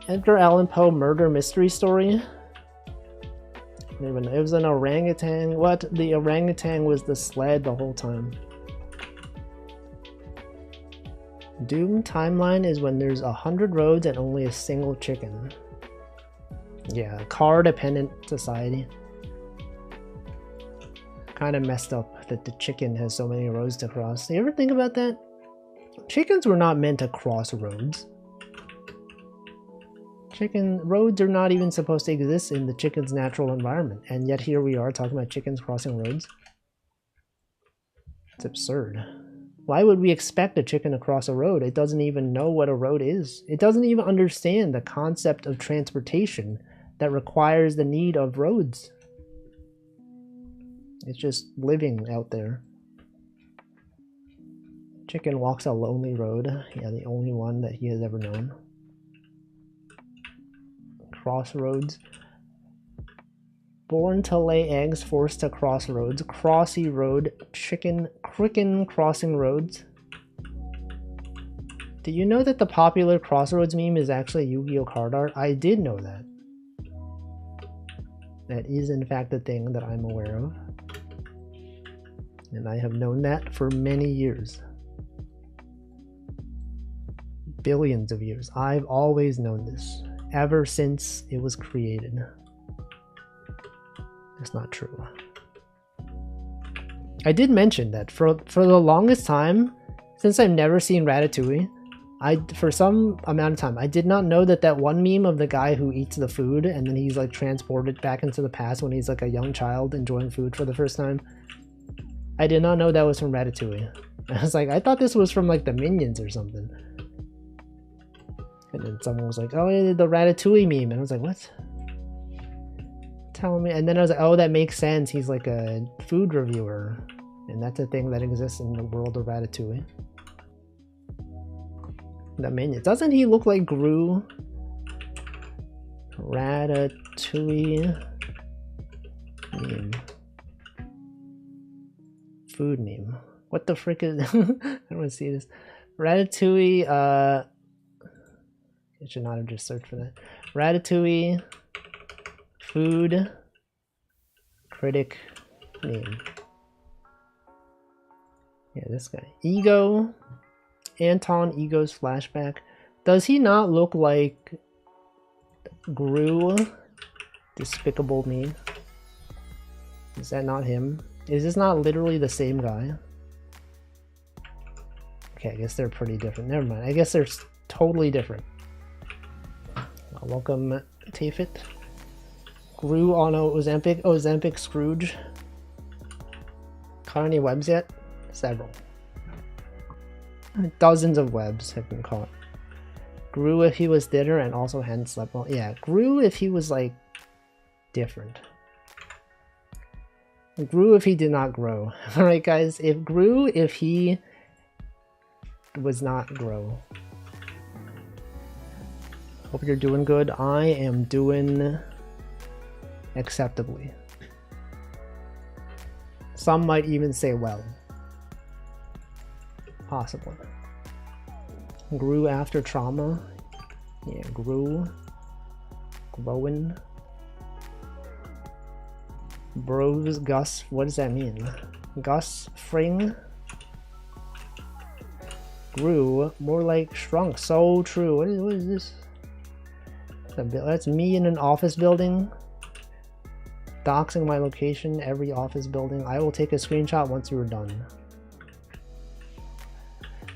Edgar Allan Poe murder mystery story. It was an orangutan. What? The orangutan was the sled the whole time. Doom timeline is when there's 100 roads and only a single chicken. Yeah, car-dependent society. Kind of messed up that the chicken has so many roads to cross. You ever think about that? Chickens were not meant to cross roads. Roads are not even supposed to exist in the chicken's natural environment, and yet here we are talking about chickens crossing roads. It's absurd. Why would we expect a chicken to cross a road? It doesn't even know what a road is. It doesn't even understand the concept of transportation that requires the need of roads. It's just living out there. Chicken walks a lonely road. Yeah, the only one that he has ever known. Crossroads. Born to lay eggs, forced to cross roads. Crossy road. Cricken crossing roads. Do you know that the popular Crossroads meme is actually Yu-Gi-Oh card art? I did know that. That is in fact a thing that I'm aware of. And I have known that for many years. Billions of years. I've always known this. Ever since it was created. That's not true. I did mention that for the longest time, since I've never seen Ratatouille, for some amount of time, I did not know that that one meme of the guy who eats the food and then he's like transported back into the past when he's like a young child enjoying food for the first time. I did not know that was from Ratatouille. I was like, I thought this was from like the Minions or something. And then someone was like, oh, the Ratatouille meme. And I was like, what? Tell me. And then I was like, oh, that makes sense. He's like a food reviewer. And that's a thing that exists in the world of Ratatouille. The Minions. Doesn't he look like Gru? Ratatouille meme. Food meme. What the frick is... I don't want to see this. Ratatouille, I should not have just searched for that. Ratatouille food critic name. Yeah, this guy. Ego. Anton Ego's flashback. Does he not look like Gru? Despicable Me. Is that not him? Is this not literally the same guy? Okay, I guess they're pretty different. Never mind. I guess they're totally different. Welcome, Tafit. Gru on Ozempic Scrooge. Caught any webs yet? Several. Dozens of webs have been caught. Gru if he was thinner and also hadn't slept well. Yeah, Gru if he was like different. Gru if he did not grow. Alright guys, Gru if he was not grow. Hope you're doing good. I am doing acceptably. Some might even say well. Possible. Grew after trauma. Yeah, growing. Bros, Gus, what does that mean? Gus Fring? Grew, more like shrunk. So true. What is this? That's me in an office building. Doxing my location, every office building. I will take a screenshot once you are done.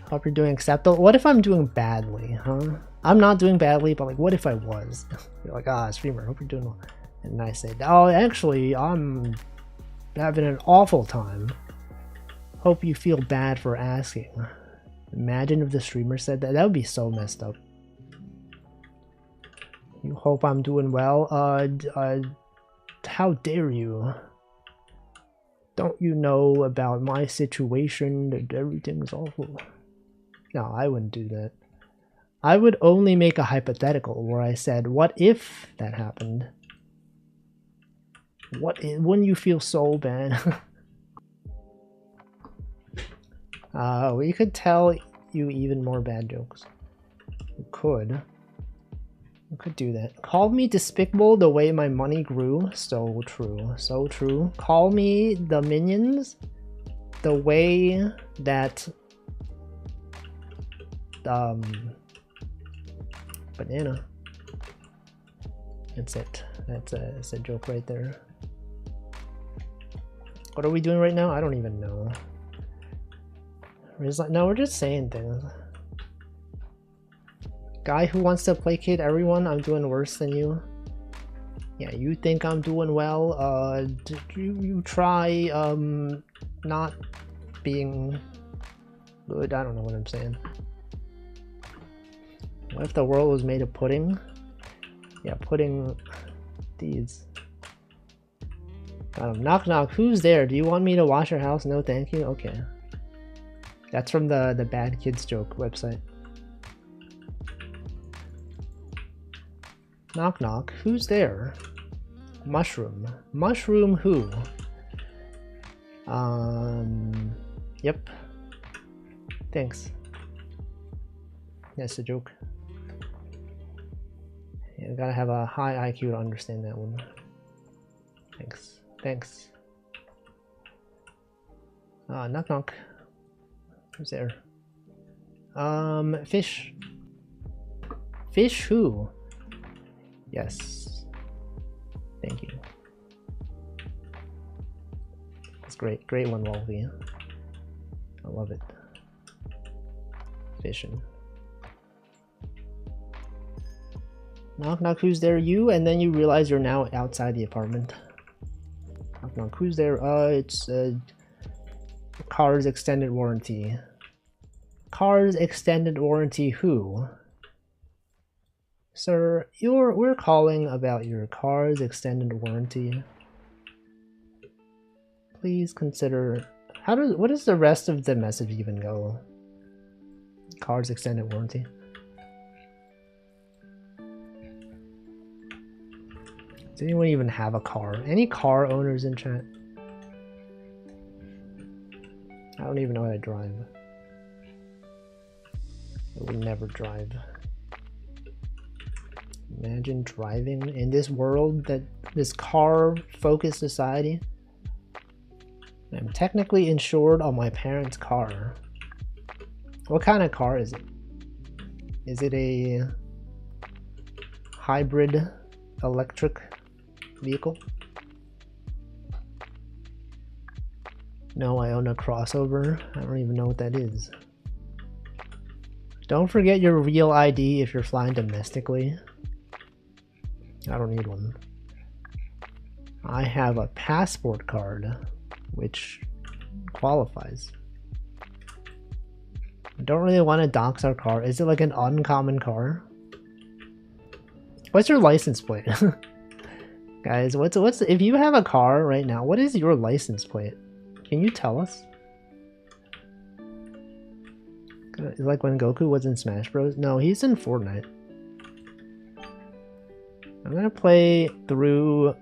Hope you're doing acceptable. What if I'm doing badly, huh? I'm not doing badly, but like, what if I was? You're like, ah, streamer, hope you're doing well. And I said, oh, actually, I'm having an awful time. Hope you feel bad for asking. Imagine if the streamer said that. That would be so messed up. You hope I'm doing well? How dare you? Don't you know about my situation, that everything's awful? No, I wouldn't do that. I would only make a hypothetical where I said, what if that happened? Wouldn't you feel so bad? We could tell you even more bad jokes. We could. We could do that. Call me despicable the way my money grew. So true. So true. Call me the minions the way that banana. That's it. That's a joke right there. What are we doing right now? I don't even know. No, we're just saying things. Guy who wants to placate everyone, I'm doing worse than you. Yeah, you think I'm doing well. You try not being good. I don't know what I'm saying. What if the world was made of pudding? Yeah, pudding these. Knock knock, who's there? Do you want me to wash your house? No thank you. Okay. That's from the Bad Kids Joke website. Knock knock, who's there? Mushroom. Mushroom who? Yep. Thanks. That's a joke. Yeah, gotta have a high IQ to understand that one. Thanks. Thanks. Knock knock. Who's there? Fish. Fish who? Yes. Thank you. That's great. Great one, Wolfie. I love it. Fishing. Knock knock, who's there? You, and then you realize you're now outside the apartment. Knock knock, who's there? It's car's extended warranty. Car's extended warranty who? Sir, we're calling about your car's extended warranty. Please consider what does the rest of the message even go? Car's extended warranty. Does anyone even have a car? Any car owners in chat? I don't even know how to drive. I would never drive. Imagine driving in this world, this car-focused society. I'm technically insured on my parents' car. What kind of car is it? Is it a hybrid electric vehicle? No, I own a crossover. I don't even know what that is. Don't forget your real ID if you're flying domestically. I don't need one. I have a passport card, which qualifies. I don't really want to dox our car. Is it like an uncommon car? What's your license plate? Guys, what's if you have a car right now, what is your license plate? Can you tell us? Like when Goku was in Smash Bros? No, he's in Fortnite. I'm gonna play through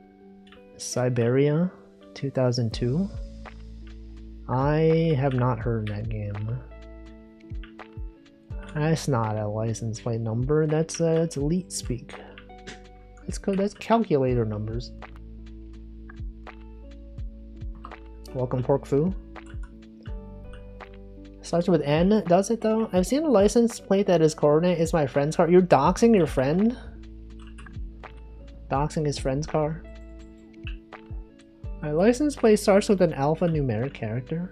Siberia 2002. I have not heard that game. That's not a license plate number. That's elite speak. That's calculator numbers. Welcome, Pork Foo. Starts with N, does it though? I've seen a license plate that is coordinate is my friend's car. You're doxing your friend? Doxing his friend's car? My license plate starts with an alphanumeric character.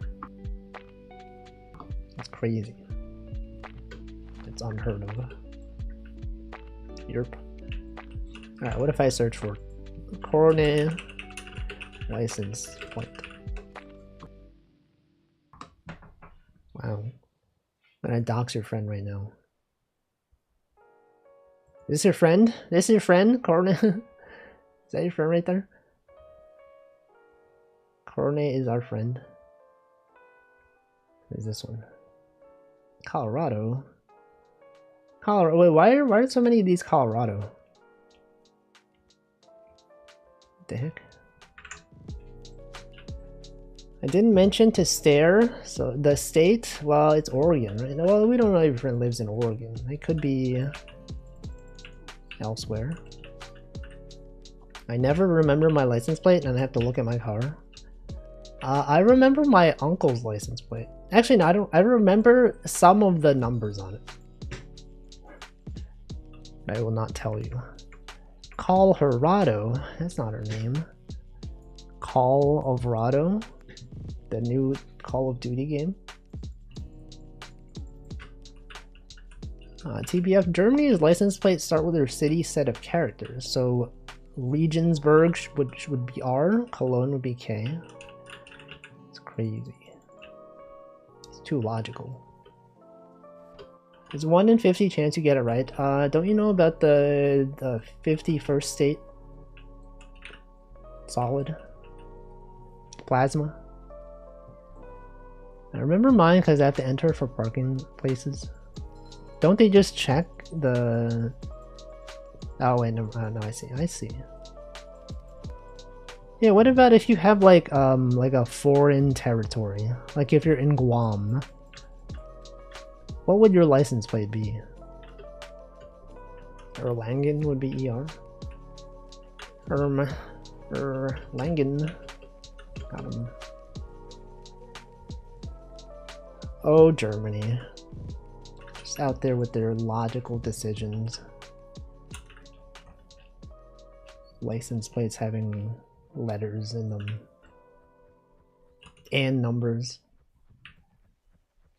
That's crazy. It's unheard of. Yerp. Alright, what if I search for coordinate license plate? Wow. I'm gonna dox your friend right now. Is this your friend? This is your friend? Coordinate? Is that your friend right there? Coordinate is our friend. Where's this one? Colorado? Colorado. Wait, why are so many of these Colorado? What the heck? I didn't mention to stare, so the state, well, it's Oregon, right? Well, we don't know if your friend lives in Oregon. It could be elsewhere. I never remember my license plate and I have to look at my car. I remember my uncle's license plate. Actually, no, I don't. I remember some of the numbers on it. I will not tell you. Colorado, that's not her name. Call of Rado, the new Call of Duty game. TBF, Germany's license plates start with their city set of characters. So Regensburg would be R, Cologne would be K. It's crazy. It's too logical. There's 1 in 50 chance you get it right. Don't you know about the 51st state? Solid. Plasma. I remember mine because I have to enter for parking places. Don't they just check the... Oh wait, no, I see. Yeah, what about if you have like a foreign territory? Like if you're in Guam. What would your license plate be? Erlangen would be ER. Erlangen. Got him. Oh, Germany. Just out there with their logical decisions. License plates having letters in them. And numbers.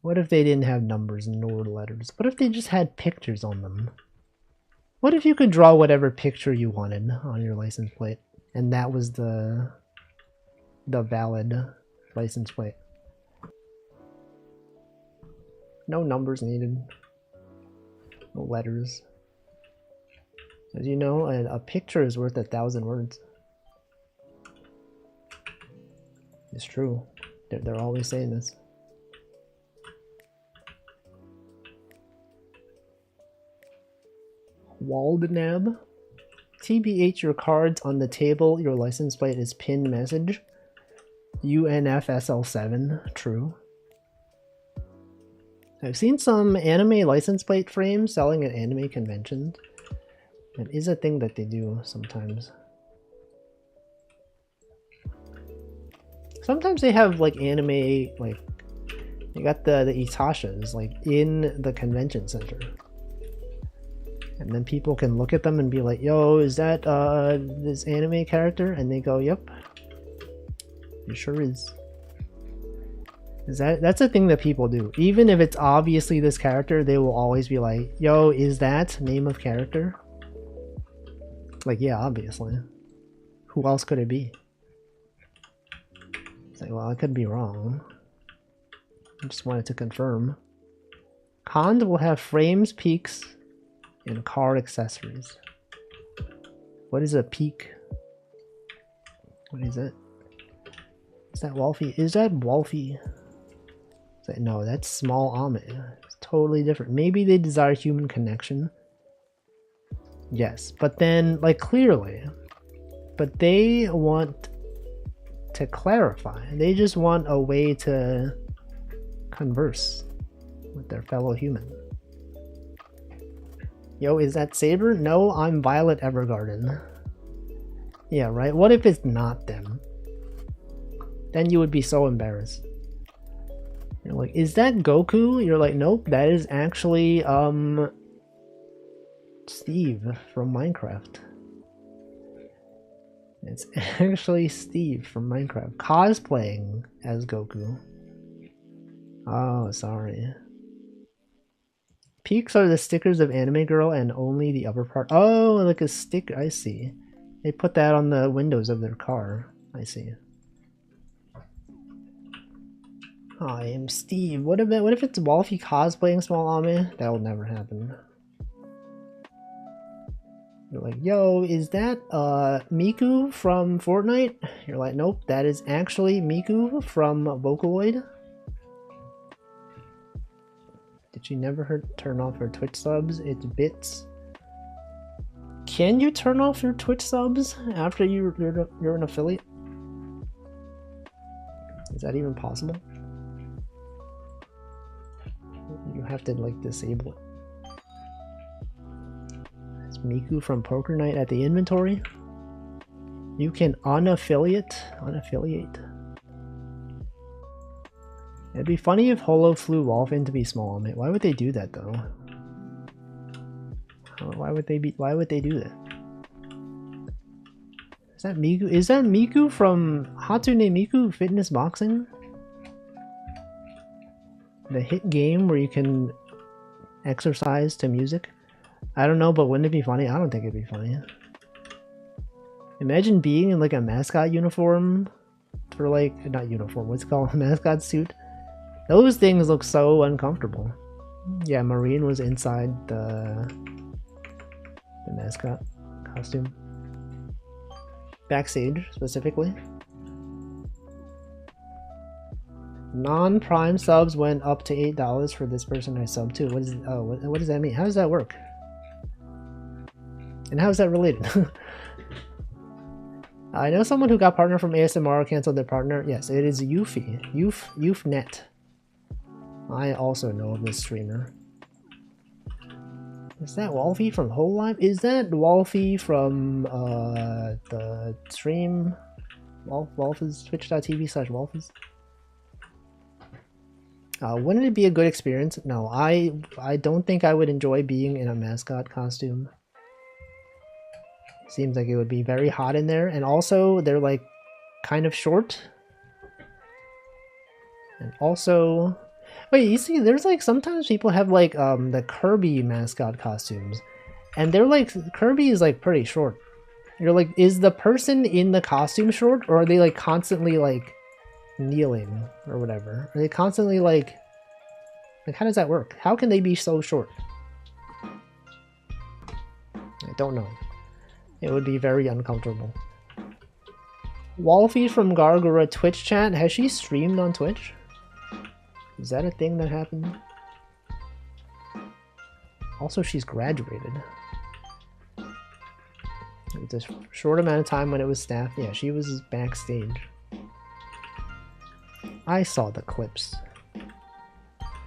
What if they didn't have numbers nor letters? What if they just had pictures on them? What if you could draw whatever picture you wanted on your license plate, and that was the valid license plate? No numbers needed. No letters. As you know, a picture is worth 1,000 words. It's true. They're always saying this. Waldnab. TBH, your cards on the table, your license plate is pinned message. UNFSL7, true. I've seen some anime license plate frames selling at anime conventions. That is a thing that they do sometimes. Sometimes they have like anime, like they got the Itashas like in the convention center. And then people can look at them and be like, yo, is that this anime character? And they go, yep. It sure is. That's a thing that people do. Even if it's obviously this character, they will always be like, yo, is that name of character? Like, yeah, obviously. Who else could it be? It's like, well, I could be wrong. I just wanted to confirm. Cons will have frames, peaks, and car accessories. What is a peak? What is that? Is that Wolfie? Is that Wolfie? No, that's small Amit. It's totally different. Maybe they desire human connection. Yes, but then, like, clearly. But they want to clarify. They just want a way to converse with their fellow human. Yo, is that Saber? No, I'm Violet Evergarden. Yeah, right? What if it's not them? Then you would be so embarrassed. You're like, is that Goku? You're like, nope, that is actually, Steve from Minecraft. It's actually Steve from Minecraft cosplaying as Goku. Oh, sorry. Peaks are the stickers of Anime Girl and only the upper part. Oh, like a sticker. I see. They put that on the windows of their car. I see. I am Steve. What if it's Wolfie cosplaying Small Ame? That will never happen. You're like, yo, is that Miku from Fortnite? You're like, nope, that is actually Miku from Vocaloid. Did she never turn off her Twitch subs? It's bits. Can you turn off your Twitch subs after you're an affiliate? Is that even possible? You have to like disable it. It's Miku from Poker Night at the inventory. You can unaffiliate. It'd be funny if Holo flew Wolfin to be small. Why would they do that though? Why would they do that? Is that Miku? Is that Miku from Hatsune Miku Fitness Boxing? The hit game where you can exercise to music? I don't know, but wouldn't it be funny? I don't think it'd be funny. Imagine being in like a mascot uniform for like, not uniform, what's it called? A mascot suit. Those things look so uncomfortable. Yeah, Marine was inside the mascot costume. Backstage, specifically. Non-prime subs went up to $8 for this person I subbed to. What does that mean? How does that work? And how is that related? I know someone who got partner from ASMR canceled their partner. Yes, it is Yuffie. Yuffnet. I also know of this streamer. Is that Wolfie from Whole Life? Is that Wolfie from the stream? Wolf's twitch.tv/Wolf's? Wouldn't it be a good experience? No, I don't think I would enjoy being in a mascot costume. Seems like it would be very hot in there, and also they're like kind of short. And also, wait, you see, there's like sometimes people have like the Kirby mascot costumes, and they're like, Kirby is like pretty short. You're like, is the person in the costume short, or are they like constantly like kneeling or whatever? Are they constantly like how does that work? How can they be so short? I don't know. It would be very uncomfortable. Wolfie from Gargura Twitch chat. Has she streamed on Twitch? Is that a thing that happened? Also, she's graduated. It's a short amount of time when it was staff. Yeah, she was backstage. I saw the clips.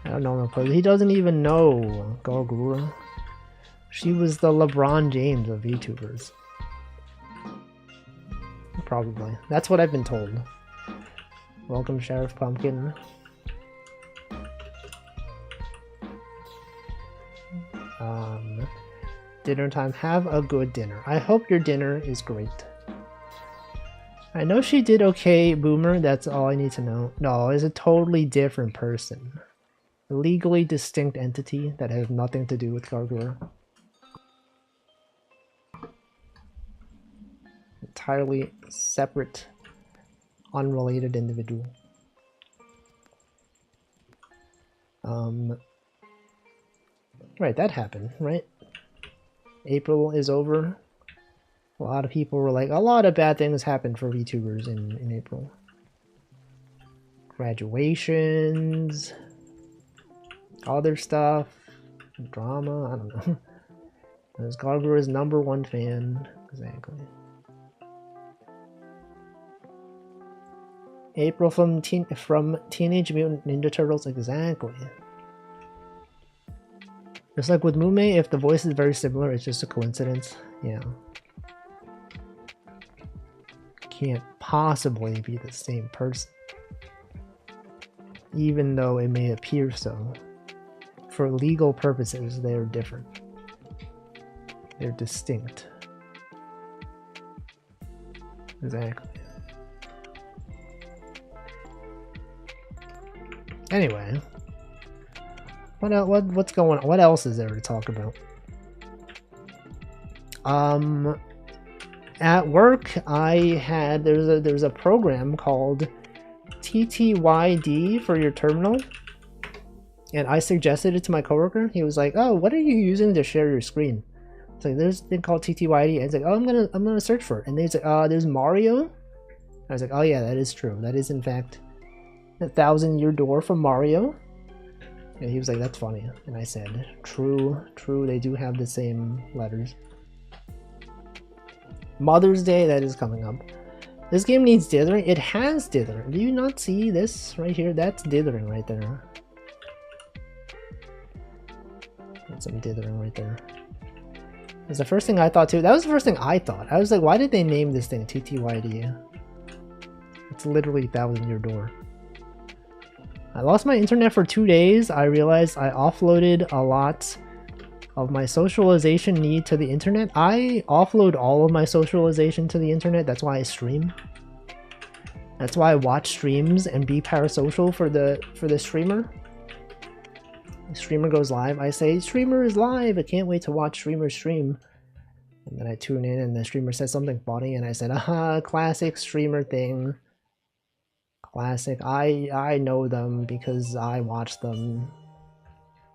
I don't know. He doesn't even know Gargura. She was the LeBron James of VTubers. Probably. That's what I've been told. Welcome, Sheriff Pumpkin. Dinner time. Have a good dinner. I hope your dinner is great. I know she did okay, Boomer. That's all I need to know. No, it's a totally different person. A legally distinct entity that has nothing to do with Gargura. Entirely separate, unrelated individual. Right, that happened, right? April is over. A lot of people were like, a lot of bad things happened for VTubers in April. Graduations, other stuff, drama, I don't know. As Gargura's #1 fan, exactly. April from Teenage Mutant Ninja Turtles, exactly. Just like with Mume, if the voice is very similar, it's just a coincidence. Yeah. Can't possibly be the same person. Even though it may appear so. For legal purposes, they are different. They're distinct. Exactly. Anyway. What's going on? What else is there to talk about? At work, there's a program called TTYD for your terminal, and I suggested it to my coworker. He was like, "Oh, what are you using to share your screen?" It's like, "There's a thing called TTYD," and it's like, "Oh, I'm gonna search for it." And then he's like, "There's Mario." I was like, "Oh yeah, that is true. That is in fact the 1,000-year door from Mario." And he was like, "That's funny," and I said, "True, true. They do have the same letters." Mother's Day, that is coming up. This game needs dithering. It has dithering. Do you not see this right here? That's dithering right there. That's some dithering right there. That's the first thing I thought too. That was the first thing I thought. I was like, why did they name this thing TTYD? It's literally 1,000-year door. I lost my internet for 2 days. I realized I offloaded a lot of my socialization need to the internet. I offload all of my socialization to the internet. That's why I stream. That's why I watch streams and be parasocial for the streamer. The streamer goes live. I say, "Streamer is live. I can't wait to watch streamer stream." And then I tune in and the streamer says something funny and I said, "Aha, classic streamer thing. Classic. I know them because I watch them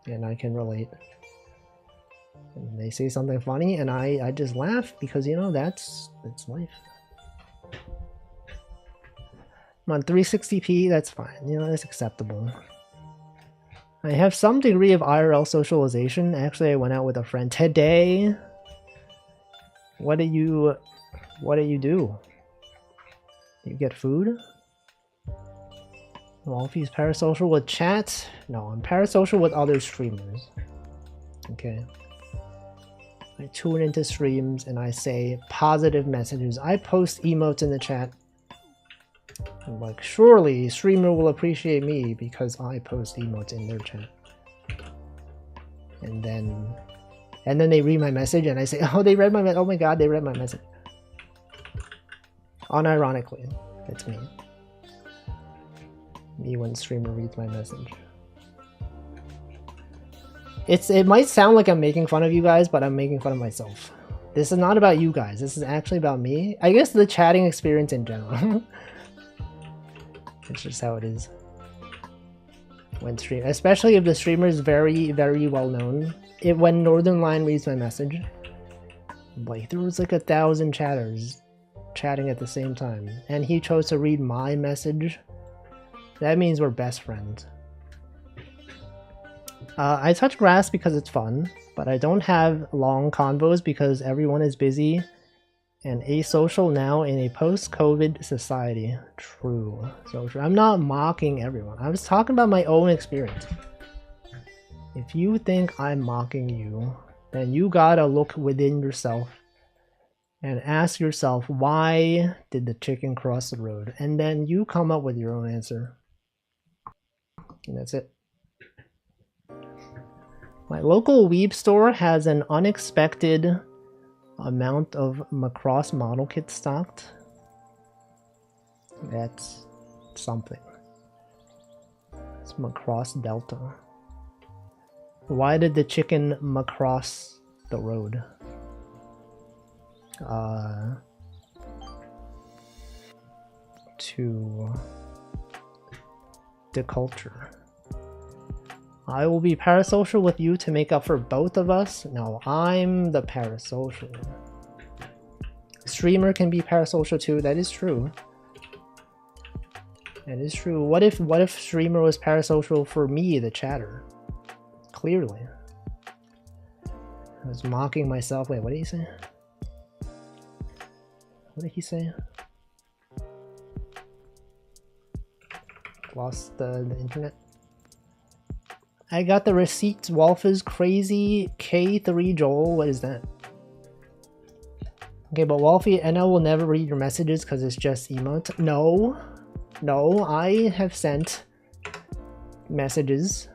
and I can relate." And they say something funny and I just laugh because, you know, that's life. I'm on 360p, that's fine, you know, that's acceptable. I have some degree of IRL socialization. Actually, I went out with a friend today. What do you do? You get food? Well, if he's parasocial with chat, no, I'm parasocial with other streamers. Okay. I tune into streams and I say positive messages. I post emotes in the chat. I'm like, surely streamer will appreciate me because I post emotes in their chat. And then they read my message and I say, "Oh, they read my message. Oh my god, they read my message." Unironically, it's me. Me when streamer reads my message. It might sound like I'm making fun of you guys, but I'm making fun of myself. This is not about you guys. This is actually about me. I guess the chatting experience in general. It's just how it is. When stream, especially if the streamer is very, very well known. When Northern Line reads my message, like there was like 1,000 chatters chatting at the same time, and he chose to read my message. That means we're best friends. I touch grass because it's fun, but I don't have long convos because everyone is busy and asocial now in a post-COVID society. True. So I'm not mocking everyone. I was talking about my own experience. If you think I'm mocking you, then you gotta look within yourself and ask yourself, why did the chicken cross the road? And then you come up with your own answer. And that's it. My local weeb store has an unexpected amount of Macross model kits stocked. That's something. It's Macross Delta. Why did the chicken Macross the road? To the culture. I will be parasocial with you to make up for both of us. No, I'm the parasocial. Streamer can be parasocial too. That is true. That is true. What if streamer was parasocial for me, the chatter? Clearly. I was mocking myself. Wait, what did he say? What did he say? Lost the internet. I got the receipts. Wolf's crazy K3 Joel. What is that? Okay, but Wolfie, NL will never read your messages because it's just emote. No. No, I have sent messages.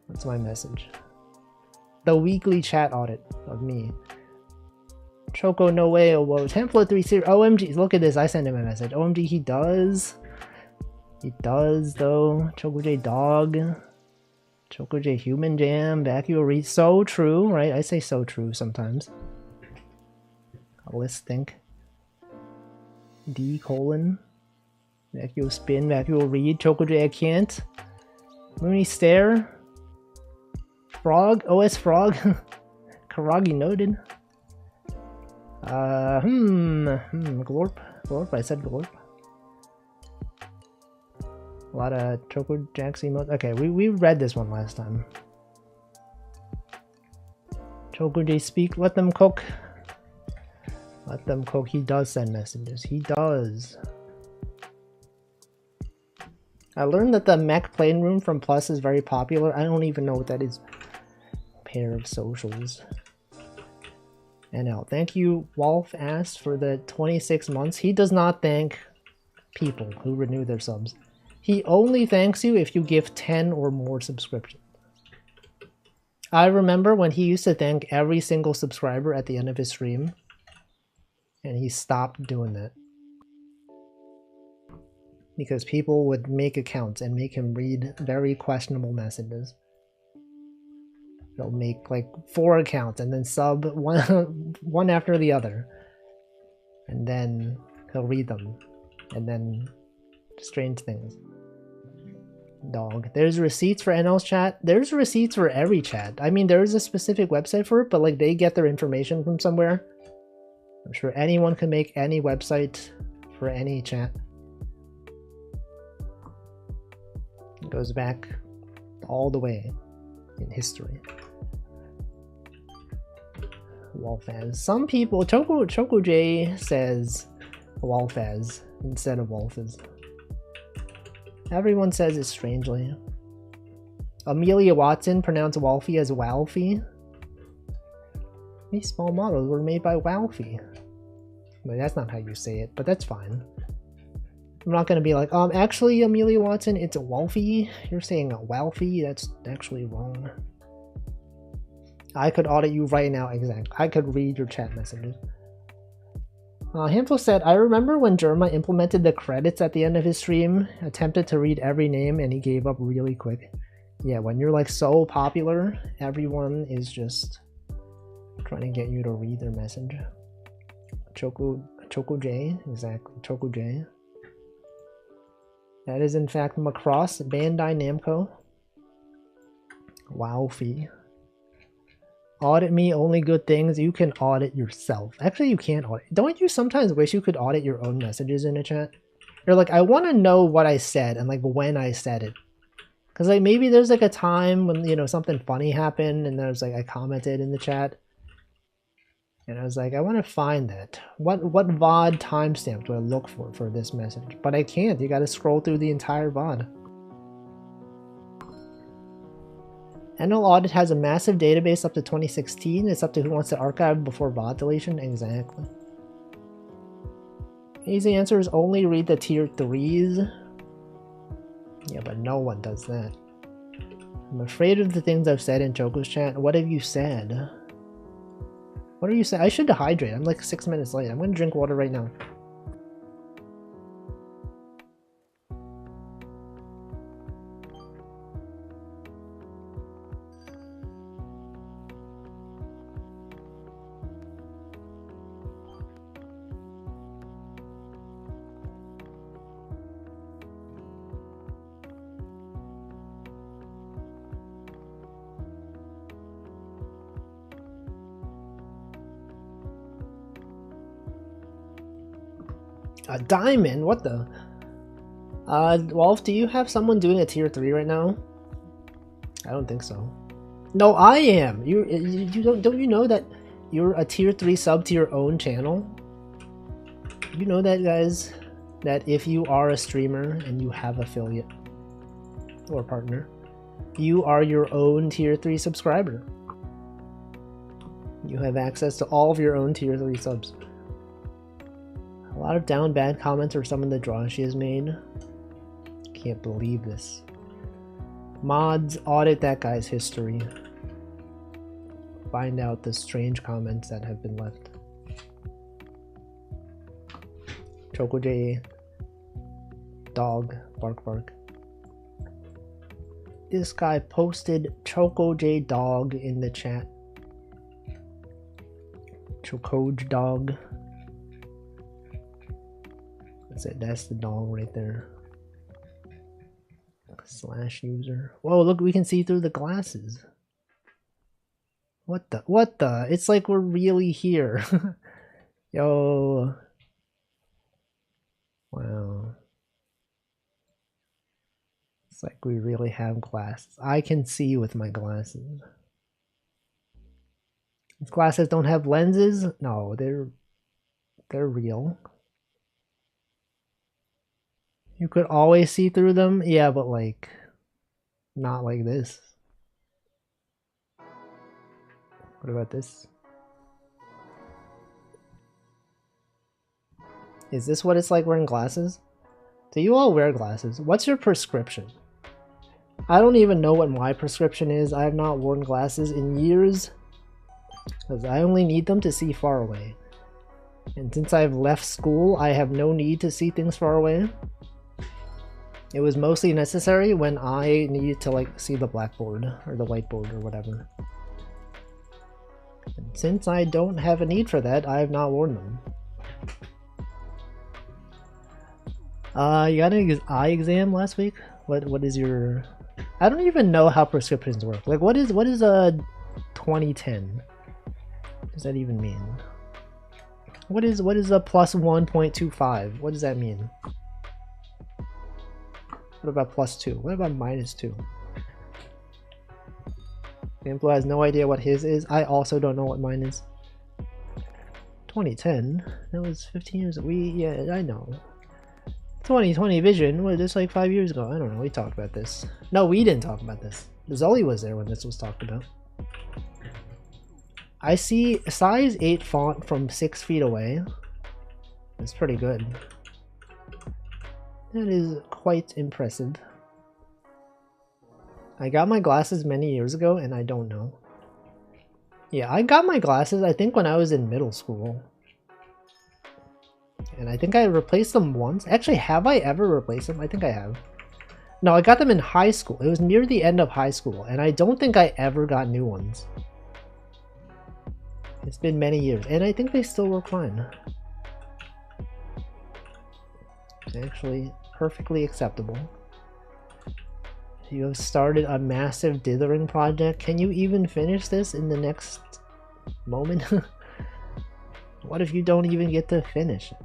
What's my message? The weekly chat audit of me. Choco, no way. Oh, whoa. Template 3 series. OMG. Look at this. I sent him a message. OMG, he does. He does, though. Choco J Dog. Choco J Human Jam. Vacuo read. So true, right? I say so true sometimes. Let's think. D colon. Vacuo spin. Vacuo read. Choco J I can't. Mooney stare. Frog. OS Frog. Karagi noted. Glorp. Glorp. I said Glorp. A lot of Choco Jacks emotes. Okay, we read this one last time. Choco J speak. Let them cook. Let them cook. He does send messages. He does. I learned that the mech plane room from Plus is very popular. I don't even know what that is. Pair of socials. NL. Thank you, Wolf asked, for the 26 months. He does not thank people who renew their subs. He only thanks you if you give 10 or more subscriptions. I remember when he used to thank every single subscriber at the end of his stream, and he stopped doing that. Because people would make accounts and make him read very questionable messages. They'll make like 4 accounts and then sub one after the other. And then he'll read them. And then strange things. Dog. There's receipts for NL's chat. There's receipts for every chat. I mean, there is a specific website for it, but like they get their information from somewhere. I'm sure anyone can make any website for any chat. It goes back all the way in history. Wolfaz. Some people, Choco J says Wolfaz instead of Wolfaz. Everyone says it strangely. Amelia Watson pronounced Wolfie as Walfie. These small models were made by Walfie. But that's not how you say it, but that's fine. I'm not gonna be like, actually Amelia Watson, it's a Wolfie. You're saying a Walfie, that's actually wrong. I could audit you right now, exactly. I could read your chat messages. Handful said, I remember when Jerma implemented the credits at the end of his stream, attempted to read every name, and he gave up really quick. Yeah, when you're like so popular, everyone is just trying to get you to read their message. Choco J, exactly, Choco J. That is in fact Macross, Bandai Namco. Wowfie. Audit me, only good things. You can audit yourself. Actually, you can't audit. Don't you sometimes wish you could audit your own messages in a chat? You're like, I want to know what I said and like when I said it. Because like maybe there's like a time when, you know, something funny happened and there's like I commented in the chat. And I was like, I want to find that. What VOD timestamp do I look for this message? But I can't. You got to scroll through the entire VOD. NL Audit has a massive database up to 2016. It's up to who wants to archive before VOD deletion. Exactly. Easy answer is only read the tier 3s. Yeah, but no one does that. I'm afraid of the things I've said in Choco's chat. What have you said? What are you saying? I should hydrate. I'm like 6 minutes late. I'm gonna drink water right now. A diamond? What the? Wolf, do you have someone doing a tier 3 right now? I don't think so. No, I am. You don't you know that you're a tier 3 sub to your own channel? You know that, guys? That if you are a streamer and you have affiliate or partner, you are your own tier 3 subscriber. You have access to all of your own tier 3 subs. A lot of down bad comments are some of the draws she has made. Can't believe this. Mods, audit that guy's history. Find out the strange comments that have been left. Choco J. Dog. Bark bark. This guy posted Choco J Dog in the chat. Chocoj Dog. That's it. That's the dog right there. Slash user. Whoa, look, we can see through the glasses. What the? What the? It's like we're really here. Yo. Wow. It's like we really have glasses. I can see with my glasses. These glasses don't have lenses? No, they're real. You could always see through them? Yeah, but like, not like this. What about this? Is this what it's like wearing glasses? Do you all wear glasses? What's your prescription? I don't even know what my prescription is. I have not worn glasses in years, because I only need them to see far away. And since I've left school, I have no need to see things far away. It was mostly necessary when I needed to like see the blackboard or the whiteboard or whatever. And since I don't have a need for that, I have not worn them. You got an eye exam last week? What is your... I don't even know how prescriptions work. Like what is a 2010? What does that even mean? What is a plus 1.25? What does that mean? What about plus 2? What about minus 2? The Inflo has no idea what his is. I also don't know what mine is. 2010? That was 15 years ago. Yeah, I know. 2020 vision? What, this like 5 years ago? I don't know. We talked about this. No, we didn't talk about this. Zully was there when this was talked about. I see size 8 font from 6 feet away. That's pretty good. That is quite impressive. I got my glasses many years ago and I don't know. Yeah, I got my glasses I think when I was in middle school. And I think I replaced them once. Actually, have I ever replaced them? I think I have. No, I got them in high school. It was near the end of high school and I don't think I ever got new ones. It's been many years and I think they still work fine. It's actually perfectly acceptable. You have started a massive dithering project. Can you even finish this in the next moment? What if you don't even get to finish it?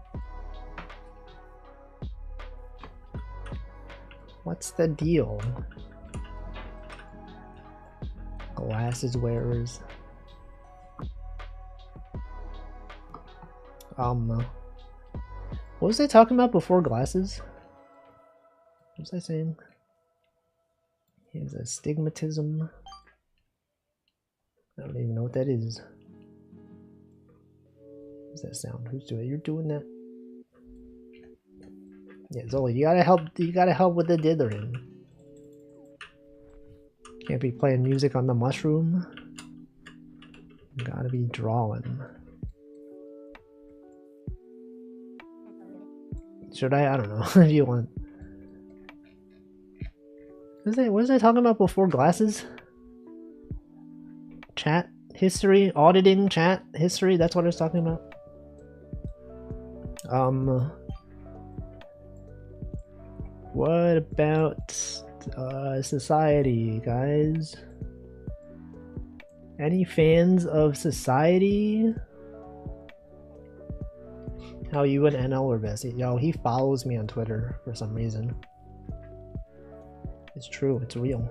What's the deal? Glasses wearers. What was I talking about before glasses? What was I saying? He has astigmatism. I don't even know what that is. What's that sound? Who's doing it? You're doing that? Yeah, Zoli, you gotta help with the dithering. Can't be playing music on the mushroom. You gotta be drawing. Should I? I don't know if you want. What was I talking about before glasses? Chat history, auditing chat history, that's what I was talking about. What about Society, guys? Any fans of Society? How you and NL are best? Yo, he follows me on Twitter for some reason. It's true, it's real.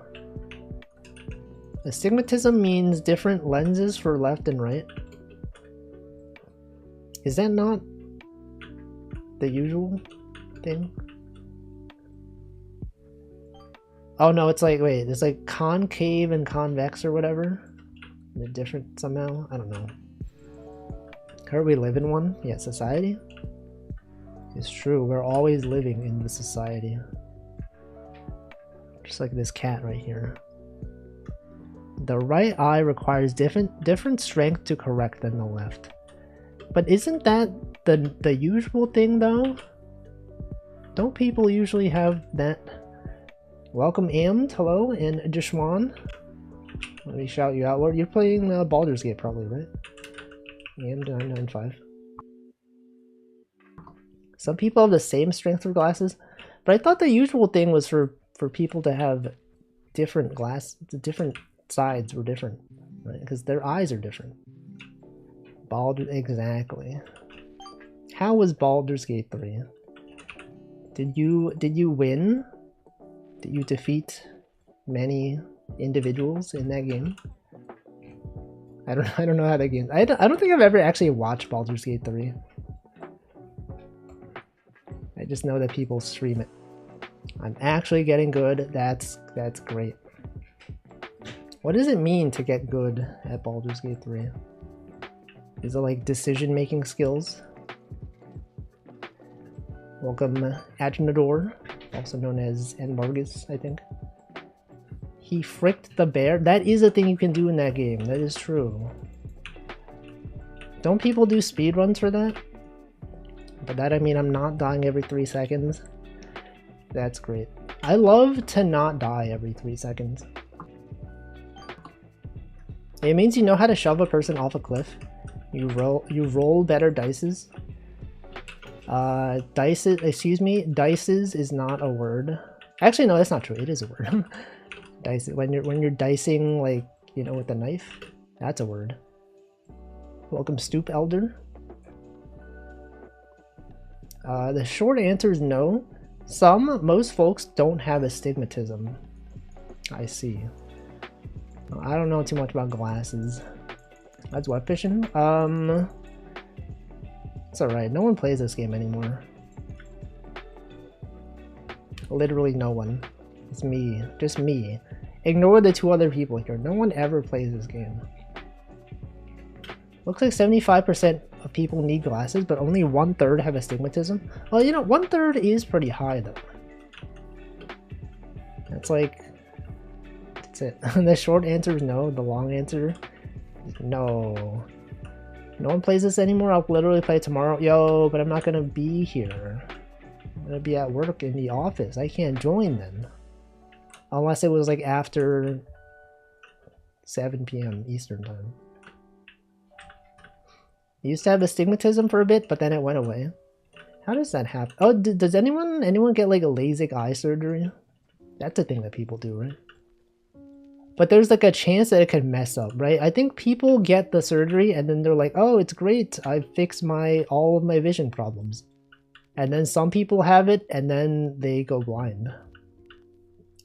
Astigmatism means different lenses for left and right. Is that not the usual thing? Oh no, it's like, wait, it's like concave and convex or whatever. They're different somehow? I don't know. Are we live in one? Yeah, society? It's true, we're always living in the society. Just like this cat right here. The right eye requires different strength to correct than the left. But isn't that the usual thing though? Don't people usually have that? Welcome Amd, hello, and Jishwan. Let me shout you out. Well, you're playing Baldur's Gate probably, right? Amd 995. Some people have the same strength for glasses, but I thought the usual thing was for people to have different different sides were different, right? Because their eyes are different. Exactly. How was Baldur's Gate 3? Did you win? Did you defeat many individuals in that game? I don't know how that game. I don't think I've ever actually watched Baldur's Gate 3. I just know that people stream it. I'm actually getting good. That's great. What does it mean to get good at Baldur's Gate 3? Is it like decision-making skills? Welcome Agenador, also known as Enmargus, I think. He fricked the bear. That is a thing you can do in that game. That is true. Don't people do speedruns for that? By that I mean I'm not dying every 3 seconds. That's great. I love to not die every 3 seconds. It means you know how to shove a person off a cliff. You roll better dices. Dices, excuse me, dices is not a word. Actually, no, that's not true. It is a word. Dice, when you're dicing, like, you know, with a knife, that's a word. Welcome, Stoop Elder. The short answer is no. Most folks don't have astigmatism. I see. I don't know too much about glasses. That's webfishing. It's alright. No one plays this game anymore. Literally no one. It's me. Just me. Ignore the 2 other people here. No one ever plays this game. Looks like 75% of people need glasses, but only 1/3 have astigmatism. Well, you know, 1/3 is pretty high though. That's like... That's it. The short answer is no. The long answer is no. No one plays this anymore. I'll literally play tomorrow. Yo, but I'm not gonna be here. I'm gonna be at work in the office. I can't join then. Unless it was like after 7 p.m. Eastern time. I used to have astigmatism for a bit, but then it went away. How does that happen? Oh, does anyone get like a LASIK eye surgery? That's a thing that people do, right? But there's like a chance that it could mess up, right? I think people get the surgery and then they're like, oh, it's great. I fixed all of my vision problems. And then some people have it and then they go blind.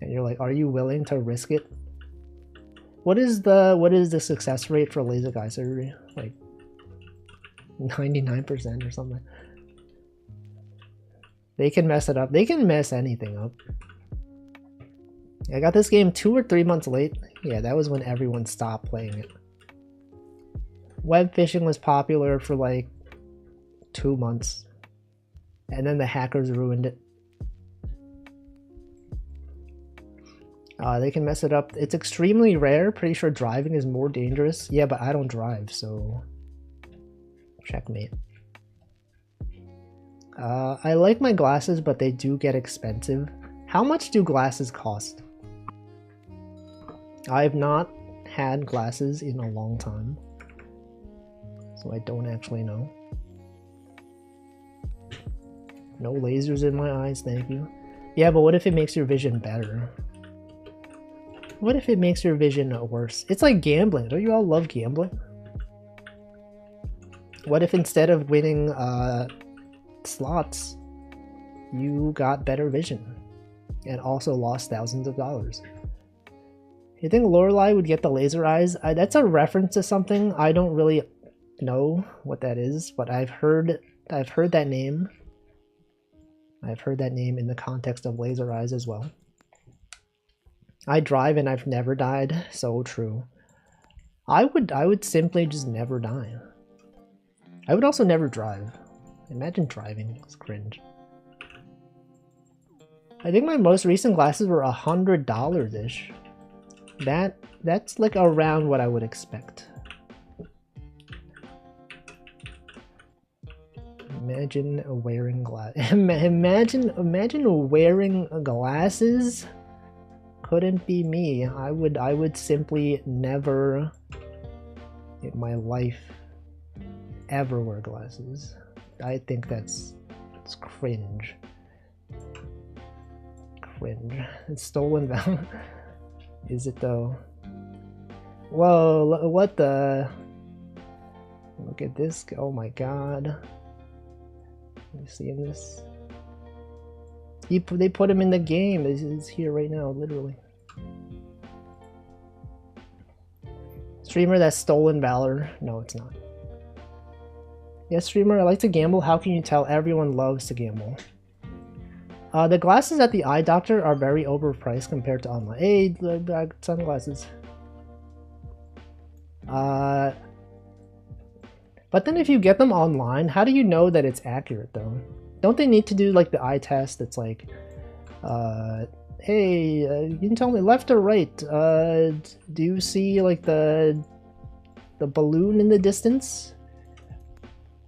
And you're like, are you willing to risk it? What is the success rate for LASIK eye surgery? Like 99% or something. They can mess it up. They can mess anything up. I got this game 2 or 3 months late. Yeah, that was when everyone stopped playing it. Web fishing was popular for like 2 months, and then the hackers ruined it. They can mess it up. It's extremely rare. Pretty sure driving is more dangerous. Yeah, but I don't drive, so checkmate. I like my glasses, but they do get expensive. How much do glasses cost? I've not had glasses in a long time, so I don't actually know. No lasers in my eyes, thank you. Yeah, but what if it makes your vision better? What if it makes your vision worse? It's like gambling. Don't you all love gambling? What if instead of winning slots, you got better vision and also lost thousands of dollars? You think Lorelai would get the laser eyes? That's a reference to something. I don't really know what that is, but I've heard that name. I've heard that name in the context of laser eyes as well. I drive and I've never died. So true. I would simply just never die. I would also never drive. Imagine driving. It's cringe. I think my most recent glasses were $100-ish. That's like around what I would expect. Imagine wearing imagine wearing glasses. Couldn't be me. I would simply never in my life ever wear glasses. I think it's cringe. Cringe. It's stolen value. Is it though? Whoa, what the? Look at this. Oh my god. You seeing this? They put him in the game. He's here right now, literally. Streamer that's stolen valor. No, it's not. Yes, streamer, I like to gamble. How can you tell? Everyone loves to gamble. The glasses at the eye doctor are very overpriced compared to online. Hey, sunglasses. But then if you get them online, how do you know that it's accurate though? Don't they need to do like the eye test? It's like, hey, you can tell me left or right. Do you see like the balloon in the distance?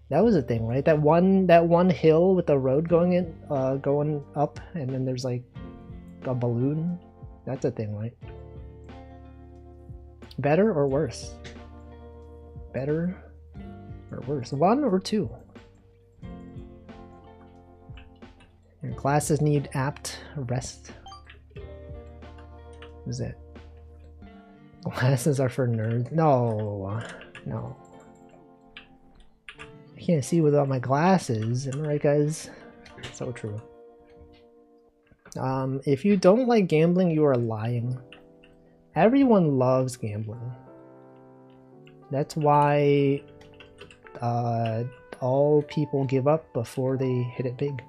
That was a thing, right? That one hill with the road going up, and then there's like a balloon. That's a thing, right? Better or worse? Better or worse? 1 or 2? Your glasses need apt rest. What is it? Glasses are for nerds. No. No. I can't see without my glasses. Am I right, guys? So true. If you don't like gambling, you are lying. Everyone loves gambling. That's why all people give up before they hit it big.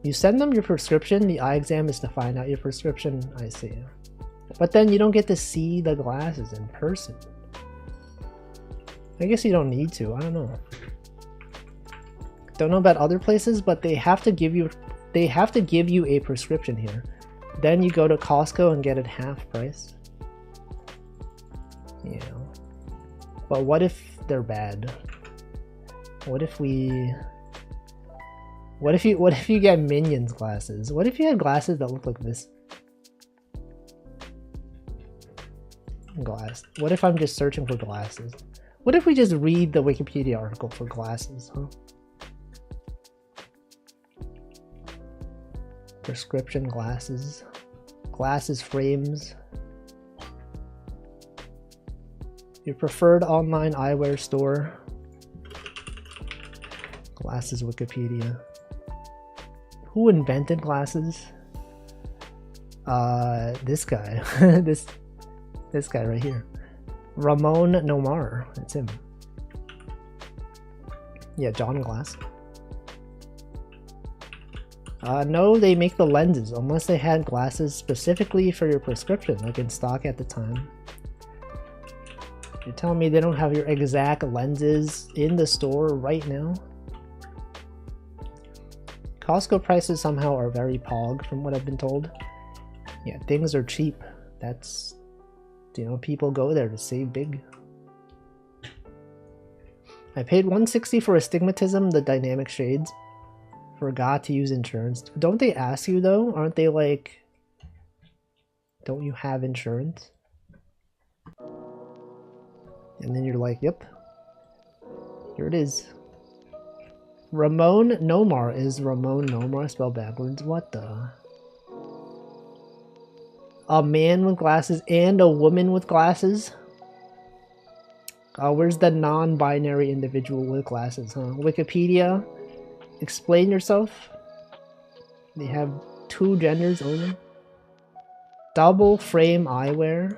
You send them your prescription, the eye exam is to find out your prescription, I see. But then you don't get to see the glasses in person. I guess you don't need to, I don't know. Don't know about other places, but they have to give you a prescription here. Then you go to Costco and get it half price. You know. But what if they're bad? What if you get Minions glasses? What if you had glasses that look like this? Glass. What if I'm just searching for glasses? What if we just read the Wikipedia article for glasses, huh? Prescription glasses. Glasses frames. Your preferred online eyewear store. Glasses Wikipedia. Who invented glasses? This guy. this guy right here. Ramon Nomar. That's him. Yeah, John Glass. No, they make the lenses, unless they had glasses specifically for your prescription, like in stock at the time. You're telling me they don't have your exact lenses in the store right now? Costco prices somehow are very pog from what I've been told. Yeah, things are cheap. That's, you know, people go there to save big. I paid $160 for astigmatism, the dynamic shades. Forgot to use insurance. Don't they ask you though? Aren't they like, don't you have insurance? And then you're like, yep. Here it is. Ramon Nomar is Ramon Nomar spelled backwards. What the? A man with glasses and a woman with glasses? Where's the non-binary individual with glasses, huh? Wikipedia? Explain yourself. They have 2 genders only. Double frame eyewear.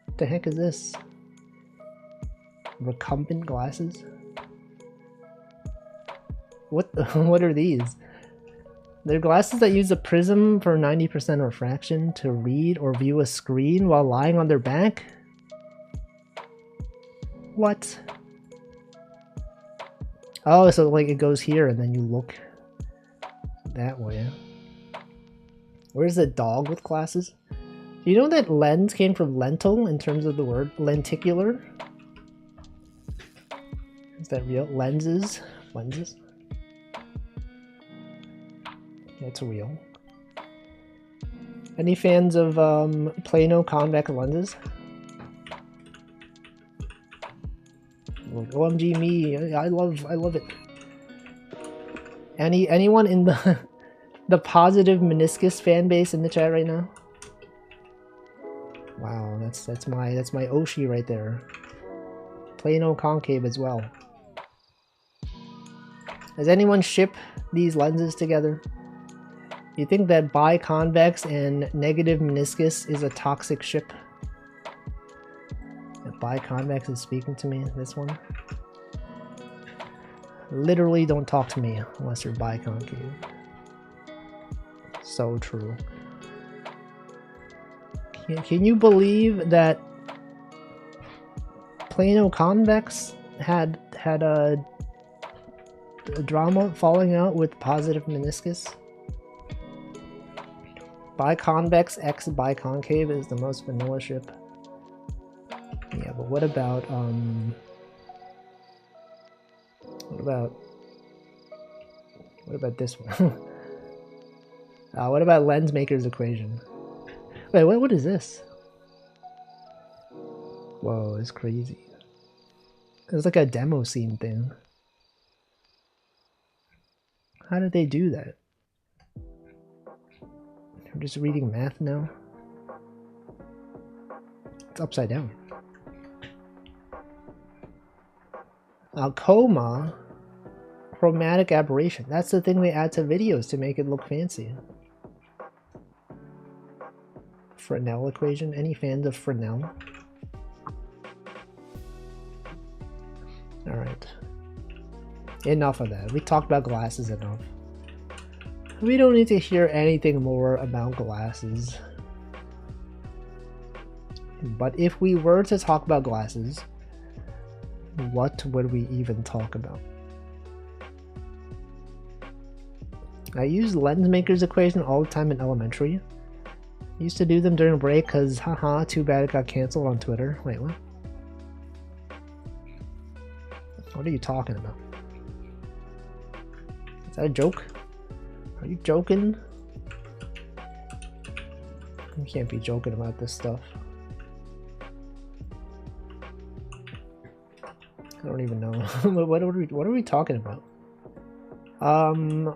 What the heck is this? Recumbent glasses? What are these? They're glasses that use a prism for 90% refraction to read or view a screen while lying on their back? What? Oh, so like it goes here and then you look that way. Where's the dog with glasses? Do you know that lens came from lentil in terms of the word lenticular? Is that real? Lenses? Lenses? It's real. Any fans of Plano convex lenses? OMG me, I love it. Anyone in the the positive meniscus fan base in the chat right now? Wow, that's my Oshi right there. Plano concave as well. Does anyone ship these lenses together? You think that biconvex and negative meniscus is a toxic ship? That biconvex is speaking to me, this one? Literally don't talk to me unless you're biconcave. So true. Can you believe that Plano convex had a drama falling out with positive meniscus? Biconvex x biconcave is the most vanilla ship. Yeah, but what about this one? What about Lensmaker's equation? Wait, what is this? Whoa, it's crazy. It's like a demo scene thing. How did they do that? I'm just reading math now. It's upside down. Coma. Chromatic aberration. That's the thing they add to videos to make it look fancy. Fresnel equation. Any fans of Fresnel? Alright. Enough of that. We talked about glasses enough. We don't need to hear anything more about glasses. But if we were to talk about glasses, what would we even talk about? I used Lensmaker's equation all the time in elementary. I used to do them during break because, haha, too bad it got canceled on Twitter. Wait, what? What are you talking about? Is that a joke? Are you joking? You can't be joking about this stuff. I don't even know. What are we talking about?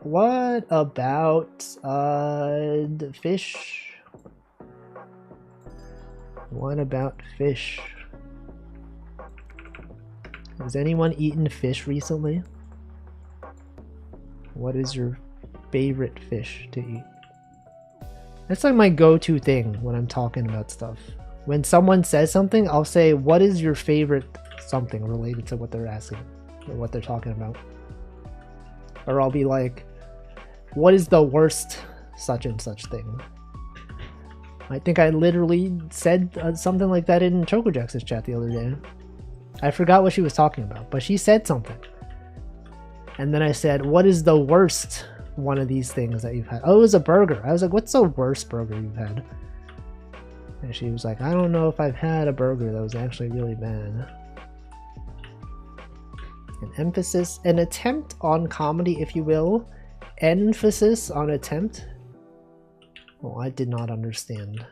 What about the fish? What about fish? Has anyone eaten fish recently? What is your favorite fish to eat? That's like my go-to thing when I'm talking about stuff. When someone says something, I'll say, what is your favorite something related to what they're asking or what they're talking about? Or I'll be like, what is the worst such and such thing? I think I literally said something like that in ChocoJax's chat the other day. I forgot what she was talking about, but she said something. And then I said, what is the worst one of these things that you've had? Oh, it was a burger. I was like, what's the worst burger you've had? And she was like, I don't know if I've had a burger that was actually really bad. An emphasis, an attempt on comedy, if you will. Emphasis on attempt. Well, I did not understand.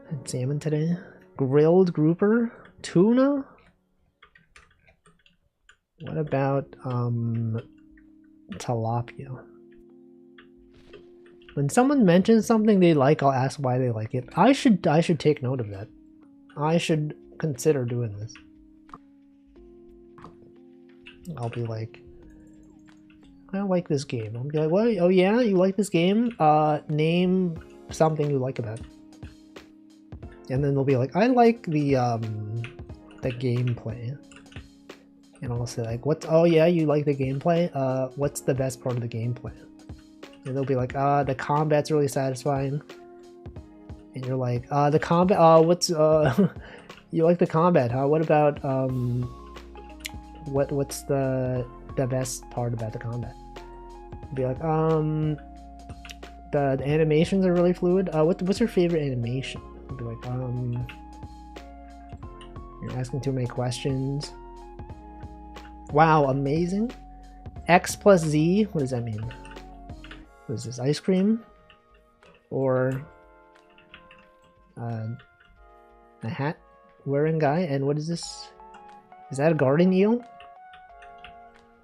Had salmon today. Grilled grouper. Tuna. What about tilapia? When someone mentions something they like, I'll ask why they like it. I should take note of that. I should consider doing this. I'll be like, I like this game. I'll be like, what? Oh yeah, you like this game? Name something you like about it. And then they'll be like, I like the gameplay. And I'll say like, what? Oh yeah, you like the gameplay? What's the best part of the gameplay? And they'll be like, the combat's really satisfying. And you're like, the combat, what's, you like the combat, huh? What about, what's the best part about the combat? Be like, the animations are really fluid. What's your favorite animation? Be like, you're asking too many questions. Wow, amazing. X plus Z, what does that mean? What is this, ice cream? Or a hat wearing guy? And what is this? Is that a garden eel?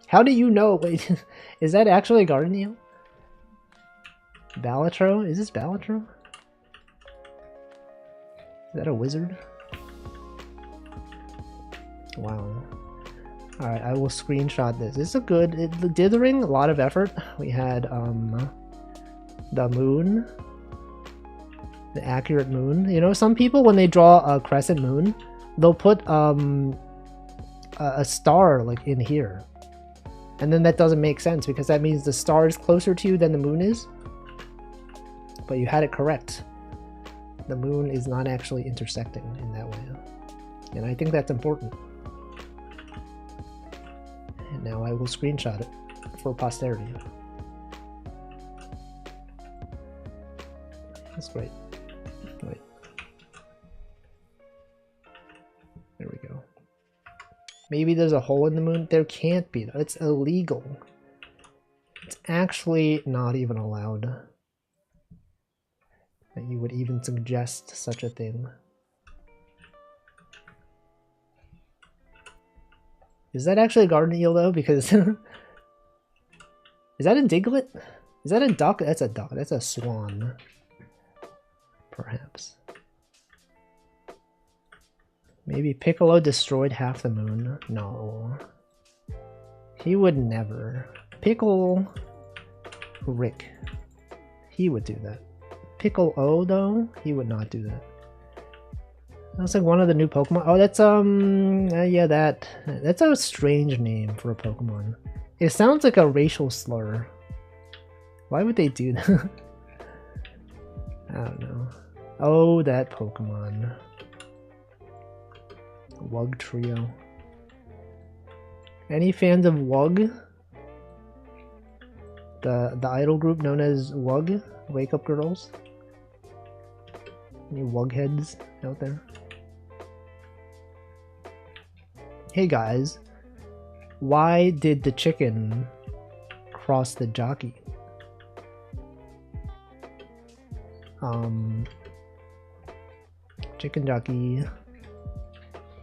How do you know? Wait, is that actually a garden eel? Balatro? Is this Balatro? Is that a wizard? Wow. Alright, I will screenshot this. This is a good... dithering, a lot of effort. We had the moon. The accurate moon. You know, some people, when they draw a crescent moon, they'll put a star like in here. And then that doesn't make sense because that means the star is closer to you than the moon is. But you had it correct. The moon is not actually intersecting in that way. And I think that's important. And now I will screenshot it for posterity. That's great. Wait. There we go. Maybe there's a hole in the moon? There can't be. It's illegal. It's actually not even allowed. That you would even suggest such a thing. Is that actually a garden eel though? Because is that a diglet? Is that a duck? That's a duck. That's a swan. Perhaps. Maybe Piccolo destroyed half the moon. No. He would never. Pickle Rick. He would do that. Pickle O though? He would not do that. That's like one of the new Pokemon. Oh, that's yeah, that's a strange name for a Pokemon. It sounds like a racial slur. Why would they do that? I don't know. Oh, that Pokemon. Wug Trio. Any fans of Wug? The idol group known as Wug? Wake Up Girls? Any Wug heads out there? Hey guys, why did the chicken cross the jockey? Chicken jockey.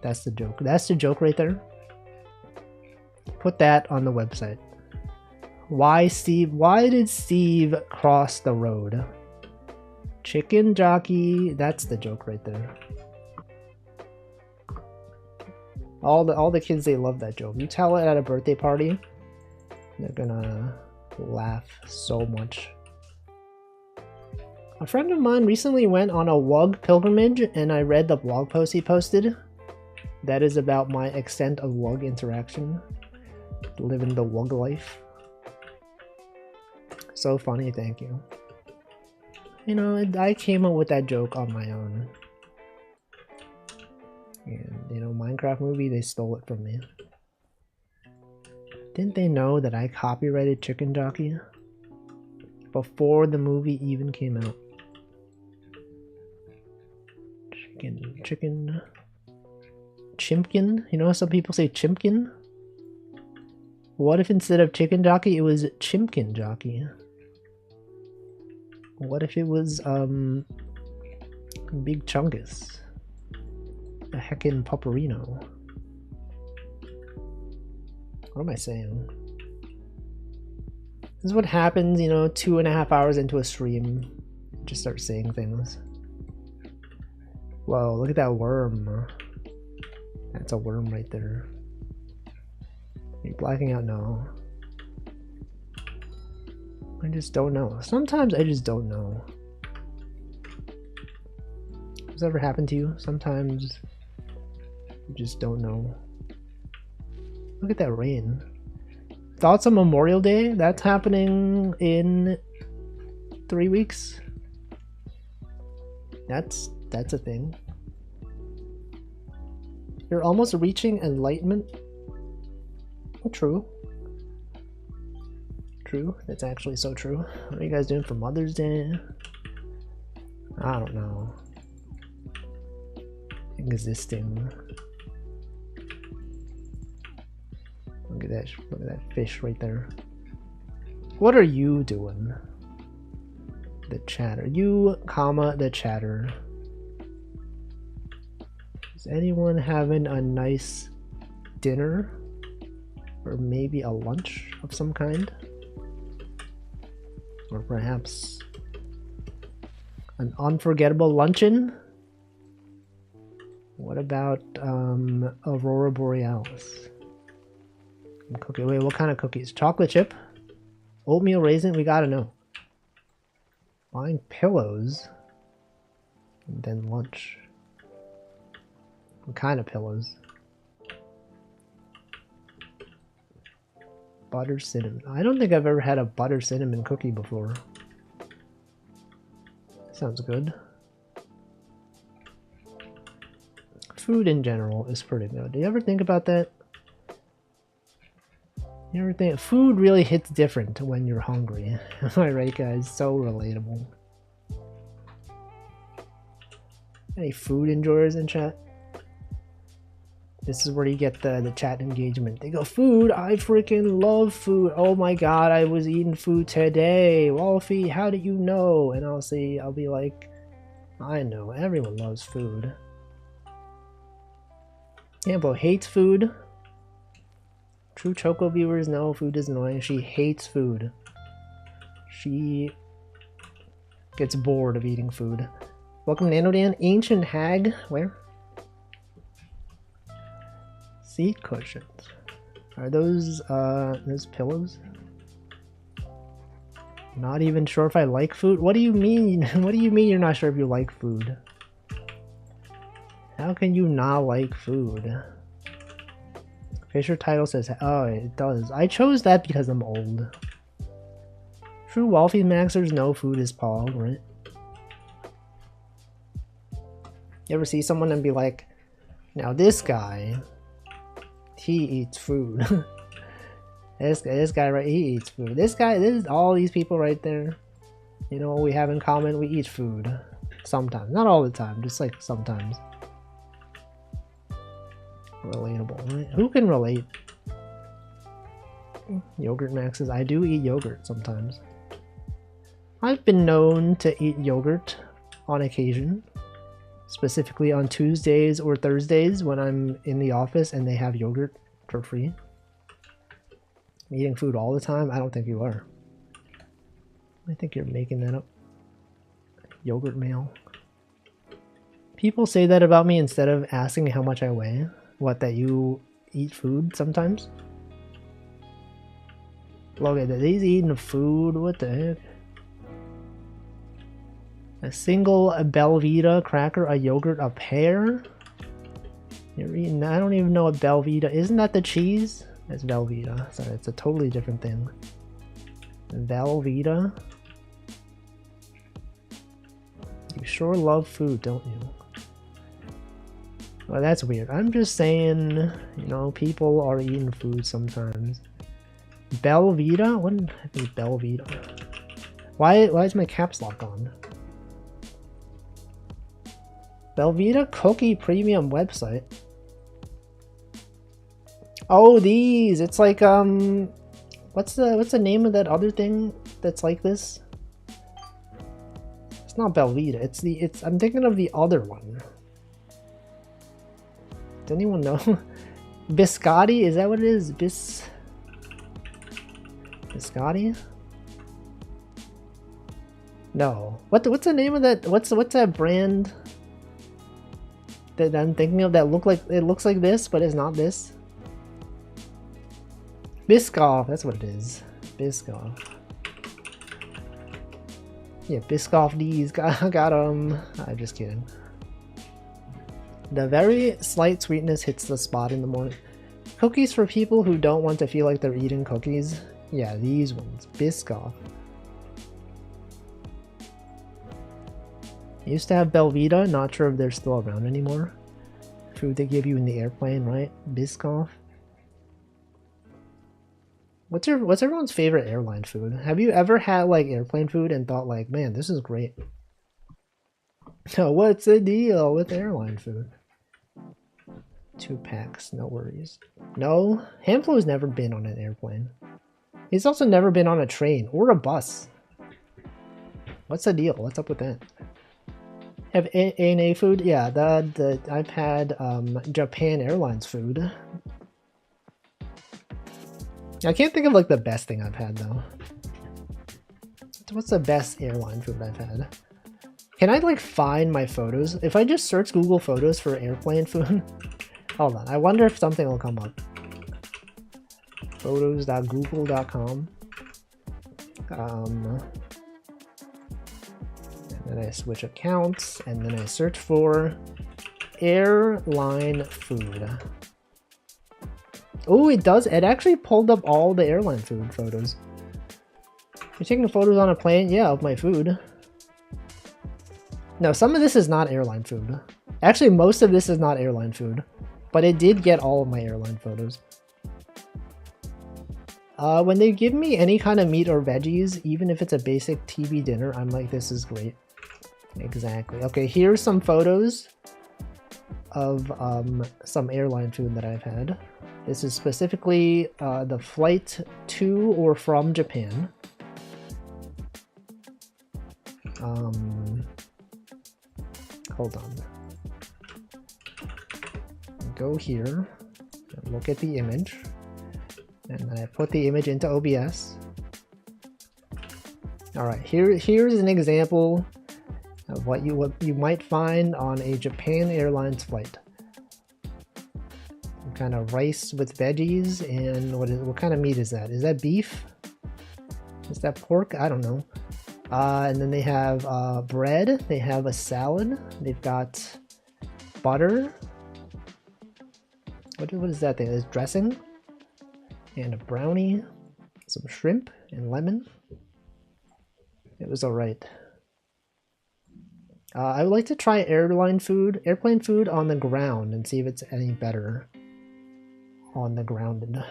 That's the joke. That's the joke right there. Put that on the website. Why Steve? Why did Steve cross the road? Chicken jockey. That's the joke right there. All the kids, they love that joke. You tell it at a birthday party, they're gonna laugh so much. A friend of mine recently went on a Wug pilgrimage, and I read the blog post he posted. That is about my extent of Wug interaction. Living the Wug life. So funny, thank you. You know, I came up with that joke on my own. And, you know, Minecraft movie, they stole it from me. Didn't they know that I copyrighted Chicken Jockey? Before the movie even came out. Chicken... Chimpkin? You know, some people say Chimpkin? What if instead of Chicken Jockey, it was Chimpkin Jockey? What if it was, Big Chungus? A heckin' Pupperino? What am I saying? This is what happens, you know, 2.5 hours into a stream. Just start saying things. Whoa, look at that worm. That's a worm right there. Are you blacking out? No. I just don't know. Sometimes I just don't know. Has this ever happened to you? Sometimes you just don't know. Look at that rain. Thoughts on Memorial Day? That's happening in 3 weeks. That's a thing. You're almost reaching enlightenment. Well, true. True. That's actually so true. What are you guys doing for Mother's Day? I don't know. Existing. Look at that fish right there. What are you doing? The chatter. You, comma, the chatter. Is anyone having a nice dinner? Or maybe a lunch of some kind? Or perhaps an unforgettable luncheon? What about Aurora Borealis? Cookie. Wait, what kind of cookies? Chocolate chip? Oatmeal raisin? We gotta know. Buying pillows? And then lunch. What kind of pillows? Butter cinnamon. I don't think I've ever had a butter cinnamon cookie before. Sounds good. Food in general is pretty good. Do you ever think about that? You ever think food really hits different when you're hungry? Am I right, guys? So relatable. Any food enjoyers in chat? This is where you get the chat engagement. They go, food, I freaking love food. Oh my god, I was eating food today. Wolfie, how do you know? And I'll be like, I know, everyone loves food. Campo hates food. True Choco viewers know food is annoying. She hates food. She gets bored of eating food. Welcome, Nanodan. Ancient Hag. Where? Seat cushions. Are those pillows? Not even sure if I like food? What do you mean? What do you mean you're not sure if you like food? How can you not like food? Fisher title says, oh, it does. I chose that because I'm old. True Wolfie Maxers know food is pog, right? You ever see someone and be like, now this guy, he eats food. this guy, right, he eats food. This is all these people right there. You know what we have in common? We eat food. Sometimes. Not all the time, just like sometimes. Relatable, right? Who can relate? Yogurt Maxes. I do eat yogurt sometimes. I've been known to eat yogurt on occasion. Specifically on Tuesdays or Thursdays when I'm in the office and they have yogurt for free. Eating food all the time? I don't think you are. I think you're making that up. Yogurt mail. People say that about me instead of asking how much I weigh. What, that you eat food sometimes? Look at that, he's eating food, what the heck? A single Belvita cracker, a yogurt, a pear? You're eating, I don't even know what Belvita, isn't that the cheese? That's Velveeta, sorry, it's a totally different thing. Velveeta? You sure love food, don't you? Well, that's weird. I'm just saying, you know, people are eating food sometimes. Belvita? What is Belvita? Why is my caps lock on? Belvita Cookie Premium website. Oh, these! It's like what's the name of that other thing that's like this? It's not Belvita. I'm thinking of the other one. Does anyone know? Biscotti? Is that what it is? Biscotti? No. What's the name of that? What's that brand that I'm thinking of that looks like this, but it's not this? Biscoff, that's what it is. Biscoff. Yeah, Biscoff D's got I'm just kidding. The very slight sweetness hits the spot in the morning. Cookies for people who don't want to feel like they're eating cookies. Yeah, these ones. Biscoff. I used to have Belvita, not sure if they're still around anymore. Food they give you in the airplane, right? Biscoff. What's everyone's favorite airline food? Have you ever had like airplane food and thought like, man, this is great? So what's the deal with airline food? 2 packs, no worries. No, Hamflo's never been on an airplane. He's also never been on a train or a bus. What's the deal? What's up with that? Have ANA food? Yeah, I've had Japan Airlines food. I can't think of like the best thing I've had though. What's the best airline food I've had? Can I like find my photos? If I just search Google Photos for airplane food? Hold on, I wonder if something will come up. Photos.google.com. And then I switch accounts and then I search for airline food. Oh, it does. It actually pulled up all the airline food photos. You're taking photos on a plane? Yeah, of my food. No, some of this is not airline food. Actually, most of this is not airline food. But it did get all of my airline photos. When they give me any kind of meat or veggies, even if it's a basic TV dinner, I'm like, this is great. Exactly. Okay, here's some photos of some airline food that I've had. This is specifically the flight to or from Japan. Hold on. Go here and look at the image. And then I put the image into OBS. Alright, here's an example of what you might find on a Japan Airlines flight. Some kind of rice with veggies, and what kind of meat is that? Is that beef? Is that pork? I don't know. And then they have bread, they have a salad, they've got butter. What is that thing? There's dressing and a brownie, some shrimp and lemon. It was alright. I would like to try airplane food on the ground and see if it's any better on the ground.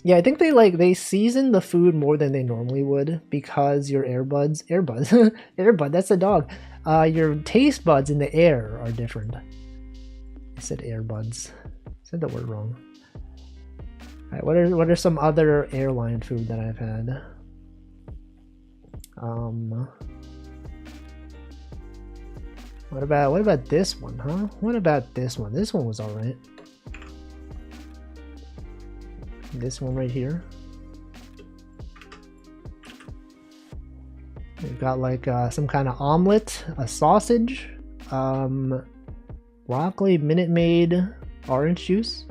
Yeah, I think they season the food more than they normally would because your earbuds, airbud, that's a dog. Your taste buds in the air are different. I said earbuds. I said the word wrong. Alright, what are some other airline food that I've had? What about this one, huh? What about this one? This one was alright. This one right here. We've got like some kind of omelet, a sausage, broccoli, Minute Maid, orange juice,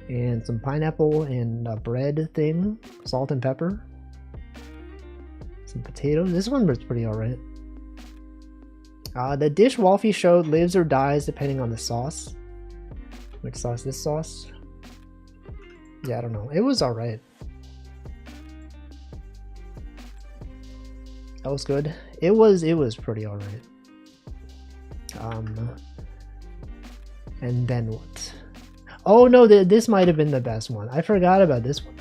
and some pineapple and a bread thing, salt and pepper, some potatoes. This one was pretty alright. The dish Wolfie showed lives or dies depending on the sauce. Which sauce? This sauce? Yeah, I don't know. It was alright. That was good. It was pretty alright. And then what? Oh no, this might have been the best one. I forgot about this one.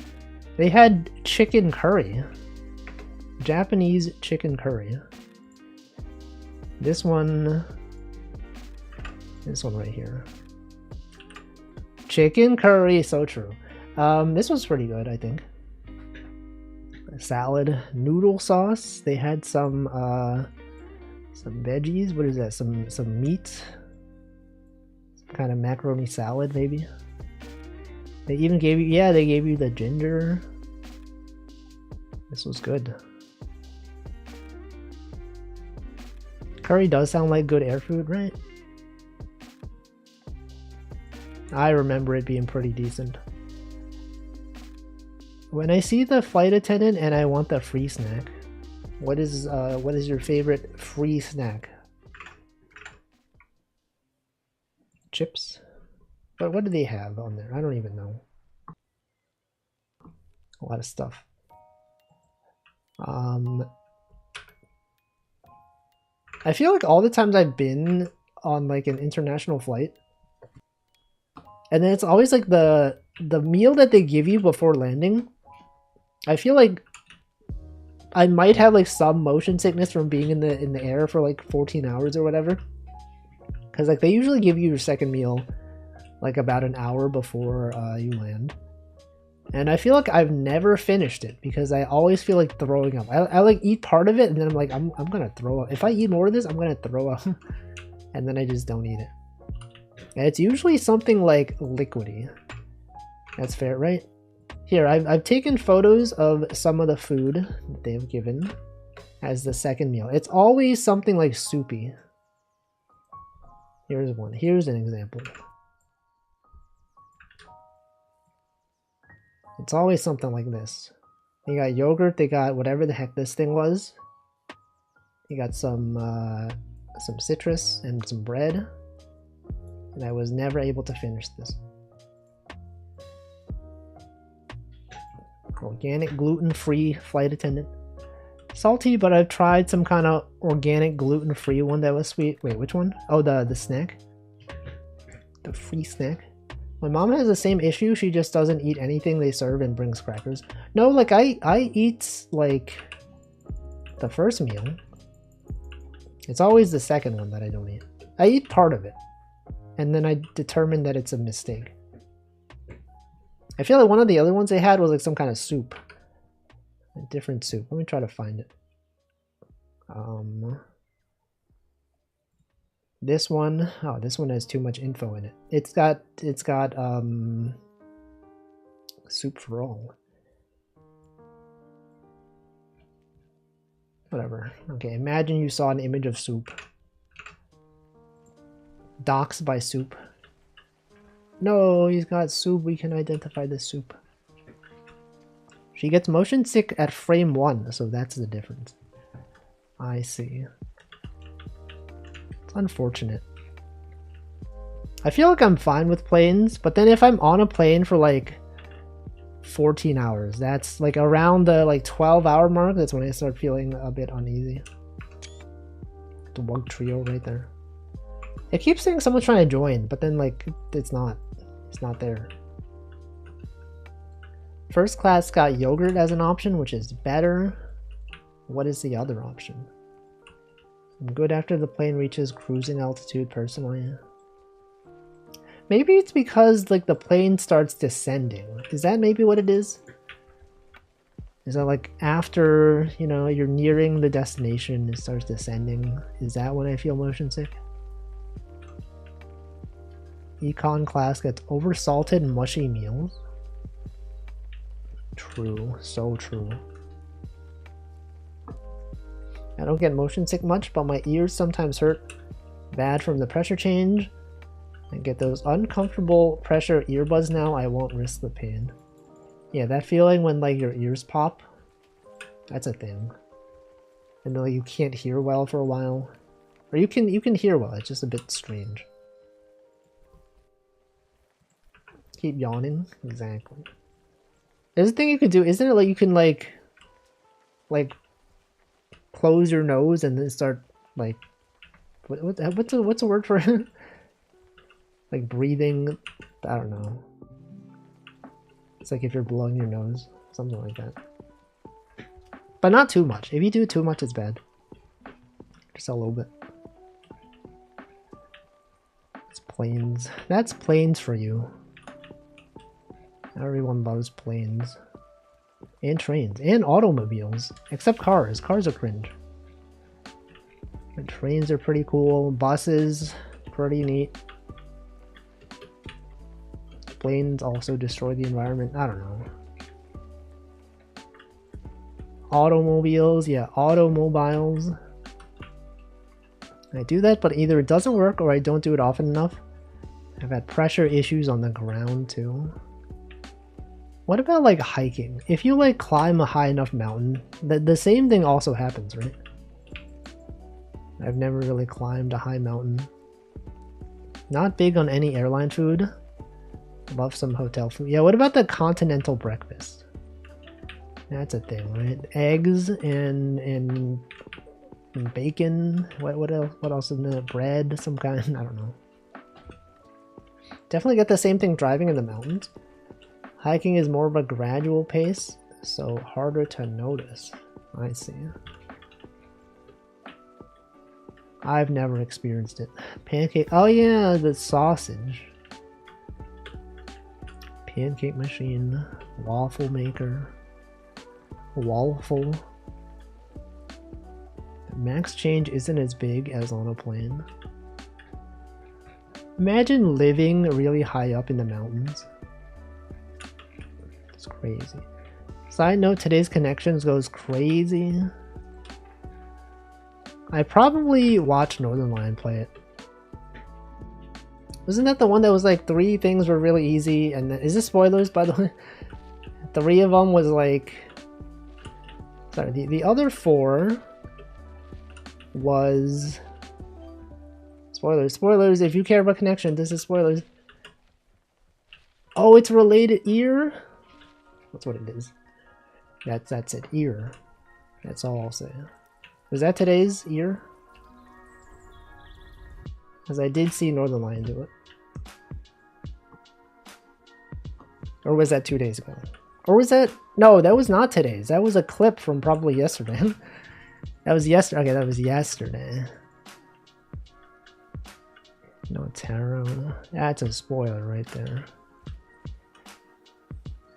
They had chicken curry. Japanese chicken curry. This one right here. Chicken curry, so true. This was pretty good, I think. Salad, noodle sauce. They had some veggies. What is that? Some meat. Some kind of macaroni salad, maybe. They even gave you, yeah, they gave you the ginger. This was good. Curry does sound like good air food, right? I remember it being pretty decent. When I see the flight attendant and I want the free snack, what is your favorite free snack? Chips? But what do they have on there? I don't even know. A lot of stuff. I feel like all the times I've been on like an international flight, and then it's always like the meal that they give you before landing. I feel like I might have like some motion sickness from being in the air for like 14 hours or whatever. Because like they usually give you your second meal like about an hour before you land. And I feel like I've never finished it because I always feel like throwing up. I like eat part of it and then I'm like, I'm gonna throw up. If I eat more of this, I'm gonna throw up. And then I just don't eat it. And it's usually something like liquidy. That's fair, right? Here, I've taken photos of some of the food that they've given as the second meal. It's always something like soupy. Here's one. Here's an example. It's always something like this. They got yogurt, they got whatever the heck this thing was. You got some citrus and some bread. And I was never able to finish this. Organic gluten-free flight attendant. Salty, but I've tried some kind of organic gluten-free one that was sweet. Wait, which one? Oh, the snack. The free snack. My mom has the same issue. She just doesn't eat anything they serve and brings crackers. No, like I eat like the first meal. It's always the second one that I don't eat. I eat part of it. And then I determine that it's a mistake. I feel like one of the other ones they had was like some kind of soup. A different soup. Let me try to find it. This one, oh, this one has too much info in it. It's got soup for all. Whatever. Okay, imagine you saw an image of soup. Docs by soup. No, he's got soup. We can identify the soup. She gets motion sick at frame 1, so that's the difference. I see. It's unfortunate. I feel like I'm fine with planes, but then if I'm on a plane for like 14 hours, that's like around the like 12-hour mark, that's when I start feeling a bit uneasy. The Wug Trio right there. It keeps saying someone's trying to join, but then like it's not there. First class got yogurt as an option, which is better. What is the other option? I'm good after the plane reaches cruising altitude personally. Maybe it's because like the plane starts descending. Is that maybe what it is? Is that like after, you know, you're nearing the destination, it starts descending? Is that when I feel motion sick? Econ class gets oversalted mushy meals. True, so true. I don't get motion sick much, but my ears sometimes hurt bad from the pressure change. I get those uncomfortable pressure earbuds now. I won't risk the pain. Yeah, that feeling when like your ears pop, that's a thing. And then like, you can't hear well for a while. Or you can hear well, it's just a bit strange. Keep yawning? Exactly. There's a thing you could do, isn't it like you can like close your nose and then start like what's a word for it? Like breathing. I don't know. It's like if you're blowing your nose, something like that. But not too much. If you do too much, it's bad. Just a little bit. It's planes. That's planes for you. Everyone loves planes. And trains. And automobiles. Except cars. Cars are cringe. And trains are pretty cool. Buses, pretty neat. Planes also destroy the environment. I don't know. Automobiles, yeah, automobiles. I do that, but either it doesn't work or I don't do it often enough. I've had pressure issues on the ground too. What about like hiking? If you like climb a high enough mountain, the same thing also happens, right? I've never really climbed a high mountain. Not big on any airline food. Love some hotel food. Yeah, what about the continental breakfast? That's a thing, right? Eggs and bacon. What else? What else in the bread? Some kind. I don't know. Definitely get the same thing driving in the mountains. Hiking is more of a gradual pace, so harder to notice. I see. I've never experienced it. Pancake. Oh yeah, the sausage. Pancake machine. Waffle maker. Waffle. The max change isn't as big as on a plane. Imagine living really high up in the mountains. It's crazy. Side note, today's connections goes crazy. I probably watched Northern Lion play it. Wasn't that the one that was like 3 things were really easy and then, is this spoilers by the way? 3 of them was like, sorry, the other 4 was spoilers. If you care about connection, this is spoilers. Oh, it's related. Ear. That's what it is. That's it. Ear. That's all I'll say. Was that today's ear? Because I did see Northern Lion do it. Or was that 2 days ago? Or was that... No, that was not today's. That was a clip from probably yesterday. That was yesterday. Okay, that was yesterday. No tarot. That's a spoiler right there.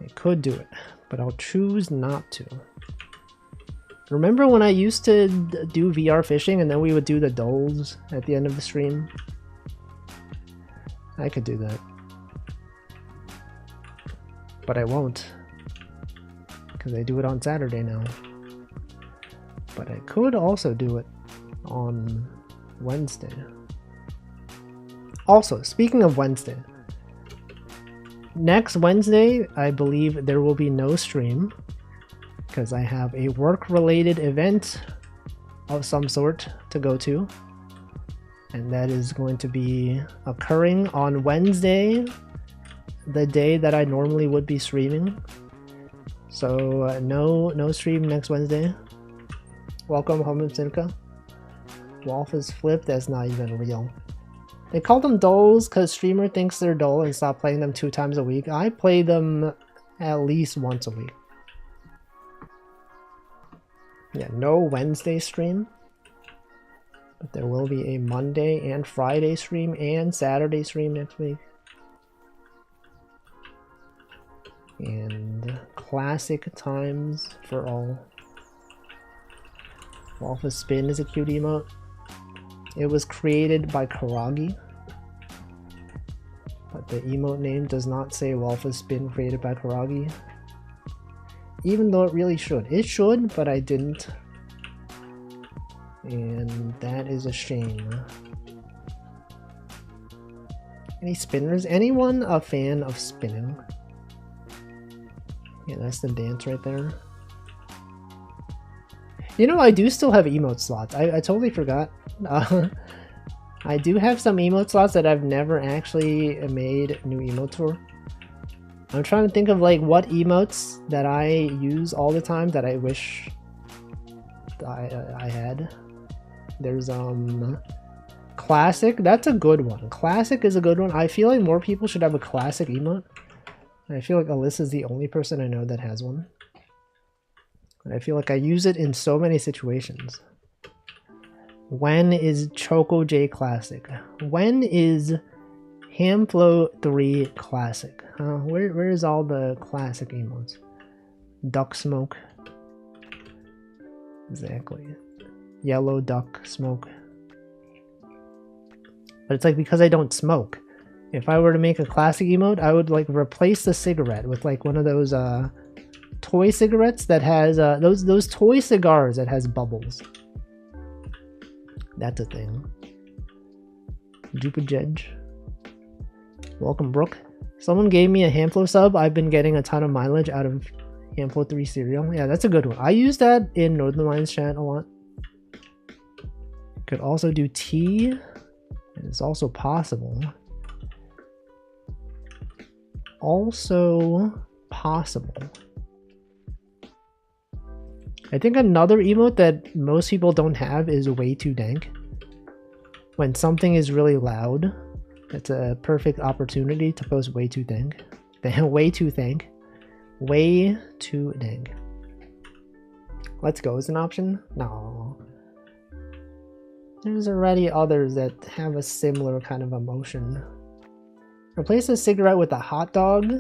I could do it, but I'll choose not to. Remember when I used to do VR fishing and then we would do the doles at the end of the stream? I could do that. But I won't. Because I do it on Saturday now. But I could also do it on Wednesday. Also, speaking of Wednesday. Next Wednesday, I believe there will be no stream. Because I have a work-related event of some sort to go to. And that is going to be occurring on Wednesday, the day that I normally would be streaming. So no stream next Wednesday. Welcome home in Simca. Wolf is flipped, that's not even real. They call them doles because streamer thinks they're dull and stop playing them 2 times a week. I play them at least once a week. Yeah, no Wednesday stream. But there will be a Monday and Friday stream and Saturday stream next week. And classic times for all. Wolf's Spin is a cute emote. It was created by Karagi. But the emote name does not say Wolf's Spin created by Karagi. Even though it really should. It should, but I didn't. And that is a shame. Any spinners? Anyone a fan of spinning? Yeah, that's the dance right there. You know, I do still have emote slots. I totally forgot. I do have some emote slots that I've never actually made new emotes for. I'm trying to think of like what emotes that I use all the time that I wish I had. There's classic. That's a good one. Classic is a good one. I feel like more people should have a classic emote. I feel like Alyssa's the only person I know that has one. And I feel like I use it in so many situations. When is Choco J classic? When is Hamflow 3 classic? Where is all the classic emotes? Duck smoke. Exactly. Yellow duck smoke. But it's like because I don't smoke. If I were to make a classic emote, I would like replace the cigarette with like one of those toy cigarettes that has those toy cigars that has bubbles. That's a thing. Jupajej. Welcome, Brooke. Someone gave me a Hamflow sub. I've been getting a ton of mileage out of Hamflow 3 cereal. Yeah, that's a good one. I use that in Northern Lions chat a lot. Could also do tea. It's also possible. Also possible. I think another emote that most people don't have is way too dank. When something is really loud, it's a perfect opportunity to post way too dank. Way too dank. Way too dank. Let's go is an option? No. There's already others that have a similar kind of emotion. Replace a cigarette with a hot dog?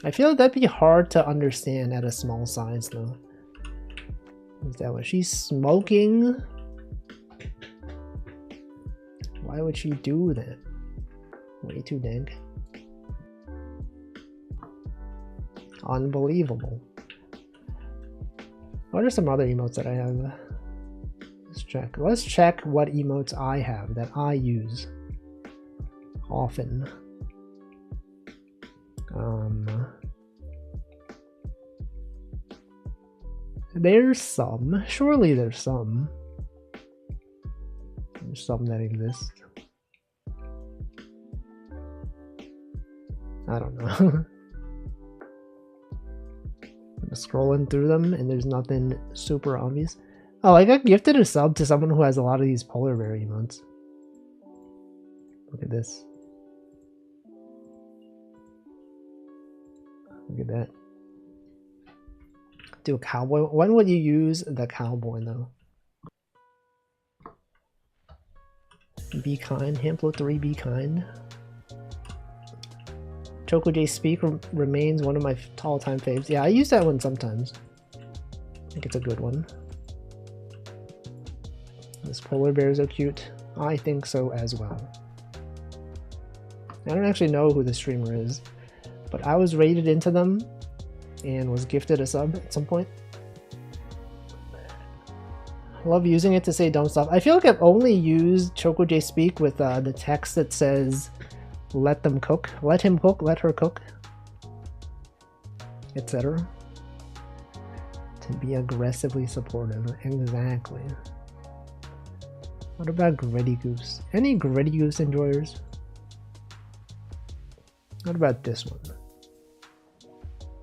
I feel like that'd be hard to understand at a small size though. Is that what she's smoking? Why would she do that? Way too dank. Unbelievable. What are some other emotes that I have? Let's check. Let's check what emotes I have that I use often. There's some. Surely there's some. There's some that exist. I don't know. I'm scrolling through them and there's nothing super obvious. Oh, I got gifted a sub to someone who has a lot of these polar bear emotes. Look at this. Look at that. Do a cowboy. When would you use the cowboy though? Be kind. Hamflow 3, be kind. Choco J Speak remains one of my all-time faves. Yeah, I use that one sometimes. I think it's a good one. This polar bears are cute. I think so as well. I don't actually know who the streamer is, but I was rated into them and was gifted a sub at some point. I love using it to say dumb stuff. I feel like I've only used Choco J Speak with the text that says let them cook, let him cook, let her cook, etc. To be aggressively supportive. Exactly. What about Gritty Goose? Any Gritty Goose enjoyers? What about this one?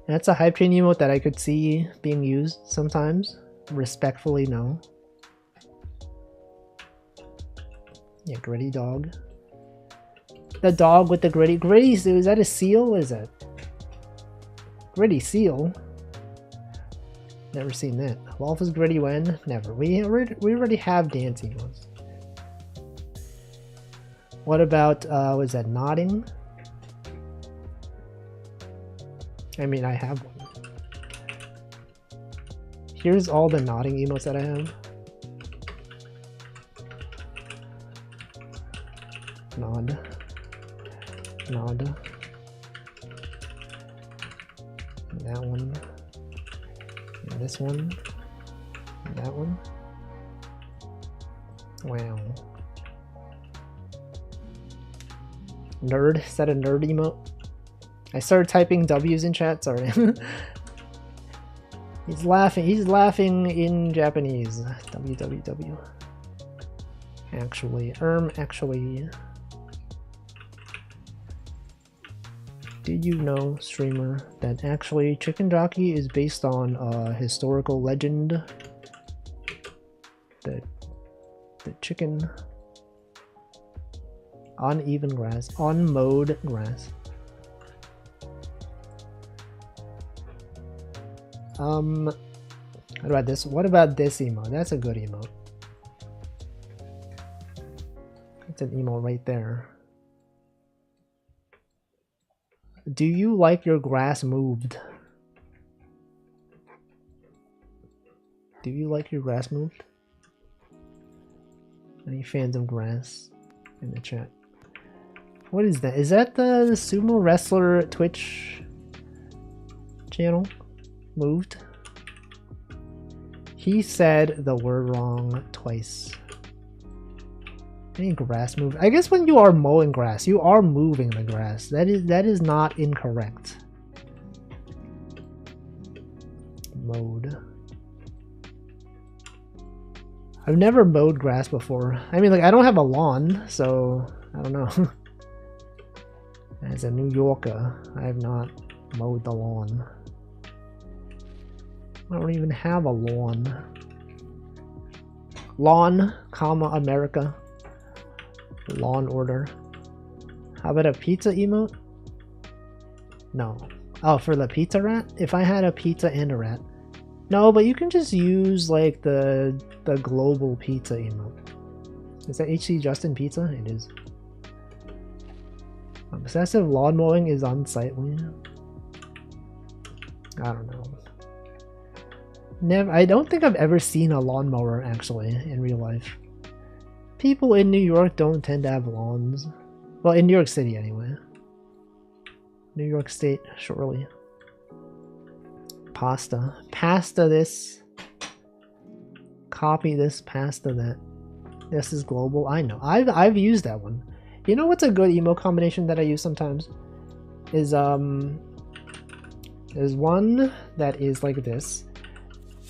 That's a hype train emote that I could see being used sometimes. Respectfully, no. Yeah, Gritty Dog. The dog with the gritty. Gritty, is that a seal? Is it? Gritty Seal? Never seen that. Wolf is Gritty when? Never. We already have dance emotes. What about, was that nodding? I mean, I have one. Here's all the nodding emotes that I have. Nod. Nod. And that one. And this one. And that one. Wow. Nerd? Is that a nerd emote? I started typing W's in chat, sorry. He's laughing in Japanese. WWW. Actually. Did you know, streamer, that actually Chicken Jockey is based on a historical legend The chicken. Uneven grass. Unmowed grass. What about this? What about this emote? That's a good emote. That's an emote right there. Do you like your grass moved? Do you like your grass moved? Any fans of grass in the chat? What is that? Is that the sumo wrestler Twitch channel? Moved? He said the word wrong twice. Any grass move? I guess when you are mowing grass, you are moving the grass. That is not incorrect. Mowed. I've never mowed grass before. I mean, like, I don't have a lawn, so I don't know. As a New Yorker, I have not mowed the lawn. I don't even have a lawn. Lawn, comma, America. Lawn order. How about a pizza emote? No. Oh, for the pizza rat? If I had a pizza and a rat. No, but you can just use like the global pizza emote. Is that HC Justin Pizza? It is. Obsessive lawn mowing is unsightly. I don't know. Never. I don't think I've ever seen a lawnmower actually in real life. People in New York don't tend to have lawns. Well, in New York City anyway. New York State, surely. Pasta. Pasta this. Copy this, pasta that. This is global. I know. I've used that one. You know what's a good emo combination that I use sometimes? Is there's one that is like this.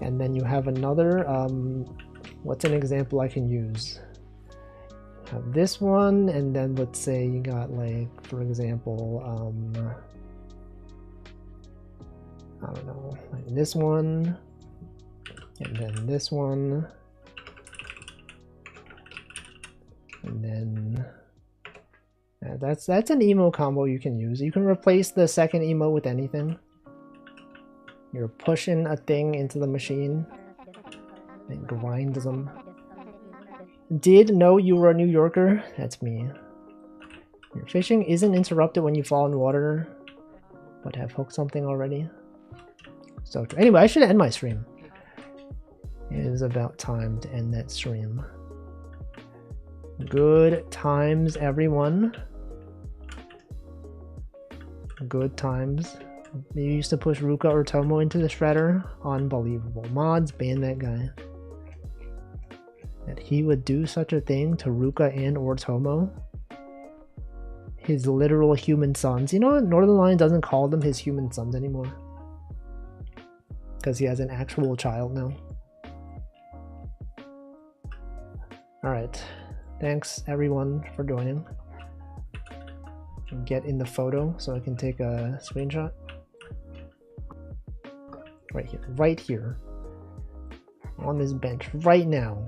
And then you have another, what's an example I can use? Have this one, and then let's say you got like, for example, I don't know, like this one, and then this one, and then that's an emo combo you can use. You can replace the second emo with anything. You're pushing a thing into the machine and grinds them. Did know you were a New Yorker? That's me. Your fishing isn't interrupted when you fall in water, but have hooked something already. So anyway, I should end my stream. It is about time to end that stream. Good times, everyone. Good times. You used to push Ruka or Tomo into the shredder. Unbelievable. Mods, ban that guy. That he would do such a thing to Ruka and or Tomo. His literal human sons. You know what? Northern Lion doesn't call them his human sons anymore. Because he has an actual child now. Alright. Thanks everyone for joining. Get in the photo so I can take a screenshot. Right here. Right here. On this bench. Right now.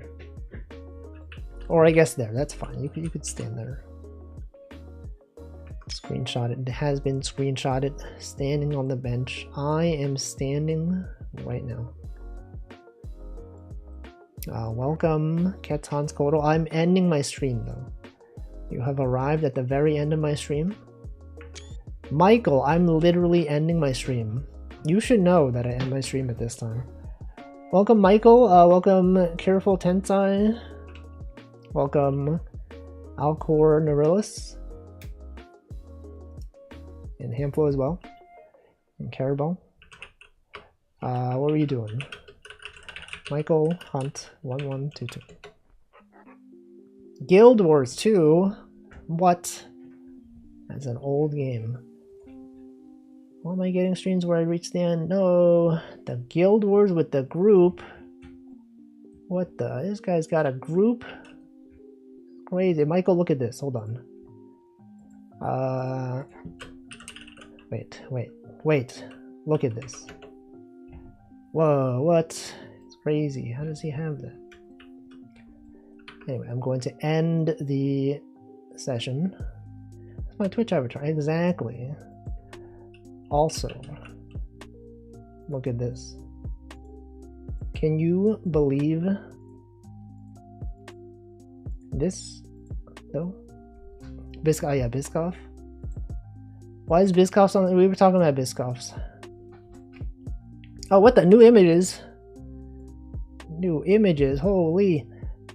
Or I guess there. That's fine. You could stand there. Screenshot it. It has been screenshotted. Standing on the bench. I am standing right now. Welcome, Ketan's Kodo. I'm ending my stream though. You have arrived at the very end of my stream. Michael, I'm literally ending my stream. You should know that I end my stream at this time. Welcome, Michael. Welcome, Careful Tensai. Welcome, Alcor Narilis. And Hamflo as well. And Carabel. What were you doing? Michael Hunt 1122. Guild Wars 2? What? That's an old game. Why am I getting streams where I reach the end? No, the Guild Wars with the group. What the? This guy's got a group? Crazy. Michael, look at this. Hold on. Wait. Look at this. Whoa, what? It's crazy. How does he have that? Anyway, I'm going to end the session. That's my Twitch avatar. Exactly. Also, look at this. Can you believe this? No? Biscoff? Oh yeah, Biscoff. Why is Biscoff's on? We were talking about Biscoff's. Oh, what the new images? New images. Holy.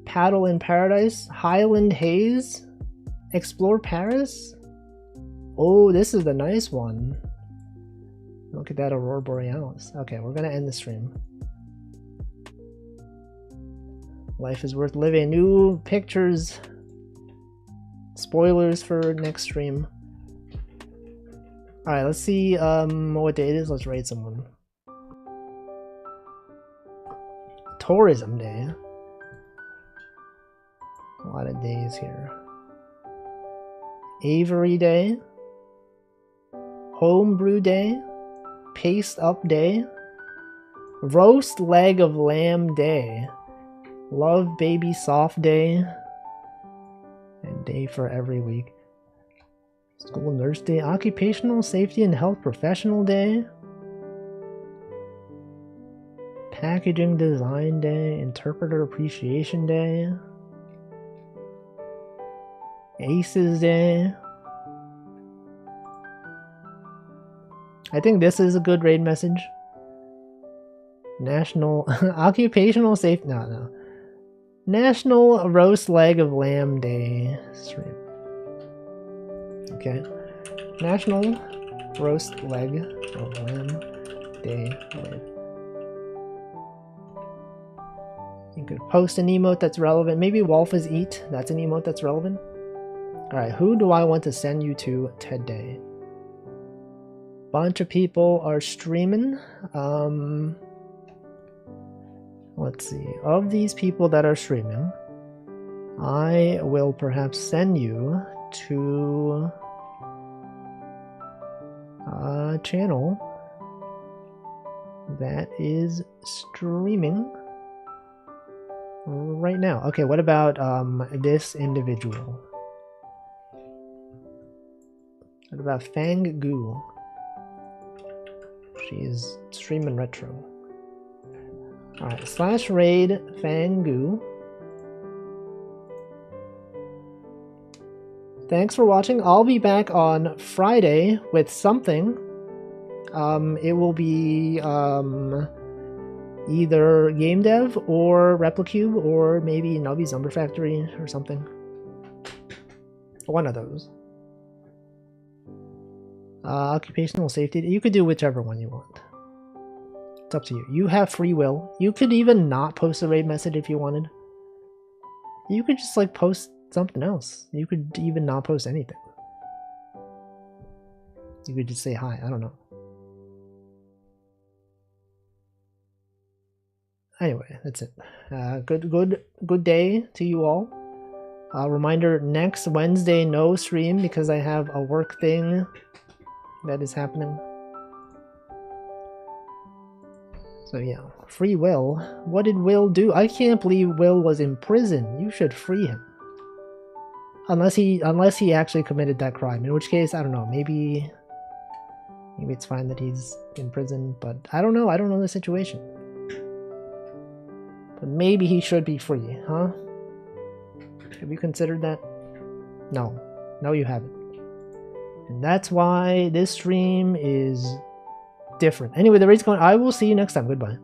Paddle in Paradise. Highland Haze. Explore Paris. Oh, this is the nice one. Look at that Aurora Borealis. Okay, we're gonna end the stream. Life is worth living. New pictures. Spoilers for next stream. Alright, let's see what day it is. Let's raid someone. Tourism Day. A lot of days here. Avery Day. Homebrew Day. Paste Up Day. Roast Leg of Lamb Day. Love Baby Soft Day. And day for every week. School Nurse Day. Occupational Safety and Health Professional Day. Packaging Design Day. Interpreter Appreciation Day. Aces Day. I think this is a good raid message. National Occupational Safety. No. National Roast Leg of Lamb Day stream. Okay. National Roast Leg of Lamb Day raid. You could post an emote that's relevant. Maybe Wolf is Eat. That's an emote that's relevant. Alright, who do I want to send you to today? Bunch of people are streaming. Let's see. Of these people that are streaming, I will perhaps send you to a channel that is streaming right now. Okay, what about this individual? What about Fang Goo? She's streaming retro. Alright, /raid Fangu. Thanks for watching. I'll be back on Friday with something. It will be either Game Dev or Replicube or maybe Nubby's Number Factory or something. One of those. Occupational safety. You could do whichever one you want. It's up to you. You have free will. You could even not post a raid message if you wanted. You could just like post something else. You could even not post anything. You could just say hi. I don't know. Anyway, that's it. Good day to you all. Reminder: next Wednesday no stream because I have a work thing that is happening. So yeah, free Will. What did Will do? I can't believe Will was in prison. You should free him. Unless he actually committed that crime. In which case, I don't know. Maybe it's fine that he's in prison, but I don't know. I don't know the situation. But maybe he should be free, huh? Have you considered that? No. No, you haven't. And that's why this stream is different. Anyway, the raid's going. I will see you next time. Goodbye.